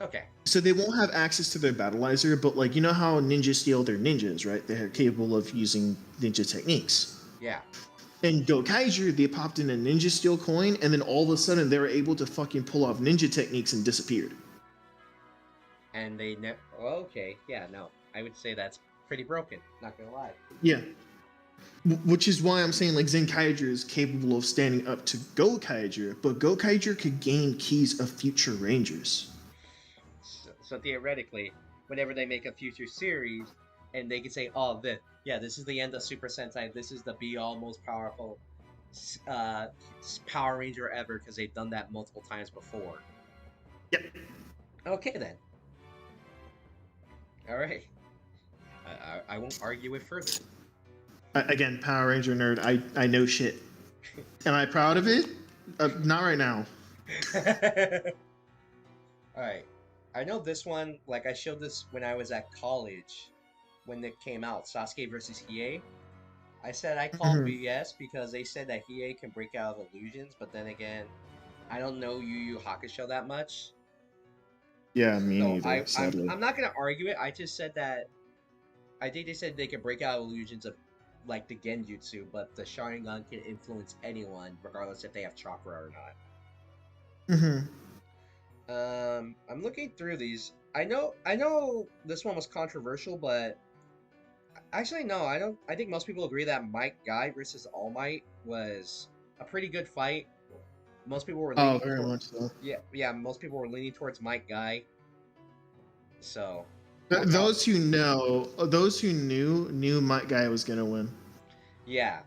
Okay. So they won't have access to their Battleizer, but like you know how Ninja Steel, they're ninjas, right? They're capable of using ninja techniques. Yeah. In Gokaiger, they popped in a Ninja Steel coin, and then all of a sudden they were able to fucking pull off ninja techniques and disappeared. And they never. Well, okay. Yeah. No. I would say that's pretty broken. Not gonna lie. Yeah. Which is why I'm saying like Zenkaiger is capable of standing up to Gokaiger, but Gokaiger could gain keys of future Rangers. So theoretically, whenever they make a future series, and they can say, "Oh, this is the end of Super Sentai. This is the be-all, most powerful Power Ranger ever," because they've done that multiple times before. Yep. Okay then. All right. I won't argue it further. Again, Power Ranger nerd. I know shit. Am I proud of it? Not right now. Alright. I know this one, like I showed this when I was at college, when it came out, Sasuke versus Hiei. I said I called BS because they said that Hiei can break out of illusions, but then again, I don't know Yu Yu Hakusho that much. Yeah, me So neither, sadly. I'm not gonna argue it, I just said that I think they said they can break out of illusions of like the Genjutsu, but the Sharingan can influence anyone, regardless if they have chakra or not. I'm looking through these. I know this one was controversial, but actually no, I don't. I think most people agree that Might Guy versus All Might was a pretty good fight. Most people were leaning very much so. Yeah. Most people were leaning towards Might Guy. So those who knew Might Guy was gonna win. Yeah,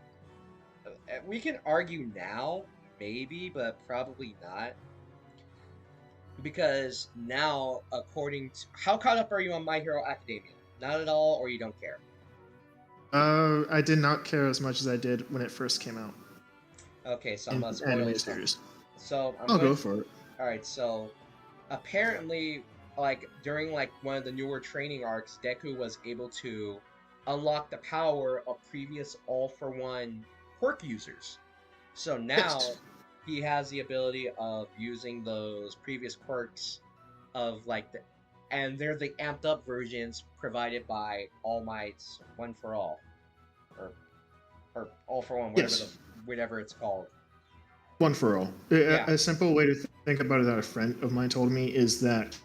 we can argue now, maybe, but probably not. Because now, according to... How caught up are you on My Hero Academia? Not at all, or you don't care? I did not care as much as I did when it first came out. Okay, so I'm gonna spoil anime it. series. So I'll go for it. Alright, so apparently, like, during like one of the newer training arcs, Deku was able to unlock the power of previous all-for-one quirk users. So now he has the ability of using those previous quirks of like and they're the amped up versions provided by All Might's One for All, or All for One, whatever it's called. One for All. Yeah. A simple way to think about it that a friend of mine told me is that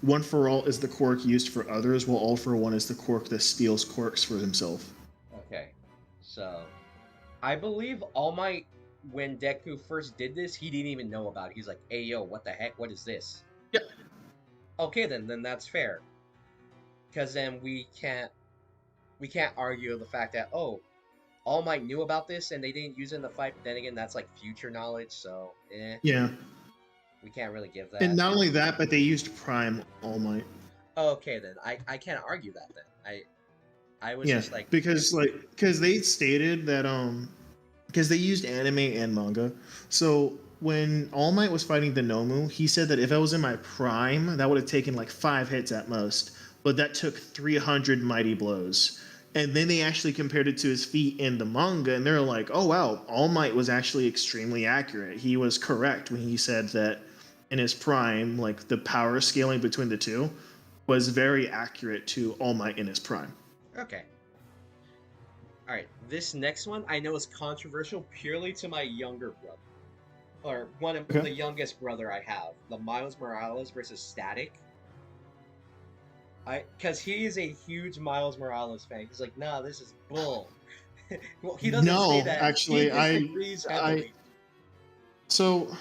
One for All is the quirk used for others, while All for One is the quirk that steals quirks for himself. Okay, so I believe All Might, when Deku first did this, he didn't even know about it. He's like, "Hey yo, what the heck? What is this?" Yep. Okay, then that's fair. Because then we can't argue the fact that All Might knew about this and they didn't use it in the fight. But then again, that's like future knowledge, so yeah, we can't really give that. And not only that, but they used Prime All Might. Okay, then I can't argue that then. I was just like because they stated that because they used anime and manga. So when All Might was fighting the Nomu, he said that if I was in my prime, that would have taken like 5 hits at most. But that took 300 mighty blows. And then they actually compared it to his feat in the manga, and they're like, oh wow, All Might was actually extremely accurate. He was correct when he said that in his prime, like the power scaling between the two was very accurate to All Might in his prime. Okay. Alright, this next one I know is controversial purely to my younger brother. Or one of the youngest brother I have. The Miles Morales versus Static. Because he is a huge Miles Morales fan. He's like, nah, this is bull. Well, he doesn't say that. Actually, So,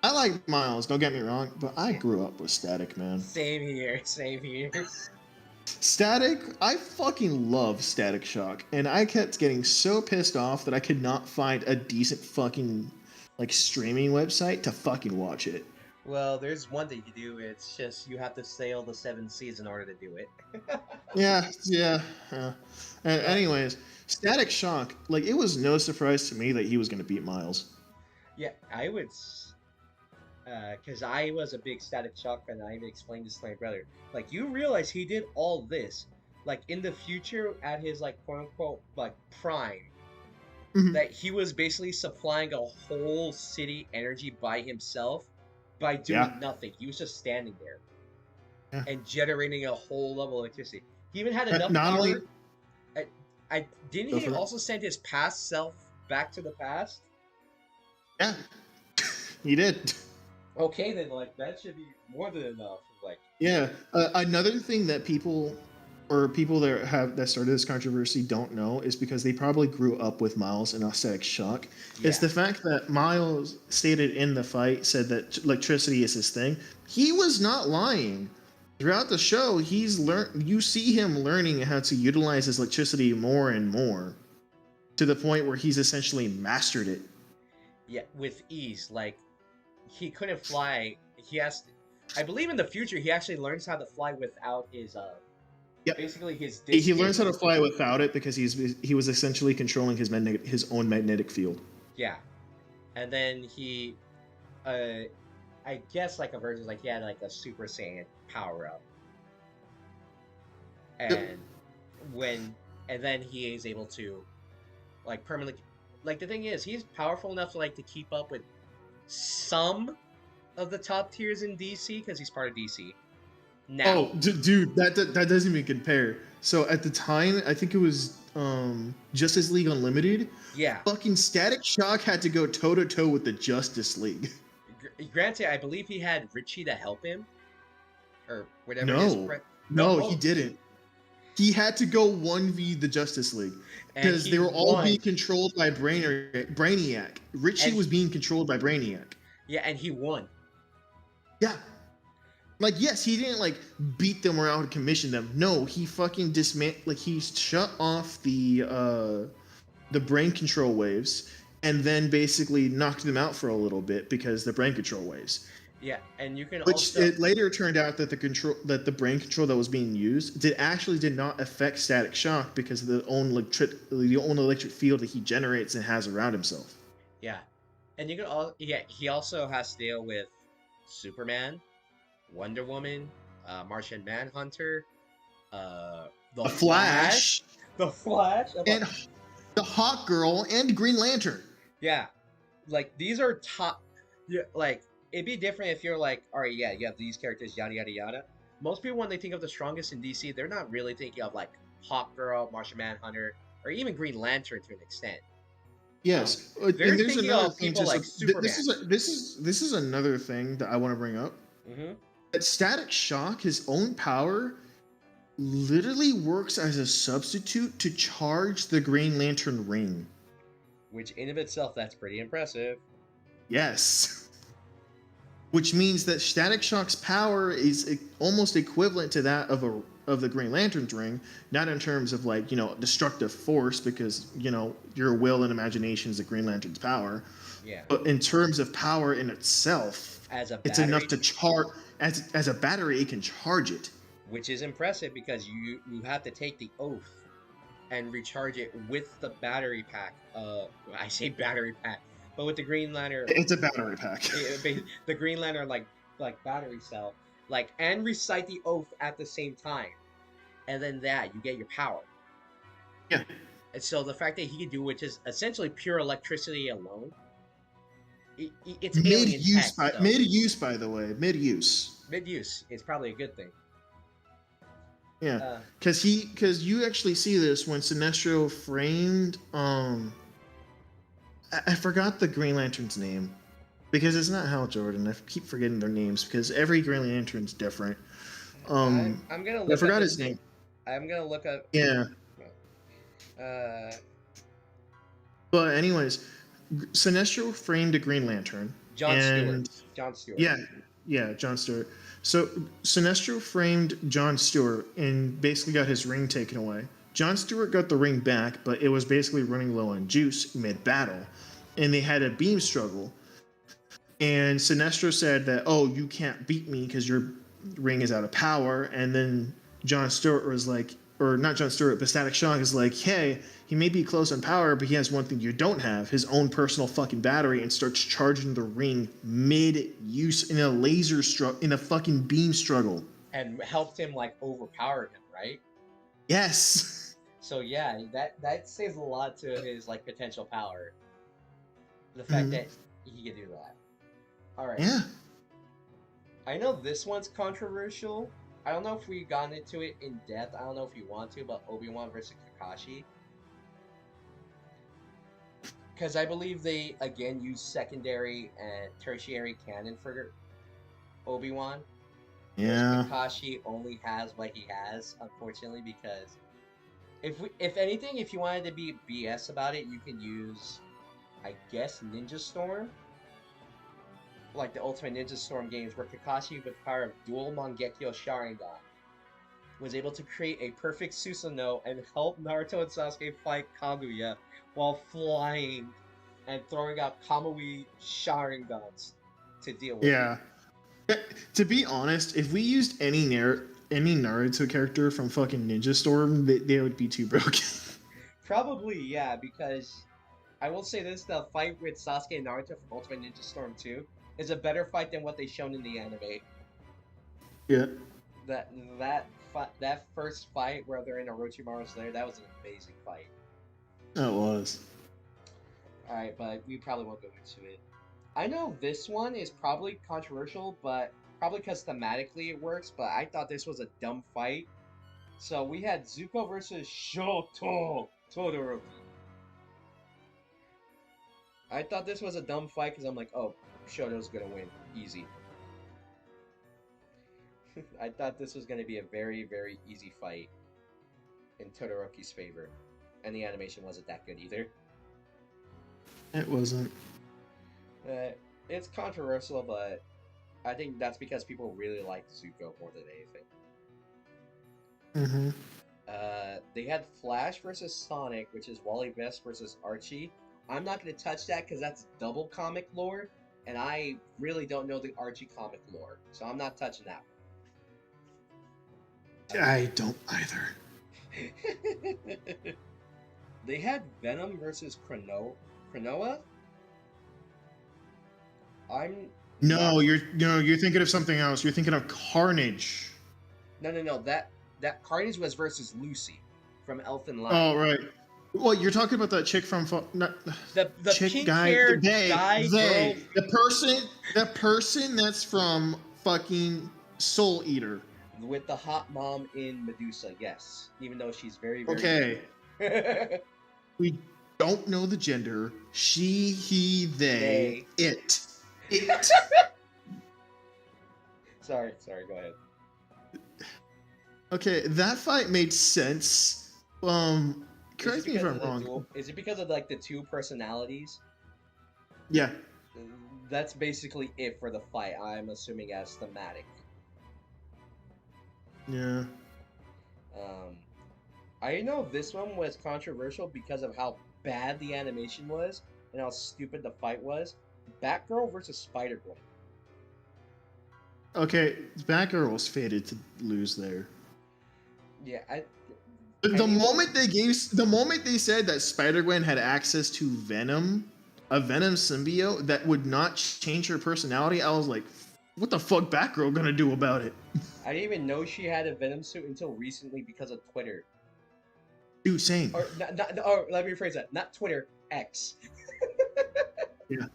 I like Miles, don't get me wrong, but I grew up with Static, man. Same here, same here. Static, I fucking love Static Shock, and I kept getting so pissed off that I could not find a decent fucking, like, streaming website to fucking watch it. Well, there's one thing you do. It's just you have to sail the 7 seas in order to do it. yeah. And anyways, Static Shock, like, it was no surprise to me that he was going to beat Miles. Yeah, I would, because I was a big Static Shock fan, and I even explained this to my brother. Like, you realize he did all this, like, in the future at his, like, quote-unquote, like, prime, that he was basically supplying a whole city energy by himself, by doing nothing. He was just standing there and generating a whole level of electricity. He even had enough power. Didn't he also send his past self back to the past? Yeah, he did. Okay, then, like, that should be more than enough. Like, yeah, another thing that people that started this controversy don't know is because they probably grew up with Miles and Static Shock. Yeah. It's the fact that Miles stated in the fight, said that electricity is his thing. He was not lying. Throughout the show, you see him learning how to utilize his electricity more and more, to the point where he's essentially mastered it. Yeah, with ease. Like, he couldn't fly. I believe in the future he actually learns how to fly without his basically his distance. He learns how to fly without it because he was essentially controlling his own magnetic field. Yeah. And then he I guess like a version, like he had like a Super Saiyan power up. And then he is able to like permanently, like, the thing is, he's powerful enough to like to keep up with some of the top tiers in DC because he's part of DC. Now. Oh, dude, that doesn't even compare. So at the time, I think it was Justice League Unlimited. Yeah. Fucking Static Shock had to go toe to toe with the Justice League. Granted, I believe he had Richie to help him, or whatever. No, he didn't. He had to go 1v the Justice League because they were all being controlled by Brainiac. Richie was being controlled by Brainiac. Yeah, and he won. Yeah. Like, yes, he didn't, like, beat them or out commission them. No, he fucking he shut off the brain control waves and then basically knocked them out for a little bit because the brain control waves. Yeah, and you can it later turned out that the brain control that was being used did not affect Static Shock because of the own electric field that he generates and has around himself. Yeah. And you can he also has to deal with Superman, Wonder Woman, Martian Manhunter, the Flash, and the Hawk Girl, and Green Lantern. Yeah, like, these are top. Yeah, like, it'd be different if you're like, all right, yeah, you have these characters, yada yada yada. Most people, when they think of the strongest in DC, they're not really thinking of like Hawk Girl, Martian Manhunter, or even Green Lantern to an extent. Yes, and there's another thing too. Like this is another thing that I want to bring up. Mm-hmm. That Static Shock, his own power, literally works as a substitute to charge the Green Lantern ring. Which in of itself, that's pretty impressive. Yes. Which means that Static Shock's power is almost equivalent to that of the Green Lantern's ring, not in terms of, like, destructive force, because, your will and imagination is the Green Lantern's power. Yeah. But in terms of power in itself, it's enough to charge. As a battery, it can charge it. Which is impressive because you have to take the oath and recharge it with the battery pack. I say battery pack. But with the Green Lantern, It's a battery pack. the Green Lantern like battery cell, like and recite the oath at the same time, and then you get your power. Yeah. And so the fact that he can do, which is essentially pure electricity alone, it's alien tech. So Mid use, by the way, mid use. mid use is probably a good thing. Yeah, because you actually see this when Sinestro framed. I forgot the Green Lantern's name because it's not Hal Jordan. I keep forgetting their names because every Green Lantern's different. I'm gonna look. I forgot his name. I'm gonna look up. Yeah. But anyways, Sinestro framed a Green Lantern. John Stewart. Yeah, John Stewart. So Sinestro framed John Stewart and basically got his ring taken away. John Stewart got the ring back, but it was basically running low on juice mid-battle, and they had a beam struggle. And Sinestro said that, "Oh, you can't beat me because your ring is out of power." And then John Stewart was like, or not John Stewart, but Static Shock is like, "Hey, he may be close on power, but he has one thing you don't have, his own personal fucking battery," and starts charging the ring mid-use in a fucking beam struggle. And helped him like overpower him, right? Yes. So yeah, that saves a lot to his like potential power. The fact that he could do that. All right. Yeah. I know this one's controversial. I don't know if we've gotten into it in depth. I don't know if you want to, but Obi-Wan versus Kakashi. Because I believe they, again, use secondary and tertiary canon for Obi-Wan. Yeah. Kakashi only has what he has, unfortunately, because if anything, if you wanted to be BS about it, you can use, I guess, Ninja Storm. Like the Ultimate Ninja Storm games, where Kakashi, with the power of dual Mangekyo Sharingan, was able to create a perfect Susanoo and help Naruto and Sasuke fight Kaguya while flying and throwing out Kamui Sharingans to deal with. Yeah. To be honest, if we used any Naruto character from fucking Ninja Storm, they would be too broken. Probably, yeah, because I will say this, the fight with Sasuke and Naruto from Ultimate Ninja Storm 2 is a better fight than what they shown in the anime. Yeah. That first fight where they're in Orochimaru's lair, that was an amazing fight. That was. Alright, but we probably won't go into it. I know this one is probably controversial, but probably because thematically it works, but I thought this was a dumb fight. So we had Zuko versus Shoto Todoroki. I thought this was a dumb fight because I'm like, oh, Shoto's gonna win. Easy. I thought this was gonna be a very, very easy fight in Todoroki's favor. And the animation wasn't that good either. It wasn't. It's controversial, but I think that's because people really like Zuko more than anything. They had Flash versus Sonic, which is Wally West versus Archie. I'm not going to touch that because that's double comic lore, and I really don't know the Archie comic lore, so I'm not touching that one. I don't either. They had Venom versus Cronoa. You're thinking of something else. You're thinking of Carnage. No. That Carnage was versus Lucy from Elfin Lion. Oh right. Well, you're talking about that chick from the chick pink guy. Haired they, girl. the person that's from fucking Soul Eater. With the hot mom in Medusa, yes. Even though she's very, very okay. We don't know the gender. She, he, they. It. Sorry, go ahead. Okay, that fight made sense. Correct me if I'm wrong. Is it because of like the two personalities? Yeah. That's basically it for the fight, I'm assuming, as thematic. Yeah. I know this one was controversial because of how bad the animation was and how stupid the fight was. Batgirl versus Spider-Gwen. Okay, Batgirl was fated to lose there. Yeah, the moment they said that Spider-Gwen had access to Venom, a Venom symbiote that would not change her personality, I was like, what the fuck Batgirl gonna do about it? I didn't even know she had a Venom suit until recently because of Twitter. Dude, same. Or or let me rephrase that. Not Twitter, X. Yeah.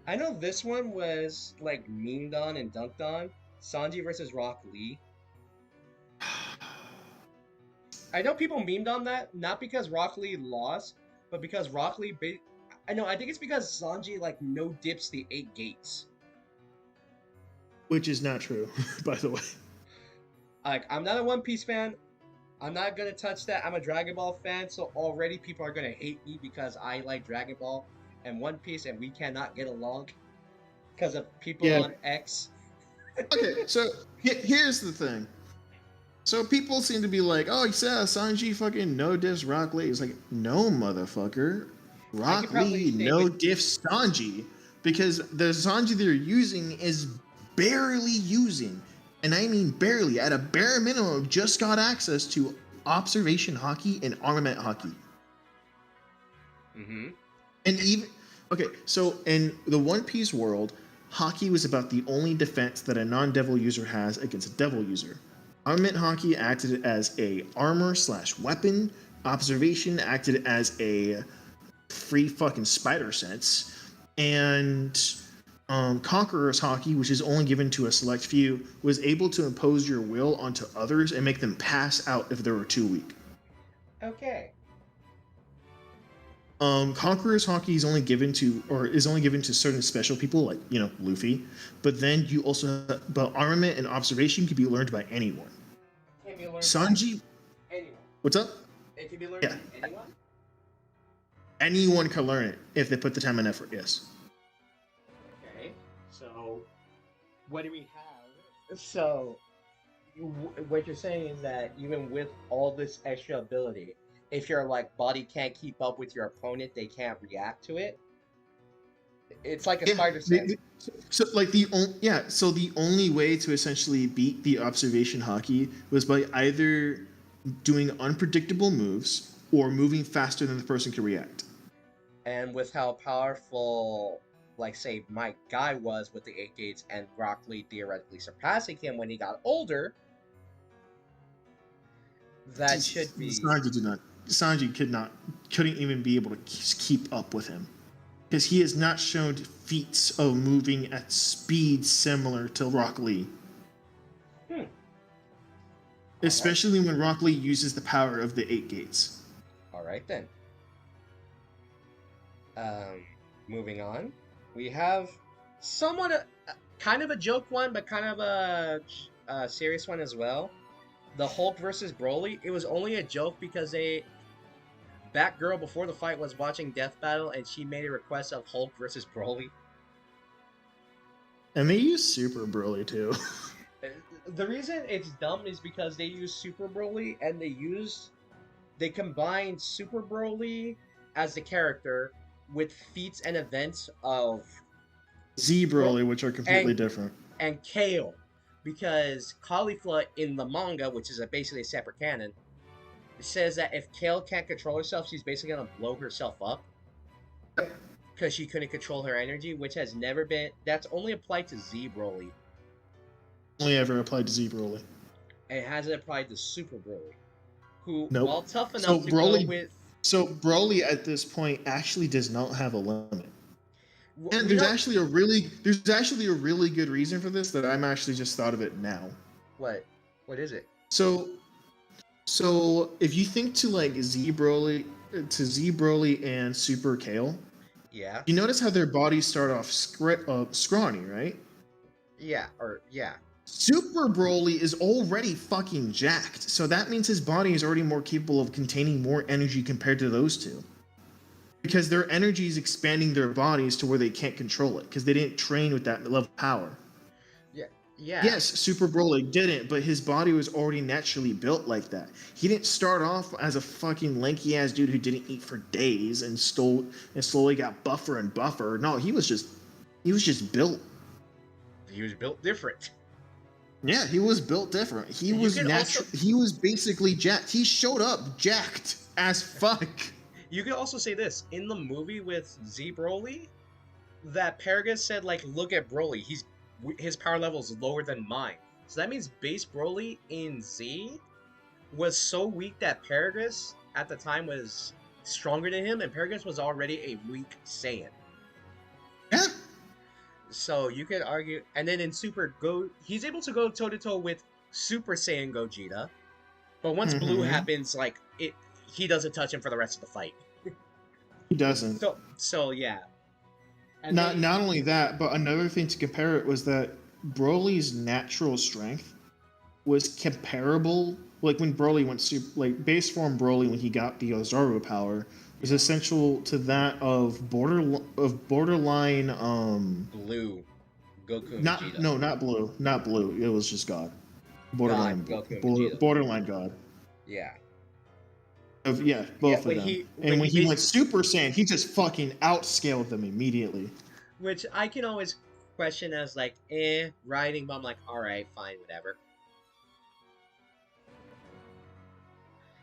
I know this one was like memed on and dunked on. Sanji versus Rock Lee. I know people memed on that, not because Rock Lee lost, but because Rock Lee. I think it's because Sanji like no dips the 8 gates. Which is not true, by the way. Like, I'm not a One Piece fan. I'm not gonna touch that. I'm a Dragon Ball fan, so already people are gonna hate me because I like Dragon Ball and One Piece, and we cannot get along because of people on X. Okay, so here's the thing. So people seem to be like, oh, yeah, Sanji fucking no diffs Rock Lee. It's like, no, motherfucker. Rock Lee no diffs Sanji. Because the Sanji they're using is barely using, and I mean barely, at a bare minimum, just got access to observation haki and armament haki. Mm-hmm. And even, okay, so in the One Piece world, haki was about the only defense that a non-devil user has against a devil user. Armament haki acted as a armor/weapon. Observation acted as a free fucking spider sense. And Conqueror's haki, which is only given to a select few, was able to impose your will onto others and make them pass out if they were too weak. Okay. Conqueror's haki is only given to certain special people, like, you know, Luffy. But then you also, but armament and observation can be learned by anyone. Can be learned Sanji, by anyone. what's up? It can be learned by anyone. Anyone can learn it if they put the time and effort. Yes. Okay. So, what do we have? So, what you're saying is that even with all this extra ability, if your like body can't keep up with your opponent, they can't react to it. It's like a spider sense. So like the only way to essentially beat the observation haki was by either doing unpredictable moves or moving faster than the person could react. And with how powerful, like say, my guy was with the 8 gates and Rock Lee theoretically surpassing him when he got older, that should be. Sanji couldn't even be able to keep up with him. Because he has not shown feats of moving at speed similar to Rock Lee. Especially when Rock Lee uses the power of the 8 gates. Alright then. Moving on. We have somewhat kind of a joke one, but kind of a serious one as well. The Hulk versus Broly. It was only a joke because Batgirl before the fight was watching Death Battle and she made a request of Hulk versus Broly. And they use Super Broly too. The reason it's dumb is because they use Super Broly and they combined Super Broly as the character with feats and events of Z Broly, which are completely different. And Kale. Because Caulifla in the manga, which is basically a separate canon, says that if Kale can't control herself, she's basically going to blow herself up. Because she couldn't control her energy, which has never been. That's only applied to Z Broly. Only ever applied to Z Broly. And it hasn't applied to Super Broly. Who, nope. while tough enough go with. So Broly at this point actually does not have a limit. And there's actually a really good reason for this that I'm actually just thought of it now. What? What is it? So if you think to like Z Broly and Super Kale, yeah, you notice how their bodies start off scrawny, right? Yeah, Super Broly is already fucking jacked, so that means his body is already more capable of containing more energy compared to those two. Because their energy is expanding their bodies to where they can't control it, because they didn't train with that level of power. Yeah. Yes, Super Broly didn't, but his body was already naturally built like that. He didn't start off as a fucking lanky ass dude who didn't eat for days and slowly got buffer and buffer. No, he was just built. He was built different. Yeah, he was built different. He was natural. He was basically jacked. He showed up jacked as fuck. you could also say this in the movie with Z Broly, that Paragus said like, look at Broly, his power level is lower than mine. So that means base Broly in Z was so weak that Paragus at the time was stronger than him, and Paragus was already a weak Saiyan. Yeah. So you could argue, and then in Super Go, he's able to go toe to toe with Super Saiyan Gogeta, but once Blue happens, like he doesn't touch him for the rest of the fight. He doesn't. So yeah. And Not only that, but another thing to compare it was that Broly's natural strength was comparable. Like when Broly went base form Broly when he got the Ozaru power was essential to that of borderline Blue Goku. Not Vegeta. No, not blue. It was just God. Borderline God, borderline God. Yeah. Both of them. When he went Super Saiyan, he just fucking outscaled them immediately. Which I can always question as like, writing, but I'm like, alright, fine, whatever.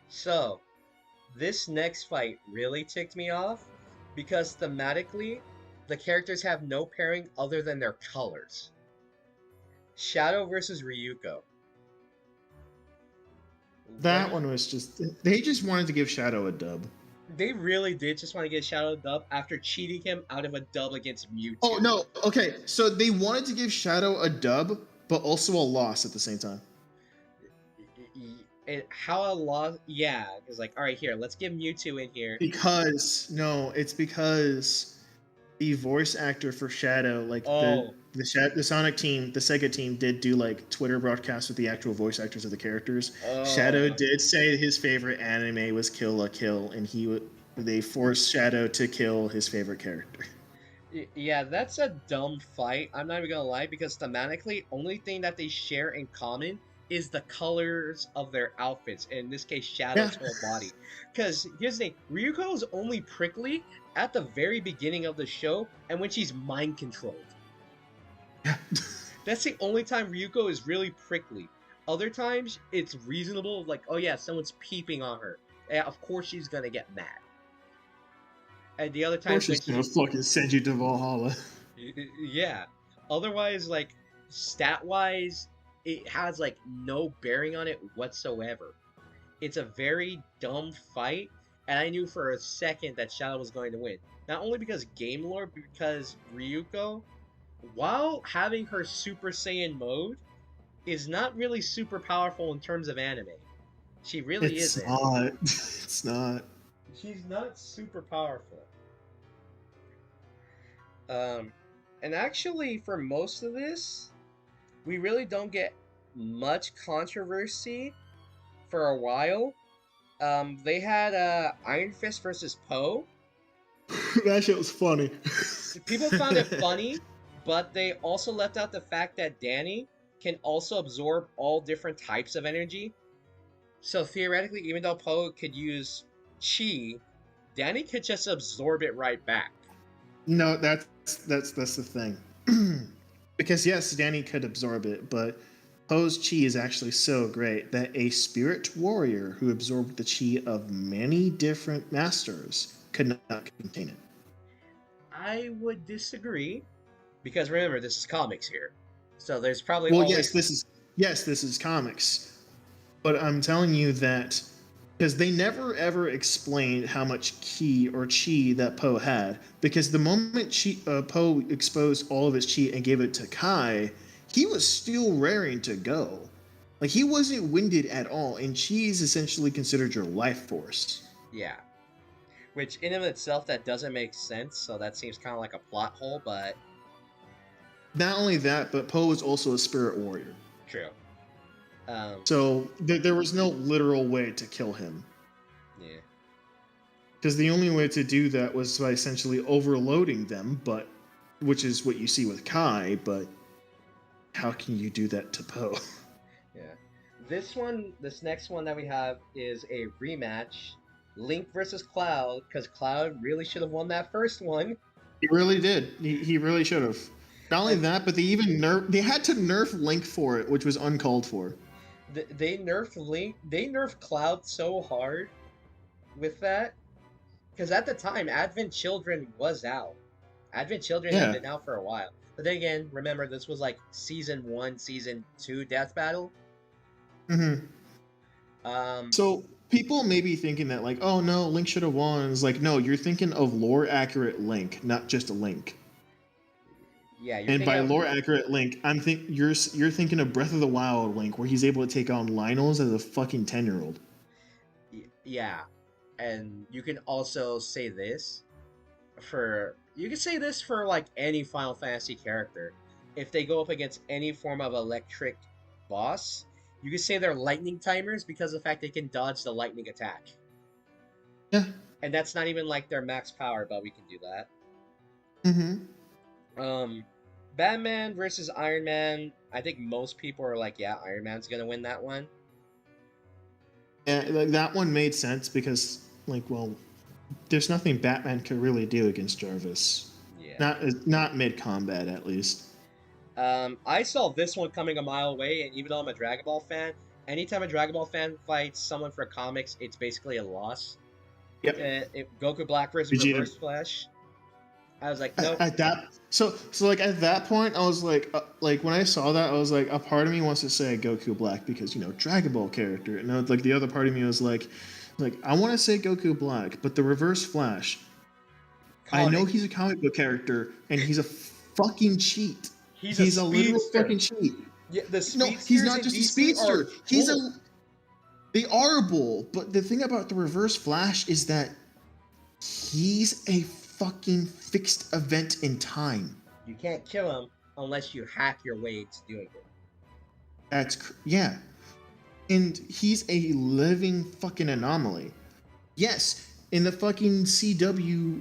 So, this next fight really ticked me off because thematically, the characters have no pairing other than their colors. Shadow versus Ryuko. That one was just... They just wanted to give Shadow a dub. They really did just want to get Shadow a dub after cheating him out of a dub against Mewtwo. Oh, no. Okay, so they wanted to give Shadow a dub, but also a loss at the same time. And how a loss? Yeah, it's like, all right, here, let's give Mewtwo in here. It's because the voice actor for Shadow, like the Sonic team, the Sega team did do like Twitter broadcasts with the actual voice actors of the characters. Shadow did say his favorite anime was Kill la Kill, and they forced Shadow to kill his favorite character. Yeah, that's a dumb fight. I'm not even gonna lie, because thematically, only thing that they share in common is the colors of their outfits. In this case, Shadow's whole body. Because here's the thing, Ryuko is only prickly at the very beginning of the show, and when she's mind controlled. That's the only time Ryuko is really prickly. Other times, it's reasonable, like, oh yeah, someone's peeping on her. Yeah, of course she's gonna get mad. And the other times, she's gonna fucking send you to Valhalla. Yeah. Otherwise, like, stat-wise, it has, like, no bearing on it whatsoever. It's a very dumb fight, and I knew for a second that Shadow was going to win. Not only because game lore, but because Ryuko, while having her Super Saiyan mode, is not really super powerful in terms of anime. She really isn't. It's not. She's not super powerful. And actually, for most of this, we really don't get much controversy for a while. They had Iron Fist versus Poe. That shit was funny. People found it funny, but they also left out the fact that Danny can also absorb all different types of energy. So theoretically, even though Poe could use Chi, Danny could just absorb it right back. No, that's the thing. Because yes, Danny could absorb it, but Poe's chi is actually so great that a spirit warrior who absorbed the chi of many different masters could not contain it. I would disagree, because remember, this is comics here, so there's probably this is comics, but I'm telling you that because they never ever explained how much ki or chi that Poe had, because the moment Poe exposed all of his chi and gave it to Kai, he was still raring to go. Like, he wasn't winded at all, and chi is essentially considered your life force. Yeah. Which, in and of itself, that doesn't make sense, so that seems kind of like a plot hole, but... Not only that, but Poe was also a spirit warrior. True. So, there was no literal way to kill him. Yeah. Because the only way to do that was by essentially overloading them, which is what you see with Kai, but how can you do that to Poe? Yeah. This next one that we have is a rematch. Link versus Cloud, because Cloud really should have won that first one. He really did. He really should have. Not only that, but they had to nerf Link for it, which was uncalled for. They nerfed Link. They nerfed Cloud so hard with that Because at the time, Advent Children was out. Advent Children had Yeah. been out for a while. But then again, remember this was like season 1, season 2 Death Battle. Hmm. Um, So people may be thinking that like, oh no, Link should have won. It's like, no, you're thinking of lore accurate Link, not just a Link. yeah, you're And thinking by of lore accurate Link, you're thinking of Breath of the Wild Link, where he's able to take on Lionels as a fucking 10-year-old. yeah, and you can also say this for you can say this for like any Final Fantasy character. If they go up against any form of electric boss, you can say they're lightning timers because of the fact they can dodge the lightning attack. Yeah. And that's not even like their max power, but we can do that. Mm-hmm. Um, Batman versus Iron Man. I think most people are like, yeah, Iron Man's gonna win that one. And like that one made sense because, like, well, there's nothing Batman could really do against Jarvis. Yeah. Not mid combat at least. I saw this one coming a mile away, and even though I'm a Dragon Ball fan, anytime a Dragon Ball fan fights someone for comics, it's basically a loss. Yep. Goku Black versus Vegeta. Reverse Flash. I was like, nope. At that, so like at that point, I was like when I saw that, I was like, a part of me wants to say Goku Black because Dragon Ball character, and like the other part of me was like I want to say Goku Black, but the Reverse Flash, I know he's a comic book character, and he's a fucking cheat. He's a literal speedster. fucking cheat. Yeah, the No, he's not in just a DC speedster. are He's bull. they are bull. But the thing about the Reverse Flash is that he's a fucking fixed event in time. You can't kill him unless you hack your way to doing it. Yeah. And he's a living fucking anomaly. Yes, in the fucking CW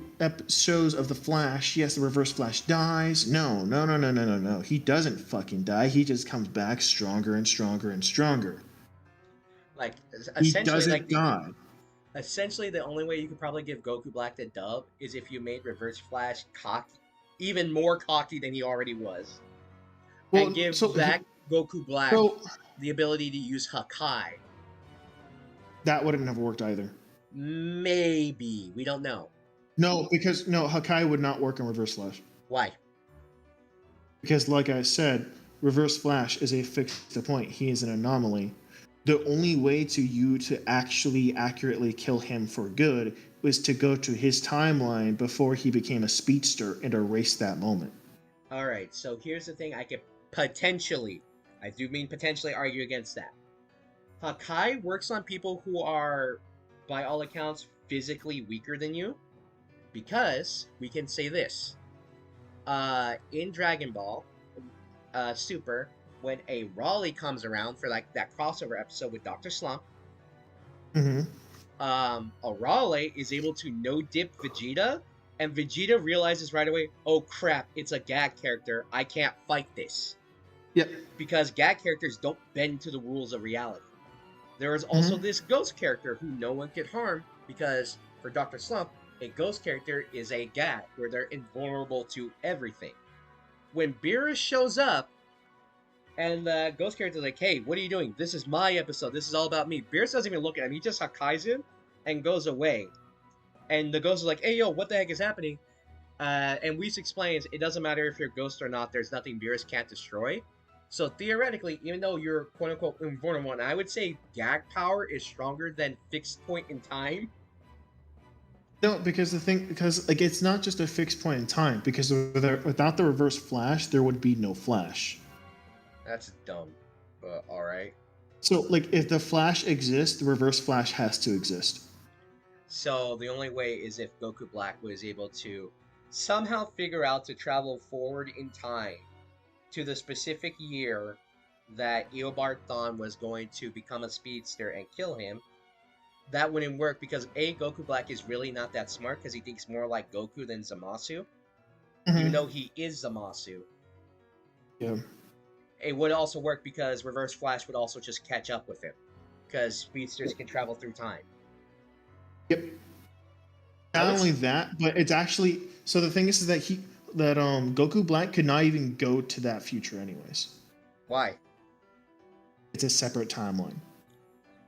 shows of the Flash, yes, the Reverse Flash dies. No. He doesn't fucking die. He just comes back stronger and stronger and stronger. Like He essentially, doesn't die. Essentially, the only way you could probably give Goku Black the dub is if you made Reverse Flash cocky, even more cocky than he already was, and give Goku Black the ability to use Hakai. That wouldn't have worked either. Maybe. We don't know. No, because Hakai would not work on Reverse Flash. Why? Because like I said, Reverse Flash is a fixed point. He is an anomaly. The only way to actually accurately kill him for good was to go to his timeline before he became a speedster and erase that moment. Alright, so here's the thing I could potentially, I do mean potentially, argue against that. Hakai works on people who are, by all accounts, physically weaker than you, because we can say this. In Dragon Ball Super, when a Raleigh comes around for like that crossover episode with Dr. Slump, a Raleigh is able to no-dip Vegeta, and Vegeta realizes right away, oh crap, it's a gag character, I can't fight this. Yep. Because gag characters don't bend to the rules of reality. There is also this ghost character who no one can harm, because for Dr. Slump, a ghost character is a gag, where they're invulnerable to everything. When Beerus shows up, and the ghost character is like, hey, what are you doing? This is my episode. This is all about me. Beerus doesn't even look at him. He just Hakai's him and goes away. And the ghost is like, hey, yo, what the heck is happening? And Whis explains, it doesn't matter if you're a ghost or not. There's nothing Beerus can't destroy. So theoretically, even though you're quote-unquote invulnerable, and I would say gag power is stronger than fixed point in time. No, because it's not just a fixed point in time. Because without the Reverse Flash, there would be no Flash. That's dumb, but all right. So, like, if the Flash exists, the Reverse Flash has to exist. So the only way is if Goku Black was able to somehow figure out to travel forward in time to the specific year that Eobard Thawne was going to become a speedster and kill him. That wouldn't work because A, Goku Black is really not that smart because he thinks more like Goku than Zamasu. Even though he is Zamasu. Yeah. It would also work because Reverse Flash would also just catch up with him. Because speedsters can travel through time. Yep. Not only that, but it's actually... So the thing is that Goku Black could not even go to that future anyways. Why? It's a separate timeline.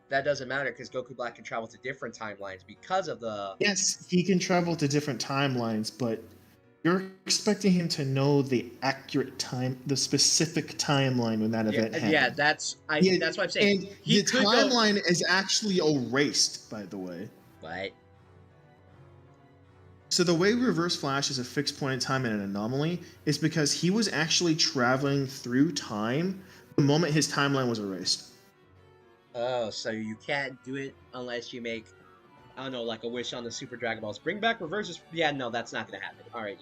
that doesn't matter because Goku Black can travel to different timelines because of the. Yes, he can travel to different timelines, but you're expecting him to know the accurate time, the specific timeline when that event happened. Yeah, that's what I'm saying. And He the could timeline is actually erased, by the way. What? So the way Reverse Flash is a fixed point in time and an anomaly is because he was actually traveling through time the moment his timeline was erased. Oh, so you can't do it unless you make, I don't know, like a wish on the Super Dragon Balls. Bring back reverses. Yeah, no, that's not gonna happen. All right,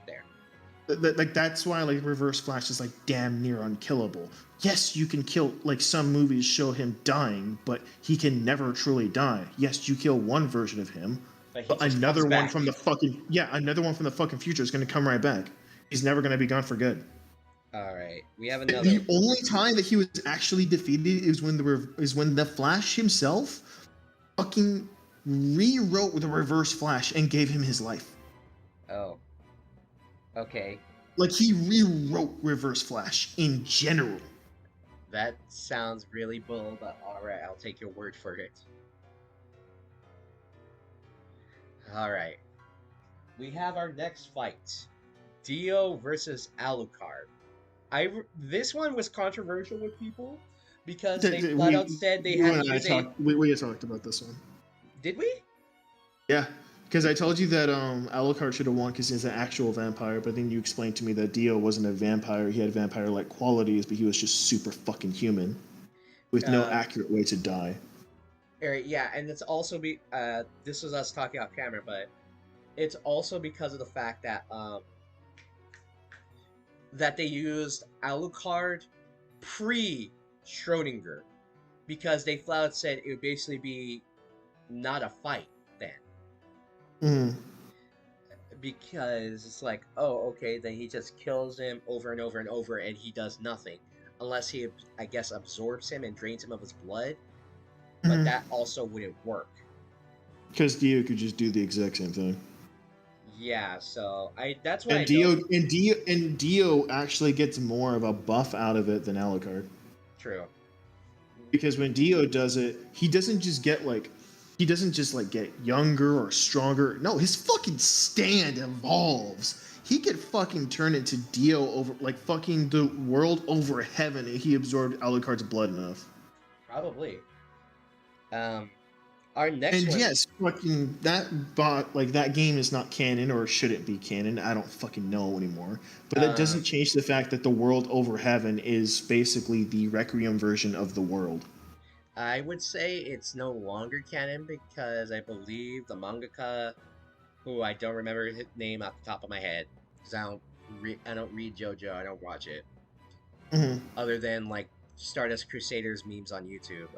there. Like that's why like Reverse Flash is like damn near unkillable. Yes, you can kill, like some movies show him dying, but he can never truly die. Yes, you kill one version of him, but another one from the fucking future is going to come right back. He's never going to be gone for good. All right, we have another. The only time that he was actually defeated is when the Flash himself fucking rewrote the Reverse Flash and gave him his life. Oh. Okay. Like he rewrote Reverse Flash in general. That sounds really bold, but alright, I'll take your word for it. Alright. We have our next fight. Dio versus Alucard. This one was controversial with people because they flat out said they had to use we talked about this one. Did we? Yeah. Because I told you that Alucard should have won because he's an actual vampire, but then you explained to me that Dio wasn't a vampire. He had vampire-like qualities, but he was just super fucking human with no accurate way to die. Yeah, and it's also this was us talking off camera, but it's also because of the fact that that they used Alucard pre-Schrodinger, because they flat out said it would basically be not a fight then. Because it's like, oh, okay, then he just kills him over and over and over, and he does nothing unless he, I guess, absorbs him and drains him of his blood. But that also wouldn't work because Dio could just do the exact same thing. Yeah, so that's why. And Dio actually gets more of a buff out of it than Alucard. True. Because when Dio does it, he doesn't just get get younger or stronger. No, his fucking stand evolves. He could fucking turn into Dio over, like fucking the world over heaven if he absorbed Alucard's blood enough. Probably. Our next one. Yes, fucking that game is not canon, or should it be canon? I don't fucking know anymore. But that doesn't change the fact that the world over heaven is basically the Requiem version of the world. I would say it's no longer canon because I believe the mangaka, who I don't remember his name off the top of my head, because I don't read JoJo, I don't watch it, other than like Stardust Crusaders memes on YouTube.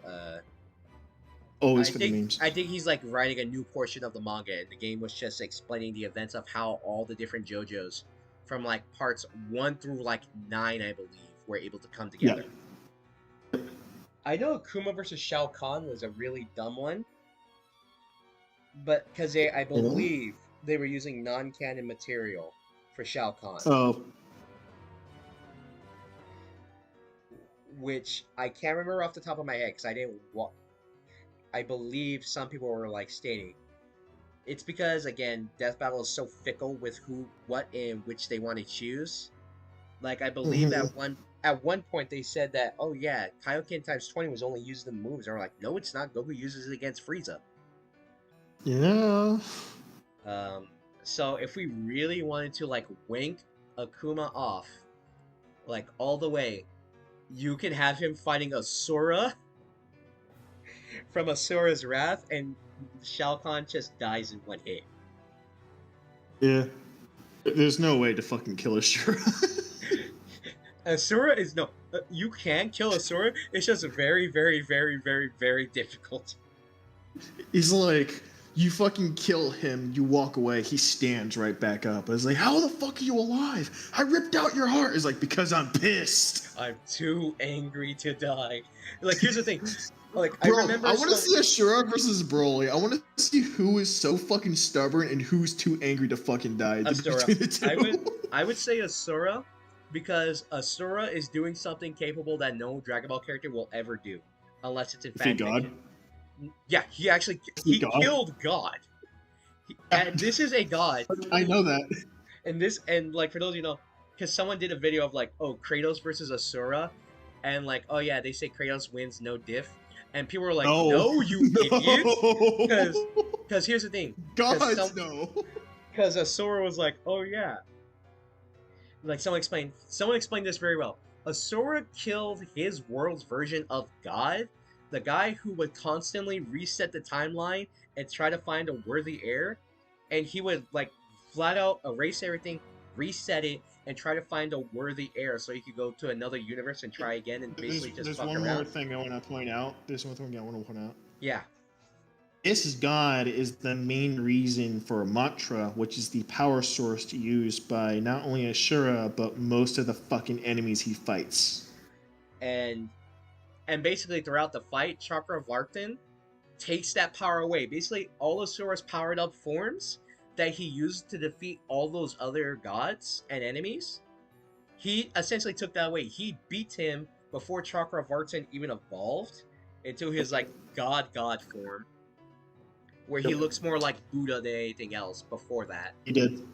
Always for the memes. I think he's like writing a new portion of the manga, and the game was just explaining the events of how all the different JoJos, from like parts 1 through like 9, I believe, were able to come together. Yeah. I know Akuma versus Shao Kahn was a really dumb one, but because I believe they were using non-canon material for Shao Kahn. Oh. Which I can't remember off the top of my head because I didn't I believe some people were like stating it's because, again, Death Battle is so fickle with what and which they want to choose. Like, I believe at one point they said that, oh yeah, Kaioken times 20 was only used in the moves. And we're like, no, it's not. Goku uses it against Frieza. Yeah. So if we really wanted to like wink Akuma off, like all the way, you can have him fighting Asura from Asura's Wrath, and Shao Kahn just dies in one hit. Yeah. There's no way to fucking kill Asura. Asura is no. You can kill Asura. It's just very, very, very, very, very difficult. He's like, you fucking kill him, you walk away, he stands right back up. It's like, how the fuck are you alive? I ripped out your heart. It's like, because I'm pissed. I'm too angry to die. Like, here's the thing. Like, Bro, I want to see Asura versus Broly. I want to see who is so fucking stubborn and who's too angry to fucking die. Asura. I would say Asura, because Asura is doing something capable that no Dragon Ball character will ever do, unless it's in fact God. Yeah, he actually God? killed God. And this is a god. I know that. And like for those of you know, because someone did a video of like, oh, Kratos versus Asura, and like, oh yeah, they say Kratos wins no diff, and people were like, No. no, you idiots, because No. here's the thing, Gods, no. because Asura was like, oh yeah, like someone explained this very well. Asura killed his world's version of God, the guy who would constantly reset the timeline and try to find a worthy heir, and he would like flat out erase everything, reset it, and try to find a worthy heir so he could go to another universe and try again and basically just There's fuck one around. more thing I want to point out. There's one thing I want to point out. Yeah. This god is the main reason for Matra, which is the power source used by not only Ashura, but most of the fucking enemies he fights. And basically throughout the fight, Chakra Vartan takes that power away. Basically, all Asura's powered up forms that he used to defeat all those other gods and enemies, he essentially took that away. He beat him before Chakra Vartan even evolved into his like god form, where he looks more like Buddha than anything else before that. He did.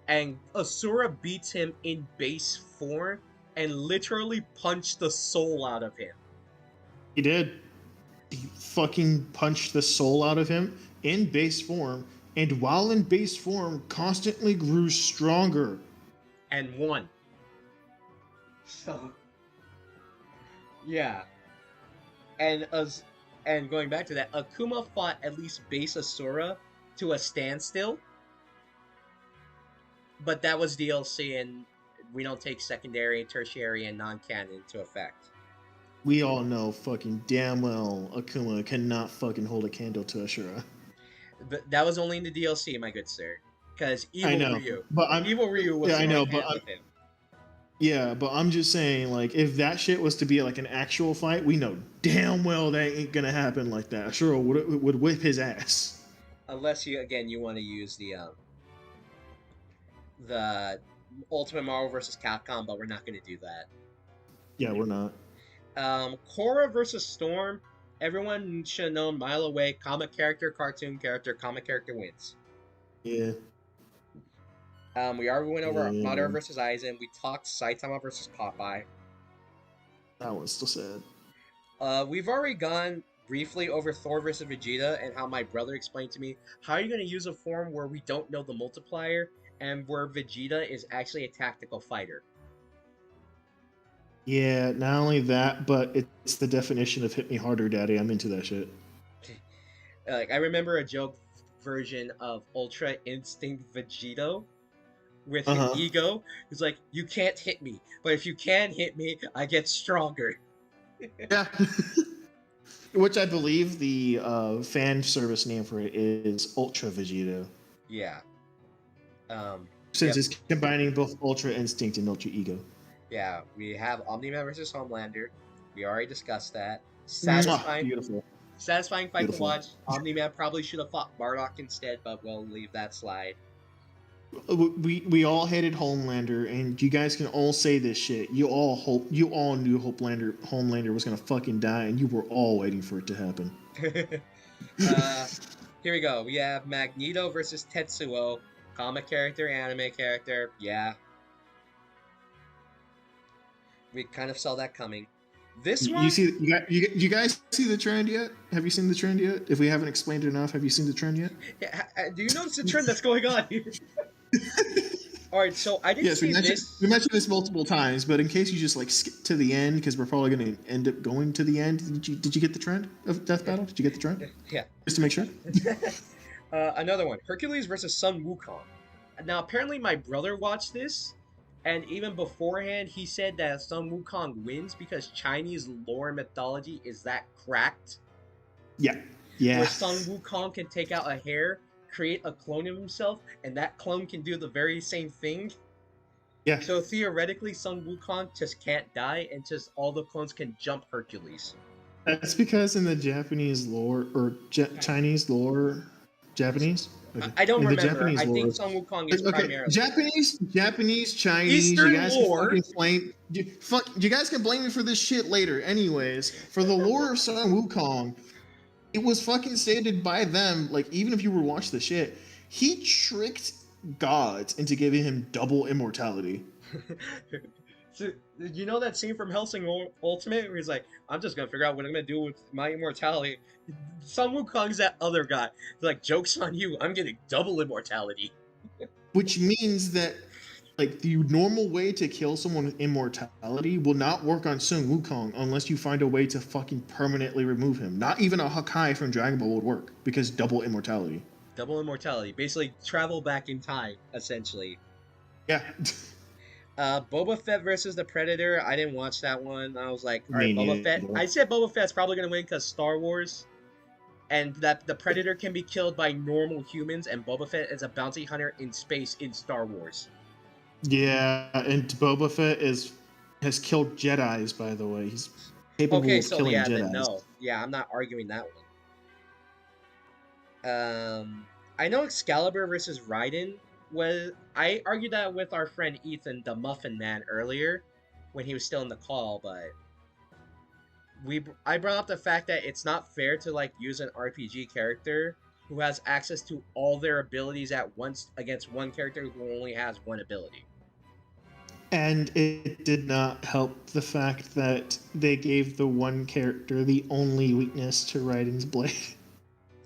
And Asura beats him in base form and literally punched the soul out of him. He did. He fucking punched the soul out of him in base form, and while in base form, constantly grew stronger. And won. So, yeah. And going back to that, Akuma fought at least base Asura to a standstill. But that was DLC, and we don't take secondary, tertiary, and non-canon into effect. We all know fucking damn well Akuma cannot fucking hold a candle to Ashura. But that was only in the DLC, my good sir. Because Evil Ryu was I know, but with him. Yeah, but I'm just saying, like, if that shit was to be like an actual fight, we know damn well that ain't gonna happen like that. Ashura would whip his ass. Unless you want to use the Ultimate Marvel vs. Capcom, but we're not going to do that. Yeah, we're not. Korra versus Storm. Everyone should have known mile away. Comic character, cartoon character, comic character wins. Yeah. We already went over Madara versus Aizen. We talked Saitama versus Popeye. That one's still sad. We've already gone briefly over Thor versus Vegeta and how my brother explained to me how are you going to use a form where we don't know the multiplier and where Vegeta is actually a tactical fighter. Yeah, not only that, but it's the definition of hit me harder, daddy. I'm into that shit. Like, I remember a joke version of Ultra Instinct Vegito with his ego. He's like, you can't hit me, but if you can hit me, I get stronger. Yeah. Which I believe the fan service name for it is Ultra Vegito. Yeah. Since it's combining both Ultra Instinct and Ultra Ego. Yeah, we have Omni-Man versus Homelander. We already discussed that. Satisfying. Beautiful. Satisfying fight to watch. Omni-Man probably should have fought Bardock instead, but we'll leave that slide. We all hated Homelander, and you guys can all say this shit. You all knew Homelander was gonna fucking die, and you were all waiting for it to happen. Here we go. We have Magneto versus Tetsuo. Comic character, anime character. Yeah. We kind of saw that coming. This one. You guys see the trend yet? Have you seen the trend yet? If we haven't explained it enough, have you seen the trend yet? Yeah, do you notice the trend that's going on here? All right, so I didn't see this. We mentioned this multiple times, but in case you just like skip to the end, because we're probably going to end up going to the end. Did you get the trend of Death Battle? Did you get the trend? Yeah. Just to make sure. Another one: Hercules versus Sun Wukong. Now, apparently, my brother watched this. And even beforehand, he said that Sun Wukong wins because Chinese lore and mythology is that cracked. Yeah. Where Sun Wukong can take out a hair, create a clone of himself, and that clone can do the very same thing. Yeah. So theoretically, Sun Wukong just can't die, and just all the clones can jump Hercules. That's because in the Japanese lore, or Chinese lore, Japanese? Okay. I don't remember. I lore, think Sun Wukong is primarily Japanese, Chinese. Eastern you guys lore. You guys can blame me for this shit later. Anyways, for the lore of Sun Wukong, It was fucking stated by them, like, even if you were watching the shit, he tricked gods into giving him double immortality. So, you know that scene from Hellsing Ultimate where he's like, I'm just gonna figure out what I'm gonna do with my immortality. Sun Wukong's that other guy. He's like, joke's on you, I'm getting double immortality. Which means that, like, the normal way to kill someone with immortality will not work on Sun Wukong unless you find a way to fucking permanently remove him. Not even a Hakai from Dragon Ball would work, because double immortality. Double immortality. Basically, travel back in time, essentially. Yeah. Boba Fett versus the Predator. I didn't watch that one. I was like, all right, Me Boba Fett. neither. I said Boba Fett's probably gonna win because Star Wars, and that the Predator can be killed by normal humans, and Boba Fett is a bounty hunter in space in Star Wars. Yeah, and Boba Fett has killed Jedis, by the way. He's capable Okay, of so killing yeah, Jedis. then no. Yeah, I'm not arguing that one. I know Excalibur versus Raiden was. I argued that with our friend Ethan, the Muffin Man, earlier when he was still in the call, but I brought up the fact that it's not fair to like use an RPG character who has access to all their abilities at once against one character who only has one ability. And it did not help the fact that they gave the one character the only weakness to Raiden's blade.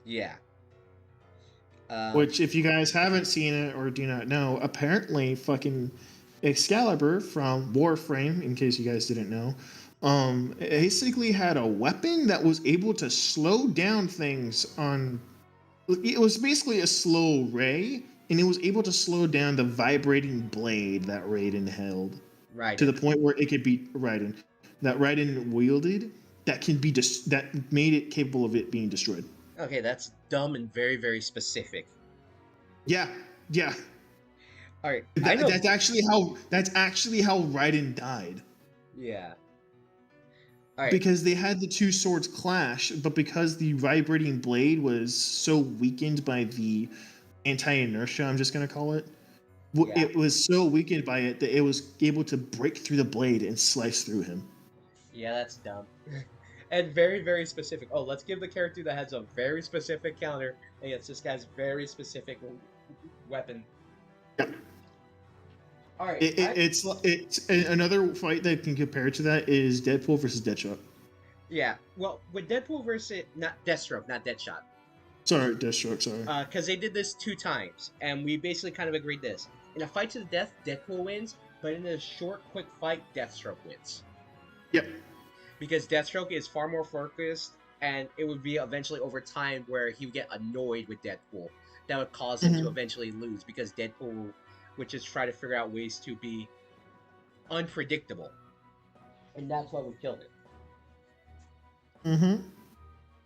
Yeah. Which, if you guys haven't seen it or do not know, apparently fucking Excalibur from Warframe, in case you guys didn't know, basically had a weapon that was able to slow down things on. It was basically a slow ray, and it was able to slow down the vibrating blade that Raiden held. Right. To the point where it could be Raiden. That Raiden wielded, that can be that made it capable of it being destroyed. Okay, that's dumb and very, very specific. Yeah. All right, That's actually how Raiden died. Yeah. All right. Because they had the two swords clash, but because the vibrating blade was so weakened by the anti-inertia, I'm just gonna call it, it was so weakened by it that it was able to break through the blade and slice through him. Yeah, that's dumb. And very, very specific. Oh, let's give the character that has a very specific counter against this guy's very specific weapon. Yeah. All right. It's another fight that can compare to that is Deadpool versus Deadshot. Yeah. Well, with Deadpool versus not Deathstroke, not Deadshot. Sorry, Deathstroke. Sorry. Because they did this 2 times, and we basically kind of agreed this: in a fight to the death, Deadpool wins, but in a short, quick fight, Deathstroke wins. Yep. Because Deathstroke is far more focused, and it would be eventually over time where he would get annoyed with Deadpool. That would cause him to eventually lose, because Deadpool would just try to figure out ways to be unpredictable. And that's why we killed him.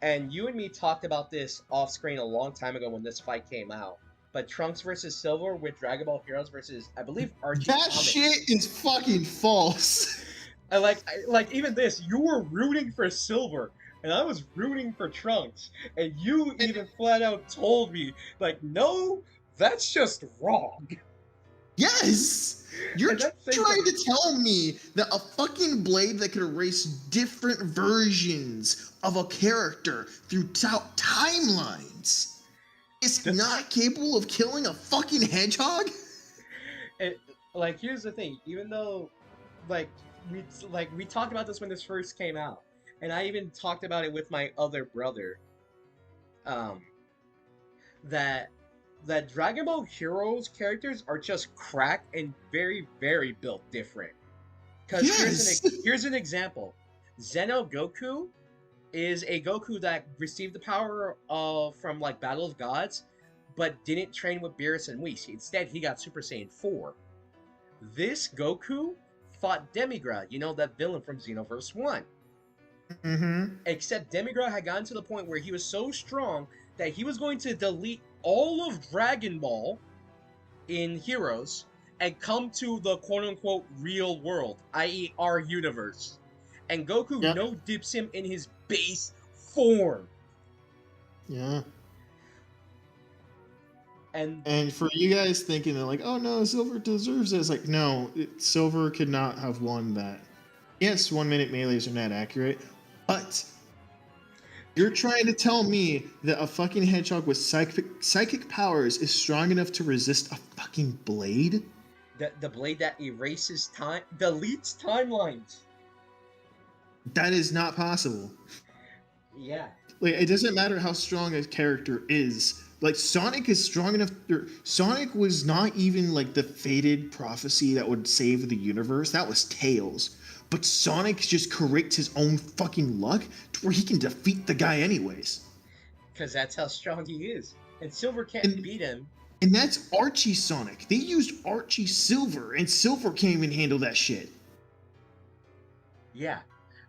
And you and me talked about this off screen a long time ago when this fight came out. But Trunks versus Silver with Dragon Ball Heroes versus, I believe, Archie. That shit is fucking false. I like even this. You were rooting for Silver, and I was rooting for Trunks, and you even flat out told me, like, no, that's just wrong. Yes! You're trying to tell me that a fucking blade that could erase different versions of a character through timelines is not capable of killing a fucking hedgehog? Like, here's the thing. Even though, we talked about this when this first came out, and I even talked about it with my other brother, that Dragon Ball Heroes characters are just cracked and very, very built different. Because here's an example. Zeno Goku is a Goku that received the power from like Battle of Gods, but didn't train with Beerus and Whis. Instead, he got Super Saiyan 4. This Goku fought Demigra, that villain from Xenoverse 1. Except Demigra had gotten to the point where he was so strong that he was going to delete all of Dragon Ball in Heroes and come to the quote-unquote real world, i.e. our universe. And Goku no-dips him in his base form. Yeah. And for you guys thinking that, like, oh no, Silver deserves it, it's like, no, Silver could not have won that. Yes, 1 minute melees are not accurate, but You're trying to tell me that a fucking hedgehog with psychic powers is strong enough to resist a fucking blade? The blade that erases time, deletes timelines. That is not possible. Yeah. Like, it doesn't matter how strong a character is. Like, Sonic is strong enough. Sonic was not even like the fated prophecy that would save the universe. That was Tails. But Sonic just corrects his own fucking luck to where he can defeat the guy anyways. Because that's how strong he is. And Silver can't beat him. And that's Archie Sonic. They used Archie Silver, and Silver can't even handle that shit. Yeah.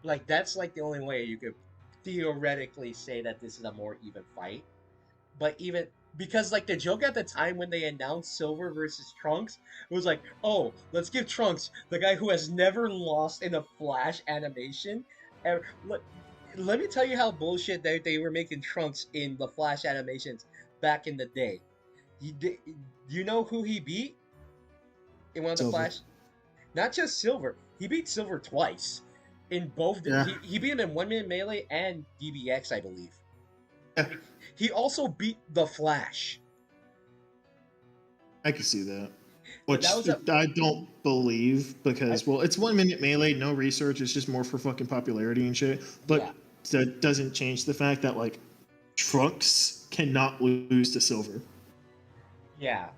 Like, that's like the only way you could theoretically say that this is a more even fight. But even because like the joke at the time when they announced Silver versus Trunks was like, oh, let's give Trunks, the guy who has never lost in a Flash animation. And let me tell you how bullshit they were making Trunks in the Flash animations back in the day. You know who he beat in one of the Silver. Flash? Not just Silver. He beat Silver twice. In both, he beat him in 1 Minute Melee and DBX, I believe. Yeah. He also beat the Flash. I can see that. Which that I don't believe because, well, it's 1 Minute Melee, no research. It's just more for fucking popularity and shit. But that doesn't change the fact that, like, Trunks cannot lose to Silver. Yeah.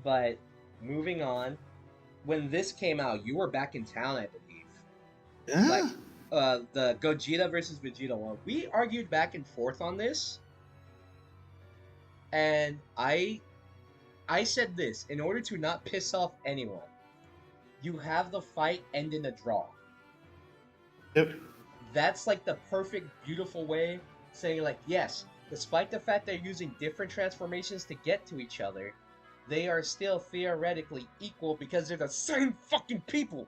But moving on, when this came out, you were back in town, I believe. Yeah. Like, the Gogeta versus Vegeta one. We argued back and forth on this. And I said this, in order to not piss off anyone, you have the fight end in a draw. Yep. That's like the perfect, beautiful way saying like, yes, despite the fact they're using different transformations to get to each other, they are still theoretically equal because they're the same fucking people.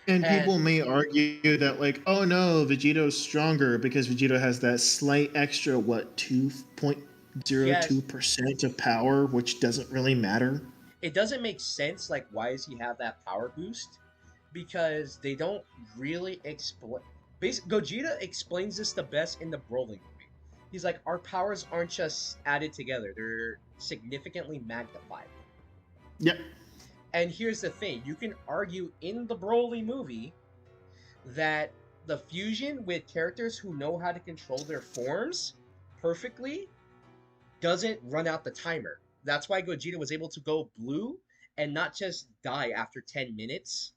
And people may argue that, like, oh no, Vegeto's stronger because Vegeta has that slight extra, 2.02% of power, which doesn't really matter. It doesn't make sense, like, why does he have that power boost? Because they don't really explain. Gogeta explains this the best in the Broly movie. He's like, our powers aren't just added together, they're significantly magnified. Yep. And here's the thing, you can argue in the Broly movie that the fusion with characters who know how to control their forms perfectly doesn't run out the timer. That's why Gogeta was able to go blue and not just die after 10 minutes.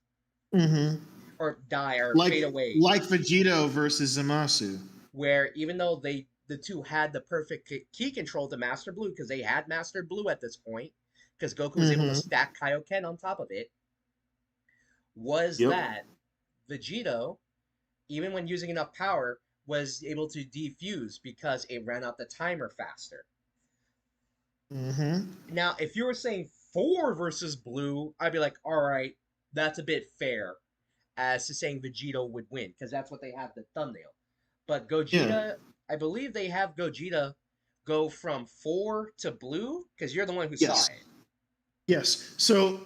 Mm-hmm. Or die or fade away. Like Vegito versus Zamasu. Where even though the two had the perfect key control to Master Blue, because they had Master Blue at this point, because Goku was able to stack Kaioken on top of it, that Vegito, even when using enough power, was able to defuse because it ran out the timer faster. Mm-hmm. Now, if you were saying 4 versus Blue, I'd be like, alright, that's a bit fair, as to saying Vegito would win, because that's what they have the thumbnail. But Gogeta, I believe they have Gogeta go from 4 to Blue, because you're the one who saw it. Yes. So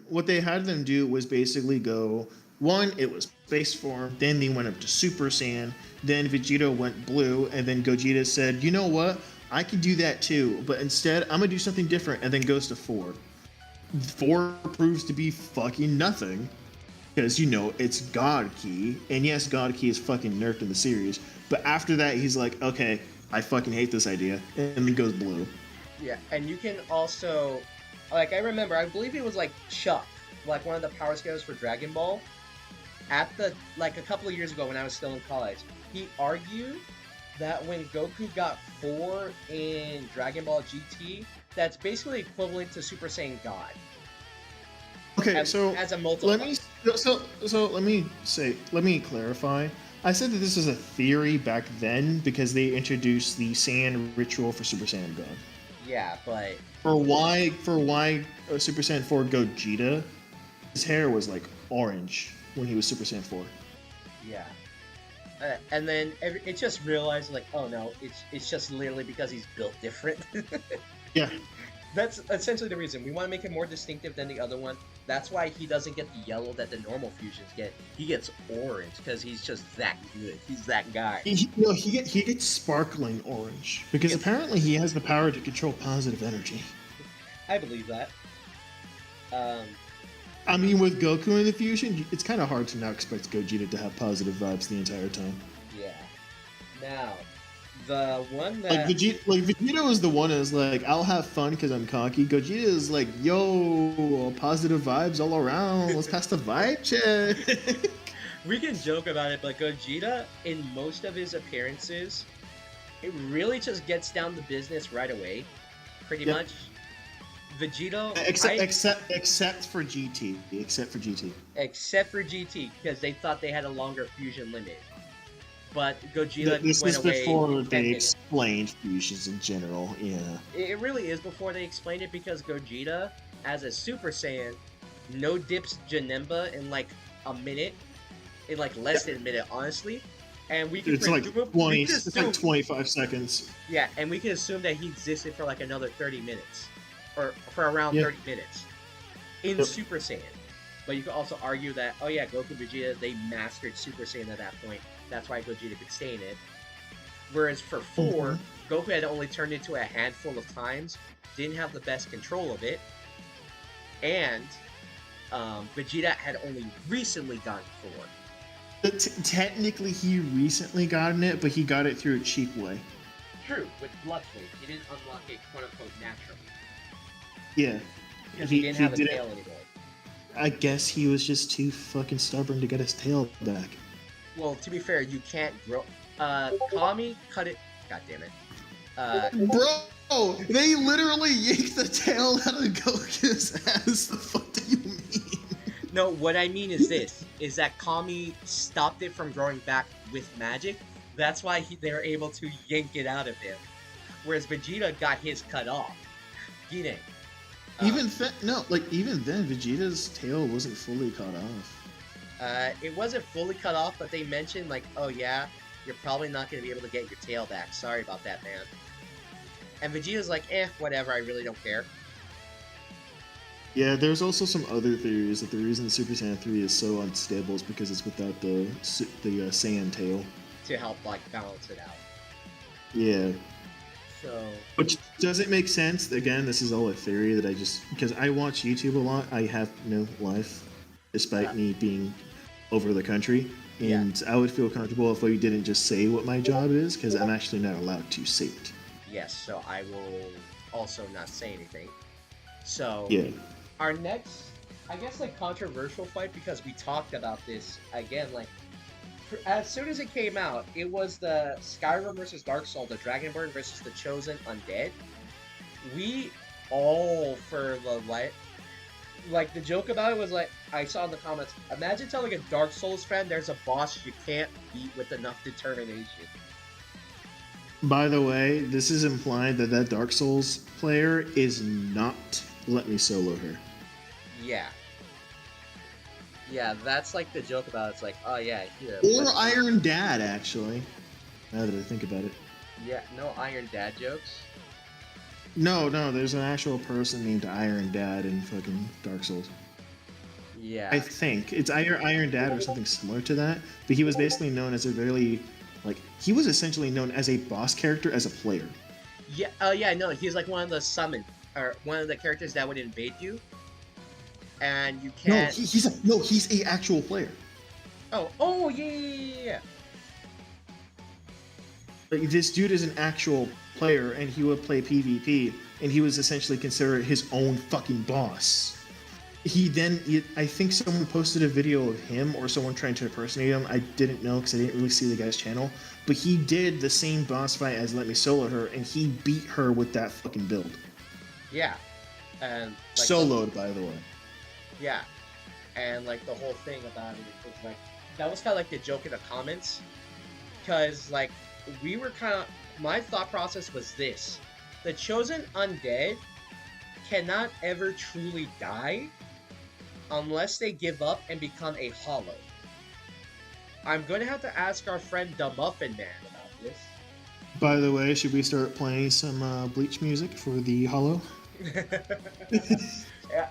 what they had them do was basically go, one, it was base form, then they went up to Super Saiyan, then Vegeta went blue, and then Gogeta said, you know what? I can do that too, but instead I'm gonna do something different, and then goes to 4. 4 proves to be fucking nothing. Because, you know, it's God Key, and yes, God Key is fucking nerfed in the series, but after that he's like, okay, I fucking hate this idea, and then goes blue. Yeah, and you can also, like, I remember, I believe it was like Chuck, like one of the power scalers for Dragon Ball, at like a couple of years ago when I was still in college, he argued that when Goku got 4 in Dragon Ball GT, that's basically equivalent to Super Saiyan God. Okay, as a multiplier. Let me clarify. I said that this was a theory back then because they introduced the Saiyan ritual for Super Saiyan God. Yeah, but for why Super Saiyan 4 Gogeta, his hair was like orange when he was Super Saiyan 4. Yeah. And then it just realized, like, oh no, it's just literally because he's built different. Yeah. That's essentially the reason. We want to make it more distinctive than the other one. That's why he doesn't get the yellow that the normal fusions get. He gets orange because he's just that good. He's that guy. He gets sparkling orange because Yes. apparently he has the power to control positive energy. I believe that. I mean, with Goku in the fusion, it's kind of hard to now expect Gogeta to have positive vibes the entire time. Yeah. Now, the one Like that Vegeta was the one that's like, I'll have fun because I'm cocky. Gogeta is like, yo, positive vibes all around. Let's pass the vibe check. we can joke about it, but Gogeta in most of his appearances, it really just gets down to business right away, pretty Yep. much. Vegeta, Except for GT. Except for GT, because they thought they had a longer fusion limit. But Gogeta This went is away. before 10 they minutes. explained fusions in general. Yeah. It really is before they explained it because Gogeta, as a Super Saiyan, no dips Janemba in like a minute, in like less than a minute, honestly. And we could It's like presume- 20. we could It's like assume- 25 seconds. Yeah, and we can assume that he existed for like another 30 minutes. Or for around Yeah. 30 minutes. In Yep. Super Saiyan. But you could also argue that, oh yeah, Goku and Vegeta, they mastered Super Saiyan at that point. That's why Gogeta could stay in it. Whereas for 4, Goku had only turned into a handful of times, didn't have the best control of it, and Vegeta had only recently gotten 4. But technically, he recently gotten it, but he got it through a cheap way. True, with Blood Flame, he didn't unlock it quote-unquote naturally. Yeah. Because he didn't have a tail anymore. I guess he was just too fucking stubborn to get his tail back. Well, to be fair, you can't grow. Kami cut it. God damn it. Bro, they literally yanked the tail out of Goku's ass. The fuck do you mean? No, what I mean is this: is that Kami stopped it from growing back with magic. That's why they were able to yank it out of him. Whereas Vegeta got his cut off. Gine. Even then, Vegeta's tail wasn't fully cut off. It wasn't fully cut off, but they mentioned like, oh yeah, you're probably not going to be able to get your tail back. Sorry about that, man. And Vegeta's like, whatever, I really don't care. Yeah, there's also some other theories that the reason Super Saiyan 3 is so unstable is because it's without the Saiyan tail. To help like balance it out. Yeah. So. Which doesn't make sense. Again, this is all a theory that because I watch YouTube a lot. I have no life, despite me being over the country. And I would feel comfortable if we didn't just say what my job is, because I'm actually not allowed to say it. Yes, so I will also not say anything. So, yeah. Our next, I guess, like, controversial fight, because we talked about this, again, like, as soon as it came out, it was the Skyrim versus Dark Soul, the Dragonborn versus the Chosen Undead. We all, for the, like, the joke about it was, like, I saw in the comments, imagine telling a Dark Souls fan there's a boss you can't beat with enough determination. By the way, this is implied that Dark Souls player is not Let Me Solo Her. Yeah. Yeah, that's like the joke about it. It's like, oh yeah, here. Or Iron Dad, actually. Now that I think about it. Yeah, no Iron Dad jokes. No, there's an actual person named Iron Dad in fucking Dark Souls. Yeah. I think it's either Iron Dad or something similar to that. But he was basically known as a very, he was essentially known as a boss character as a player. Yeah. Yeah. No, he's like one of the summon, or one of the characters that would invade you, and you can't. He's a actual player. Oh, yeah. Like, this dude is an actual player, and he would play PvP, and he was essentially considered his own fucking boss. I think someone posted a video of him or someone trying to impersonate him. I didn't know because I didn't really see the guy's channel. But he did the same boss fight as Let Me Solo Her, and he beat her with that fucking build. Yeah. And soloed, by the way. Yeah. And like the whole thing about it was like, that was kind of like the joke in the comments. Because like, we were kind of, my thought process was this: the Chosen Undead cannot ever truly die unless they give up and become a hollow. I'm going to have to ask our friend the Muffin Man about this. By the way, should we start playing some Bleach music for the hollow?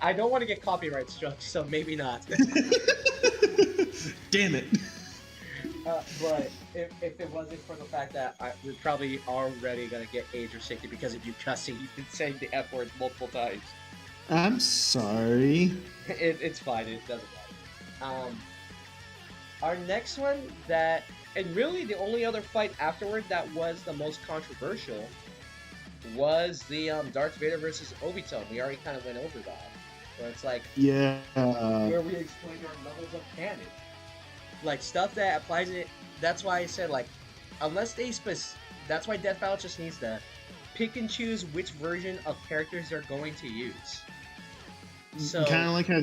I don't want to get copyright struck, so maybe not. Damn it. But if it wasn't for the fact that we're probably already gonna get age restricted because of you cussing, you've been saying the F word multiple times. I'm sorry. It's fine. It doesn't matter. Our next one and really the only other fight afterward that was the most controversial was the Darth Vader versus Obito. We already kind of went over that. Where it's like, Yeah. where we explained our levels of canon. Like, stuff that applies it. That's why I said, like, unless that's why Death Battle just needs to pick and choose which version of characters they're going to use. So kind of like how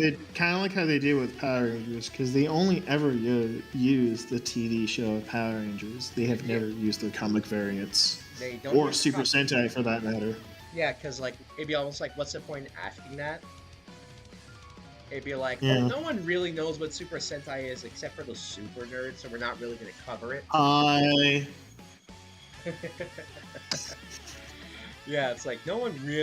they did with Power Rangers, because they only ever use the TV show of Power Rangers. They have never used their comic variants, they don't or use Super Sentai for that matter. Yeah, because like it'd be almost like, what's the point in asking that? It'd be like, Yeah. oh, no one really knows what Super Sentai is except for the super nerds, so we're not really going to cover it. Yeah, it's like no one really